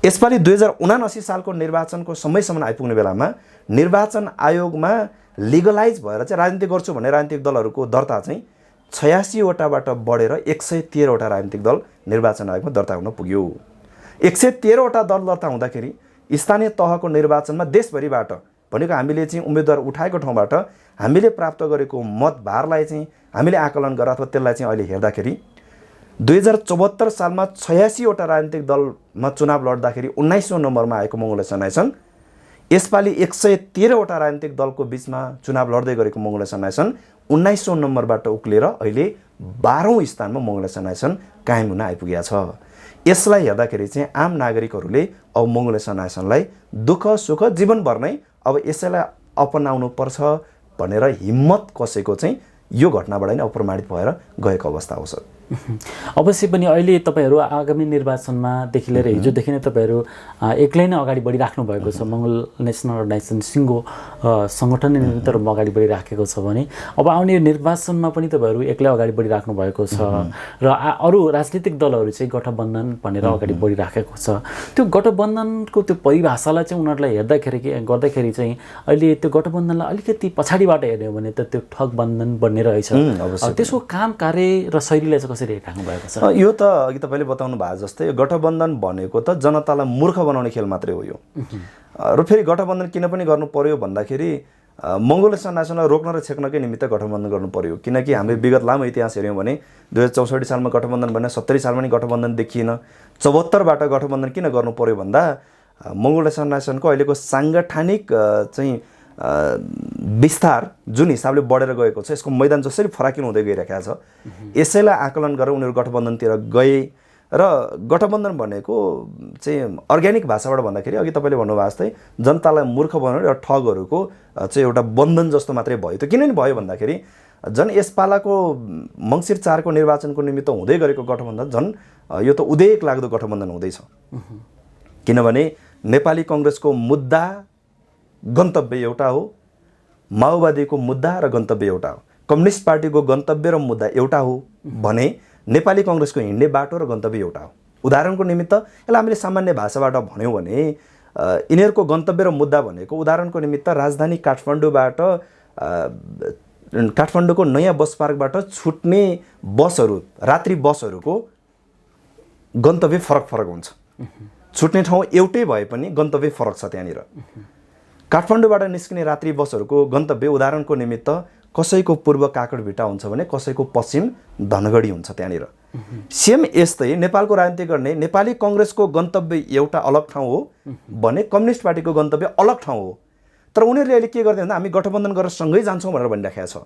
यसपालि 2079 सालको निर्वाचनको समयसम्म आइपुग्ने बेलामा निर्वाचन आयोगमा लिगलाइज भएर चाहिँ राजनीति गर्छु भन्ने राजनीतिक दलहरूको दर्ता चाहिँ 86 वटाबाट बढेर 113 वटा राजनीतिक दल निर्वाचन आयोगमा दर्ता हुन पुग्यो। 113 वटा दल दर्ता हुँदाखेरि स्थानीय तहको निर्वाचनमा देशभरिबाट भनेको हामीले चाहिँ उम्मेदवार उठाएको ठाउँबाट हामीले प्राप्त गरेको मत भारलाई चाहिँ हामीले आकलन गरेर अथवा त्यसलाई चाहिँ अहिले हेर्दाखेरि 2074 सालमा 86 वटा राजनीतिक दलमा चुनाव लड्दाखेरि 19औं नम्बरमा आएको मङ्गोल नेसन यसपालि 113 वटा राजनीतिक दलको बिचमा चुनाव लड्दै गरेको मङ्गोल नेसन 19औं नम्बरबाट उक्लेर अहिले 12औं स्थानमा मङ्गोल नेसन कायम हुन आइपुगेको छ। यसलाई हेर्दाखेरि चाहिँ आम नागरिकहरूले अब मङ्गोल नेसनलाई दुःख सुख जीवनभर नै अब यसैलाई अपनाउनु पर्छ भनेर हिम्मत कसेको चाहिँ यो घटनाबाट नै अप्रमाणित भएर गएको अवस्था हो सर। अवश्य पनि अहिले तपाईहरू आगामी निर्वाचनमा देखि लिएर हिजोदेखि नै तपाईहरू एक्लै नै अगाडि बढिराख्नु भएको छ। मङ्गोल नेसनल अर्गनाइजेसन सिङ्गो सङ्गठन निमित्त अगाडि बढिराखेको छ भने अब आउने निर्वाचनमा पनि तपाईहरू एक्लै अगाडि बढिराख्नु भएको छ र अरू राजनीतिक दलहरू चाहिँ गठबन्धन भनेर अगाडि बढिराखेको छ। त्यो गठबन्धनको त्यो परिभाषालाई चाहिँ उनीहरूलाई गर्दाखेरि चाहिँ अहिले त्यो गठबन्धनलाई अलिकति पछाडिबाट हेर्ने हो भने त त्यो ठगबन्धन बन्ने रहेछ। त्यसको काम कार्य र शैलीलाई चाहिँ कसरी राख्नु भएको छ? यो त अघि तपाईँले बताउनु भएको जस्तै गठबन्धन भनेको त जनतालाई मूर्ख बनाउने खेल मात्रै हो यो। र फेरि गठबन्धन किन पनि गर्नु पर्यो भन्दाखेरि मङ्गोल नेसनलाई रोक्न र छेक्नकै निमित्त गठबन्धन गर्नु पर्यो। किनकि हामीले विगत लामो इतिहास हेऱ्यौँ भने 2064 सालमा गठबन्धन भने 70 सालमा नि गठबन्धन देखिएन। 74बाट गठबन्धन किन गर्नु पर्यो भन्दा मङ्गोल नेसनको अहिलेको साङ्गठनिक चाहिँ विस्तार जुन हिसाबले बढेर गएको छ, यसको मैदान जसरी फराकिलो हुँदै गइरहेको छ, यसैलाई आकलन गरेर उनीहरू गठबन्धनतिर गए। र गठबन्धन भनेको चाहिँ अर्ग्यानिक भाषाबाट भन्दाखेरि अघि तपाईँले भन्नुभएको जस्तै जनतालाई मूर्ख बनाउने र ठगहरूको चाहिँ एउटा बन्धन जस्तो मात्रै भयो। त्यो किन भयो भन्दाखेरि झन् यसपालाको मङ्सिर 4 को निर्वाचनको निमित्त हुँदै गरेको गठबन्धन झन् यो त उदेक लाग्दो गठबन्धन हुँदैछ। किनभने नेपाली कङ्ग्रेसको मुद्दा गन्तव्य एउटा हो, माओवादीको मुद्दा र गन्तव्य एउटा हो, कम्युनिस्ट पार्टीको गन्तव्य र मुद्दा एउटा हो भने नेपाली कङ्ग्रेसको हिँड्ने बाटो र गन्तव्य एउटा हो। उदाहरणको निमित्त यसलाई हामीले सामान्य भाषाबाट भन्यौँ भने यिनीहरूको गन्तव्य र मुद्दा भनेको उदाहरणको निमित्त राजधानी काठमाडौँको नयाँ बस पार्कबाट छुट्ने बसहरू, रात्रि बसहरूको गन्तव्य फरक फरक हुन्छ। छुट्ने ठाउँ एउटै भए पनि गन्तव्य फरक छ। त्यहाँनिर काठमाडौँबाट निस्किने रात्रि बसहरूको गन्तव्य उदाहरणको निमित्त कसैको पूर्व काकडभिटा हुन्छ भने कसैको पश्चिम धनगढी हुन्छ। त्यहाँनिर सेम यस्तै नेपालको राजनीति गर्ने नेपाली कङ्ग्रेसको गन्तव्य एउटा अलग ठाउँ हो भने कम्युनिस्ट पार्टीको गन्तव्य अलग ठाउँ हो। तर उनीहरूले अहिले के गर्दै भन्दा हामी गठबन्धन गरेर सँगै जान्छौँ भनेर भनिराखेको छ।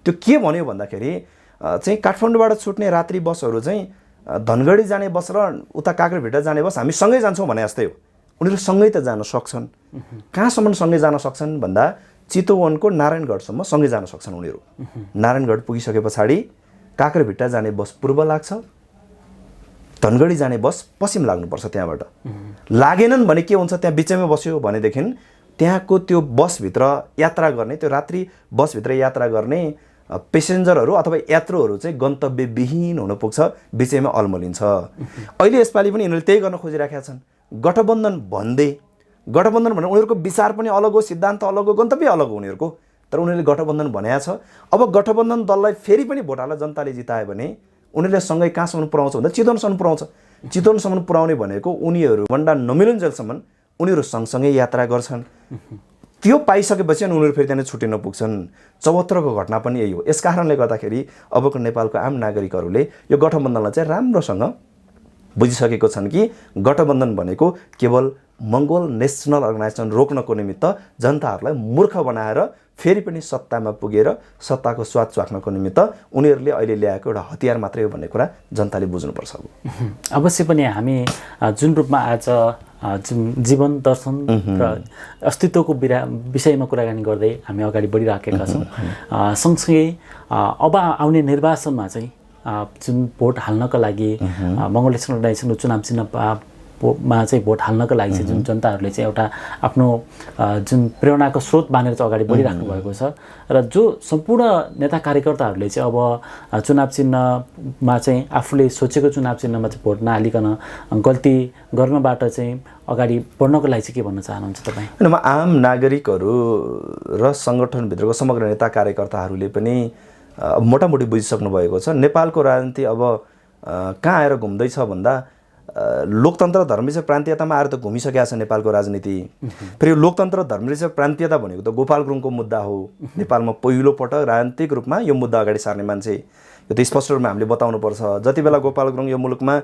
त्यो के भन्यो भन्दाखेरि चाहिँ काठमाडौँबाट छुट्ने रात्रि बसहरू चाहिँ धनगढी जाने बस र उता काकडभिटा जाने बस हामी सँगै जान्छौँ भने जस्तै हो। उनीहरू सँगै त जान सक्छन्। कहाँसम्म सँगै जान सक्छन् भन्दा चितवनको नारायणगढसम्म सँगै जान सक्छन् उनीहरू। नारायणगढ पुगिसके पछाडि काकडभिट्टा जाने बस पूर्व लाग्छ, धनगढी जाने बस पश्चिम लाग्नुपर्छ। त्यहाँबाट लागेनन् भने के हुन्छ, त्यहाँ बिचैमा बस्यो भनेदेखि त्यहाँको त्यो बसभित्र यात्रा गर्ने, त्यो रात्रि बसभित्र यात्रा गर्ने पेसेन्जरहरू अथवा यात्रुहरू चाहिँ गन्तव्यविहीन हुन पुग्छ, बिचैमा अल्मलिन्छ। अहिले यसपालि पनि यिनीहरूले त्यही गर्न खोजिराखेका छन्। गठबन्धन भन्दै गठबन्धन भने उनीहरूको विचार पनि अलग हो, सिद्धान्त अलग हो, गन्तव्य अलग हो उनीहरूको। तर उनीहरूले गठबन्धन भनेको छ। अब गठबन्धन दललाई फेरि पनि भोट हालेर जनताले जितायो भने उनीहरूले सँगै कहाँसम्म पुऱ्याउँछ भन्दा चितवनसम्म पुऱ्याउँछ। चितवनसम्म पुऱ्याउने भनेको उनीहरू भन्दा नमिलुन्जेलसम्म उनीहरू सँगसँगै यात्रा गर्छन्। त्यो पाइसकेपछि अनि उनीहरू फेरि त्यहाँनिर छुट्टिन पुग्छन्। 74 को घटना पनि यही हो। यस कारणले गर्दाखेरि अबको नेपालको आम नागरिकहरूले यो गठबन्धनलाई चाहिँ राम्रोसँग बुझिसकेको छन् कि गठबन्धन भनेको केवल मङ्गोल नेसनल अर्गनाइजेसन रोक्नको निमित्त जनताहरूलाई मूर्ख बनाएर फेरि पनि सत्तामा पुगेर सत्ताको स्वाद चाख्नको निमित्त उनीहरूले अहिले ल्याएको एउटा हतियार मात्रै हो भन्ने कुरा जनताले बुझ्नुपर्छ। अवश्य पनि हामी जुन रूपमा आज जुन जीवन दर्शन र अस्तित्वको विषयमा कुराकानी गर्दै हामी अगाडि बढिराखेका छौँ। सँगसँगै अब आउने निर्वाचनमा चाहिँ जुन भोट हाल्नका लागि मङ्गल नेसनल अर्गनाइजेसनको चुनाव चिन्हमा चाहिँ भोट हाल्नका लागि चाहिँ जुन जनताहरूले चाहिँ एउटा आफ्नो जुन प्रेरणाको स्रोत मानेर चाहिँ अगाडि बढिराख्नु भएको छ र जो सम्पूर्ण नेता कार्यकर्ताहरूले चाहिँ अब चुनाव चिन्हमा चाहिँ आफूले सोचेको चुनाव चिन्हमा चाहिँ भोट नहालिकन गल्ती गर्नबाट चाहिँ अगाडि बढ्नको लागि चाहिँ के भन्न चाहनुहुन्छ तपाईँ? होइन, म आम नागरिकहरू र सङ्गठनभित्रको समग्र नेता कार्यकर्ताहरूले पनि मोटामोटी बुझिसक्नु भएको छ। नेपालको राजनीति अब कहाँ आएर घुम्दैछ भन्दा लोकतन्त्र धर्मनिरपेक्ष प्रान्तीयतामा आएर त घुमिसकेको छ नेपालको राजनीति। फेरि यो लोकतन्त्र धर्मनिरपेक्ष प्रान्तीयता भनेको त गोपाल गुरुङको मुद्दा हो। नेपालमा पहिलोपटक राजनीतिक रूपमा यो मुद्दा अगाडि सार्ने मान्छे, यो त स्पष्ट रूपमा हामीले बताउनुपर्छ। जति बेला गोपाल गुरुङ यो मुलुकमा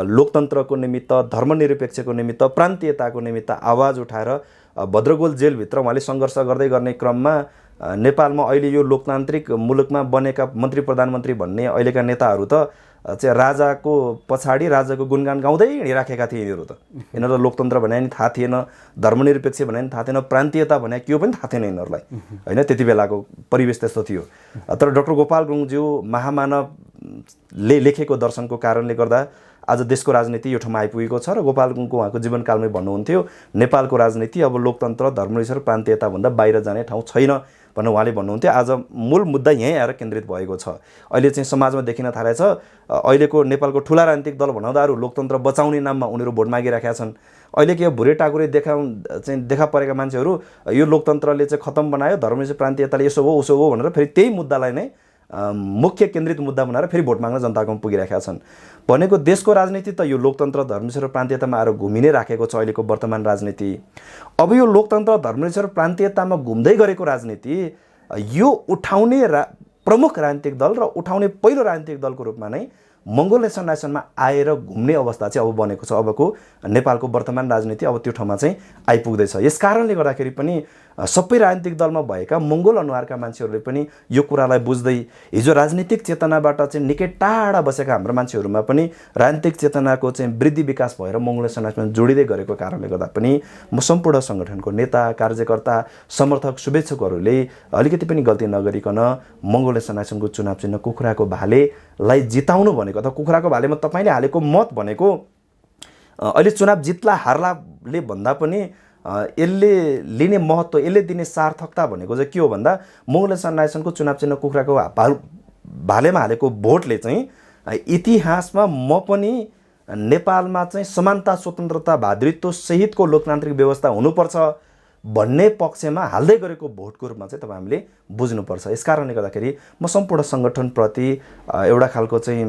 लोकतन्त्रको निमित्त, धर्मनिरपेक्षको निमित्त, प्रान्तीयताको निमित्त आवाज उठाएर भद्रगोल जेलभित्र उहाँले सङ्घर्ष गर्दै गर्ने क्रममा नेपालमा अहिले यो लोकतान्त्रिक मुलुकमा बनेका मन्त्री प्रधानमन्त्री भन्ने अहिलेका नेताहरू त चाहिँ राजाको पछाडि राजाको गुणगान गाउँदै हिँडिराखेका थिए। यिनीहरू त यिनीहरूलाई लोकतन्त्र भने नि थाहा थिएन, धर्मनिरपेक्ष भने नि थाहा थिएन, प्रान्तीयता भने के हो पनि थाहा थिएन यिनीहरूलाई, होइन? त्यति बेलाको परिवेश त्यस्तो थियो। तर डाक्टर गोपाल गुरुङज्यू महामानवले लेखेको दर्शनको कारणले गर्दा आज देशको राजनीति यो ठाउँमा आइपुगेको छ र गोपाल गुरुङको उहाँको जीवनकालमै भन्नुहुन्थ्यो नेपालको राजनीति अब लोकतन्त्र, धर्मनिरपेक्ष, प्रान्तीयताभन्दा बाहिर जाने ठाउँ छैन भनेर उहाँले भन्नुहुन्थ्यो। आज मूल मुद्दा यहीँ आएर केन्द्रित भएको छ। अहिले चाहिँ समाजमा देखिन थालेको छ अहिलेको नेपालको ठुला राजनीतिक दल भनाउँदाहरू लोकतन्त्र बचाउने नाममा उनीहरू भोट मागिराखेका छन्। अहिले के भुरे टाकुरे देखा परेका मान्छेहरू यो लोकतन्त्रले चाहिँ खत्तम बनायो, धर्मनिरपेक्ष प्रान्तीयताले यसो हो उसो हो भनेर फेरि त्यही मुद्दालाई नै मुख्य केन्द्रित मुद्दा बनाएर फेरि भोट माग्न जनताकोमा पुगिराखेका छन्। भनेको देशको राजनीति त यो लोकतन्त्र, धर्मनिरपेक्ष र प्रान्तीयतामा आएर घुमि नै राखेको छ अहिलेको वर्तमान राजनीति। अब यो लोकतन्त्र, धर्मनिरपेक्ष र प्रान्तीयतामा घुम्दै गरेको राजनीति यो उठाउने प्रमुख राजनीतिक दल र उठाउने पहिलो राजनीतिक दलको रूपमा नै मङ्गोल नेसनल अर्गनाइजेसनमा आएर घुम्ने अवस्था चाहिँ अब बनेको छ। अबको नेपालको वर्तमान राजनीति अब त्यो ठाउँमा चाहिँ आइपुग्दैछ। यस कारणले गर्दाखेरि पनि सबै राजनीतिक दलमा भएका मङ्गोल अनुहारका मान्छेहरूले पनि यो कुरालाई बुझ्दै हिजो राजनीतिक चेतनाबाट चाहिँ निकै टाढा बसेका हाम्रो मान्छेहरूमा पनि राजनीतिक चेतनाको चाहिँ वृद्धि विकास भएर मङ्गोल नेसनल अर्गनाइजेसनमा जोडिँदै गरेको कारणले गर्दा पनि म सम्पूर्ण सङ्गठनको नेता, कार्यकर्ता, समर्थक, शुभेच्छुकहरूले अलिकति पनि गल्ती नगरिकन मङ्गोल नेसनल अर्गनाइजेसनको चुनाव चिन्ह कुखुराको भालेलाई जिताउनु भनेको अथवा कुखुराको भालेमा तपाईँले हालेको मत भनेको अहिले चुनाव जित्ला हार्लाले भन्दा पनि यसले लिने महत्त्व, यसले दिने सार्थकता भनेको चाहिँ के हो भन्दा मङ्गोल नेसनल अर्गनाइजेसनको चुनाव चिन्ह कुखुराको भालेमा हालेको भोटले चाहिँ इतिहासमा म पनि नेपालमा चाहिँ समानता, स्वतन्त्रता, भातृत्व सहितको लोकतान्त्रिक व्यवस्था हुनुपर्छ भन्ने पक्षमा हाल्दै गरेको भोटको रूपमा चाहिँ तपाईँ हामीले बुझ्नुपर्छ। यस कारणले गर्दाखेरि म सम्पूर्ण सङ्गठनप्रति एउटा खालको चाहिँ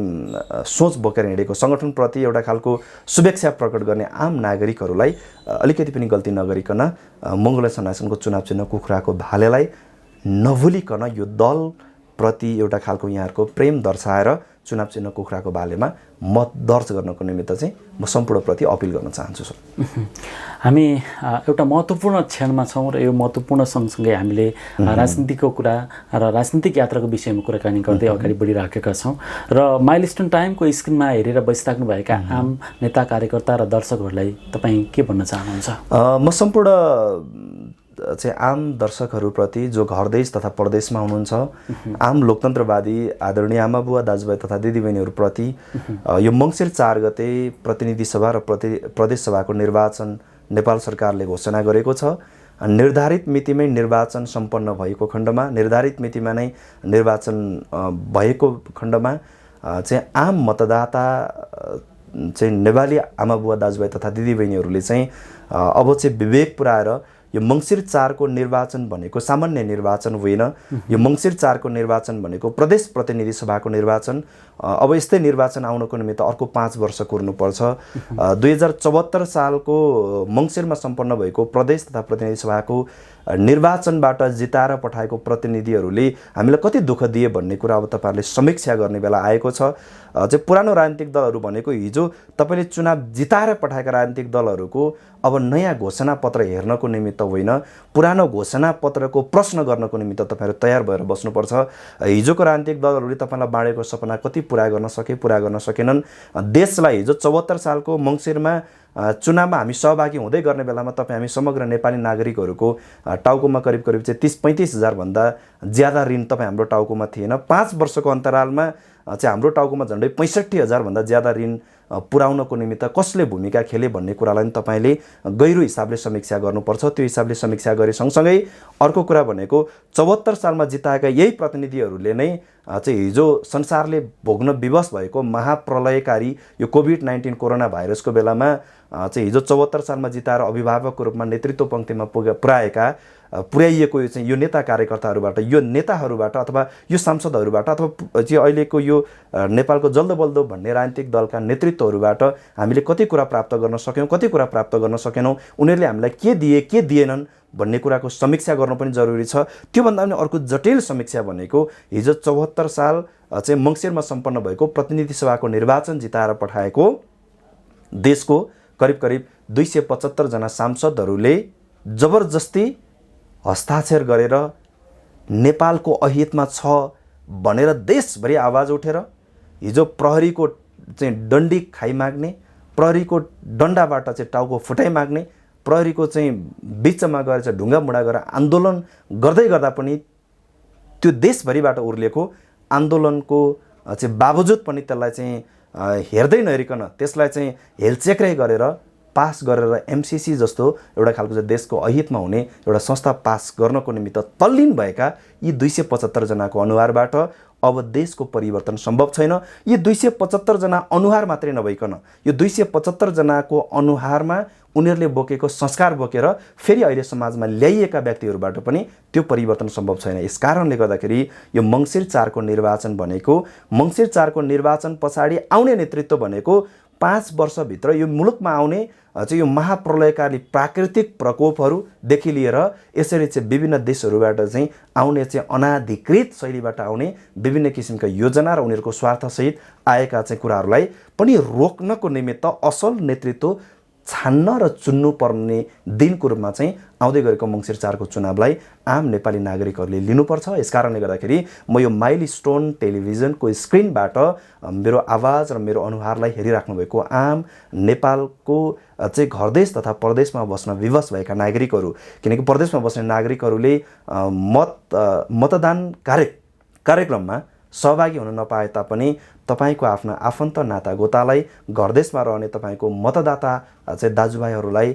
सोच बोकेर हिँडेको, सङ्गठनप्रति एउटा खालको शुभेच्छा प्रकट गर्ने आम नागरिकहरूलाई अलिकति पनि गल्ती नगरिकन मङ्गोल नेसनल अर्गनाइजेसनको चुनाव चिन्ह कुखुराको भालेलाई नभुलिकन यो दलप्रति एउटा खालको यहाँहरूको प्रेम दर्शाएर चुनाव चिन्ह कुखुराको भालेमा मत दर्ज गर्नको निमित्त चाहिँ म सम्पूर्णप्रति अपिल गर्न चाहन्छु सर। हामी एउटा महत्त्वपूर्ण क्षणमा छौँ र यो महत्त्वपूर्ण सँगसँगै हामीले राजनीतिको कुरा र राजनीतिक यात्राको विषयमा कुराकानी गर्दै अगाडि बढिराखेका छौँ र माइलस्टोन टाइमको स्क्रिनमा हेरेर बसिराख्नुभएका आम नेता, कार्यकर्ता र दर्शकहरूलाई तपाईँ के भन्न चाहनुहुन्छ? म सम्पूर्ण चाहिँ आम दर्शकहरूप्रति जो घर देश तथा परदेशमा हुनुहुन्छ, आम लोकतन्त्रवादी आदरणीय आमा बुवा दाजुभाइ तथा दिदीबहिनीहरूप्रति यो मङ्सिर 4 गते प्रतिनिधि सभा र प्रदेश सभाको निर्वाचन नेपाल सरकारले घोषणा गरेको छ। निर्धारित मितिमै निर्वाचन सम्पन्न भएको खण्डमा, निर्धारित मितिमा नै निर्वाचन भएको खण्डमा चाहिँ आम मतदाता चाहिँ नेपाली आमा बुवा दाजुभाइ तथा दिदीबहिनीहरूले चाहिँ अब चाहिँ विवेक पुर्याएर यो मङ्सिर 4 को निर्वाचन भनेको सामान्य निर्वाचन होइन। यो मङ्सिर 4 को निर्वाचन भनेको प्रदेश प्रतिनिधि सभाको निर्वाचन अब यस्तै निर्वाचन आउनको निमित्त अर्को 5 वर्ष कुर्नुपर्छ। 2074 सालको मङ्सिरमा सम्पन्न भएको प्रदेश तथा प्रतिनिधि सभाको निर्वाचनबाट जिताएर पठाएको प्रतिनिधिहरूले हामीलाई कति दुःख दिए भन्ने कुरा अब तपाईँहरूले समीक्षा गर्ने बेला आएको छ। चाहिँ पुरानो राजनीतिक दलहरू भनेको हिजो तपाईँले चुनाव जिताएर पठाएका राजनीतिक दलहरूको अब नयाँ घोषणापत्र हेर्नको निमित्त होइन, पुरानो घोषणापत्रको प्रश्न गर्नको निमित्त तपाईँहरू तयार भएर बस्नुपर्छ। हिजोको राजनीतिक दलहरूले तपाईँलाई बाँडेको सपना कति पुरा गर्न सके, पुरा गर्न सकेनन्। देशलाई हिजो 74 सालको मङ्सिरमा चुनावमा हामी सहभागी हुँदै गर्ने बेलामा तपाईँ हामी समग्र नेपाली नागरिकहरूको टाउकोमा करिब चाहिँ 30-35 हजारभन्दा ज्यादा ऋण तपाईँ हाम्रो टाउकोमा थिएन। 5 वर्षको अन्तरालमा चाहिँ हाम्रो टाउकोमा झन्डै 65 हजारभन्दा ज्यादा ऋण पुर्याउनको निमित्त कसले भूमिका खेले भन्ने कुरालाई तपाईले गहिरो हिसाबले समीक्षा गर्नुपर्छ। त्यो हिसाबले समीक्षा गरे सँगसँगै अर्को कुरा भनेको 74 सालमा जिताएका यही प्रतिनिधिहरूले नै चाहिँ हिजो संसारले भोग्न विवश भएको महाप्रलयकारी यो कोभिड-19 कोरोना भाइरसको बेलामा चाहिँ हिजो 74 सालमा जिताएर अभिभावकको रूपमा नेतृत्व पङ्क्तिमा पुर्याइएको चाहिँ यो नेता कार्यकर्ताहरूबाट, यो नेताहरूबाट अथवा यो सांसदहरूबाट अथवा चाहिँ अहिलेको यो नेपालको जल्दो बल्दो भन्ने राजनीतिक दलका नेतृत्वहरूबाट हामीले कति कुरा प्राप्त गर्न सक्यौँ, कति कुरा प्राप्त गर्न सकेनौँ, उनीहरूले हामीलाई के दिए के दिएनन् भन्ने कुराको समीक्षा गर्नु पनि जरुरी छ। त्योभन्दा पनि अर्को जटिल समीक्षा भनेको हिजो 74 साल चाहिँ मङ्सिरमा सम्पन्न भएको प्रतिनिधि सभाको निर्वाचन जिताएर पठाएको देशको करिब 275 जना सांसदहरूले जबरजस्ती हस्ताक्षर गरेर नेपालको अहितमा छ भनेर देशभरि आवाज उठेर हिजो प्रहरीको चाहिँ डन्डी खाइ माग्ने, प्रहरीको डन्डाबाट चाहिँ टाउको फुटाइ माग्ने, प्रहरीको चाहिँ बिचमा गएर चाहिँ ढुङ्गा मुढा गरेर आन्दोलन गर्दै गर्दा पनि त्यो देशभरिबाट उर्लेको आन्दोलनको चाहिँ बावजुद पनि त्यसलाई चाहिँ हेर्दै नहेरिकन त्यसलाई चाहिँ हेलचेक्राइ गरेर पास गरेर एमसीसी जस्तो एउटा खालको चाहिँ देशको अहितमा हुने एउटा संस्था पास गर्नको निमित्त तल्लीन भएका यी 275 जनाको अनुहारबाट अब देशको परिवर्तन सम्भव छैन। यी 275 जना अनुहार मात्रै नभइकन यो 275 जनाको अनुहारमा उनीहरूले बोकेको संस्कार बोकेर फेरि अहिले समाजमा ल्याइएका व्यक्तिहरूबाट पनि त्यो परिवर्तन सम्भव छैन। यस कारणले गर्दाखेरि यो मङ्सिर 4 को निर्वाचन भनेको, मङ्सिर 4 को निर्वाचन पछाडि आउने नेतृत्व भनेको 5 वर्षभित्र यो मुलुकमा आउने चाहिँ यो महाप्रलयकारी प्राकृतिक प्रकोपहरूदेखि लिएर यसरी चाहिँ विभिन्न देशहरूबाट चाहिँ आउने चाहिँ अनाधिकृत शैलीबाट आउने विभिन्न किसिमका योजना र उनीहरूको स्वार्थसहित आएका चाहिँ कुराहरूलाई पनि रोक्नको निमित्त असल नेतृत्व छान्न र चुन्नु पर्ने दिनको रूपमा चाहिँ आउँदै गरेको मङ्सिर 4 को चुनावलाई आम नेपाली नागरिकहरूले लिनुपर्छ। यस कारणले गर्दाखेरि म यो माइलस्टोन टेलिभिजनको स्क्रिनबाट मेरो आवाज र मेरो अनुहारलाई हेरिराख्नु भएको आम नेपालको चाहिँ घरदेश तथा परदेशमा बस्न विवश भएका नागरिकहरू, किनकि परदेशमा बस्ने नागरिकहरूले मतदान कार्यक्रममा सहभागी हुन नपाए तापनि तपाईको आफ्ना आफन्त नातागोतालाई घरदेशमा रहने तपाईको मतदाता चाहिँ दाजुभाइहरूलाई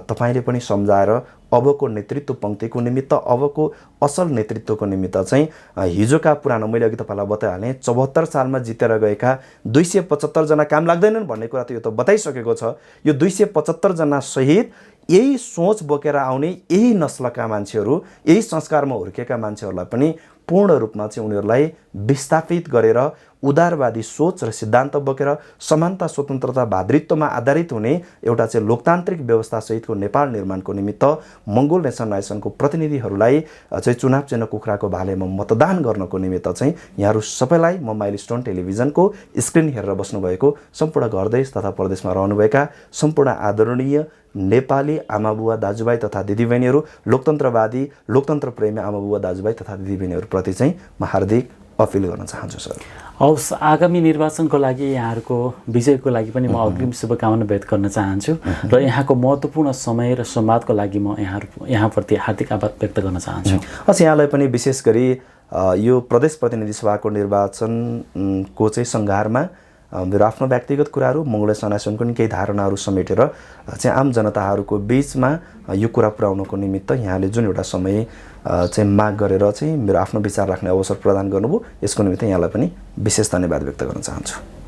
तपाईले पनि सम्झाएर अबको नेतृत्व पङ्क्तिको निमित्त, अबको असल नेतृत्वको निमित्त चाहिँ हिजोका पुरानो, मैले अघि तपाईँलाई बताइहालेँ 74 सालमा जितेर गएका 275 जना काम लाग्दैनन् भन्ने कुरा त यो त बताइसकेको छ। यो 275 जना सहित यही सोच बोकेर आउने यही नस्लका मान्छेहरू, यही संस्कारमा हुर्केका मान्छेहरूलाई पनि पूर्ण रूपमा चाहिँ उनीहरूलाई विस्थापित गरेर उदारवादी सोच र सिद्धान्त बोकेर समानता, स्वतन्त्रता, भातृत्वमा आधारित हुने एउटा चाहिँ लोकतान्त्रिक व्यवस्था सहितको नेपाल निर्माणको निमित्त मङ्गोल नेसन राइसनको प्रतिनिधिहरूलाई चाहिँ चुनाव चिन्ह कुखुराको भालेमा मतदान गर्नको निमित्त चाहिँ यहाँहरू सबैलाई म माइलस्टोन टेलिभिजनको स्क्रिन हेरेर बस्नुभएको सम्पूर्ण घरदेश तथा परदेशमा रहनुभएका सम्पूर्ण आदरणीय नेपाली आमाबुवा दाजुभाइ तथा दिदीबहिनीहरू, लोकतन्त्रवादी लोकतन्त्र प्रेमी आमाबुवा दाजुभाइ तथा दिदीबहिनीहरूप्रति चाहिँ म हार्दिक अपिल गर्न चाहन्छु सर। हवस्, आगामी निर्वाचनको लागि यहाँहरूको विजयको लागि पनि म अग्रिम शुभकामना व्यक्त गर्न चाहन्छु र यहाँको महत्त्वपूर्ण समय र संवादको लागि म यहाँप्रति हार्दिक आभार व्यक्त गर्न चाहन्छु। हस्, यहाँलाई पनि विशेष गरी यो प्रदेश प्रतिनिधि सभाको निर्वाचनको चाहिँ सङ्घारमा मेरो आफ्नो व्यक्तिगत कुराहरू, मङ्गोल सनासनको नि केही धारणाहरू समेटेर चाहिँ आम जनताहरूको बिचमा यो कुरा पुर्याउनको निमित्त यहाँले जुन एउटा समय चाहिँ माग गरेर चाहिँ मेरो आफ्नो विचार राख्ने अवसर प्रदान गर्नुभयो, यसको निमित्त यहाँलाई पनि विशेष धन्यवाद व्यक्त गर्न चाहन्छु।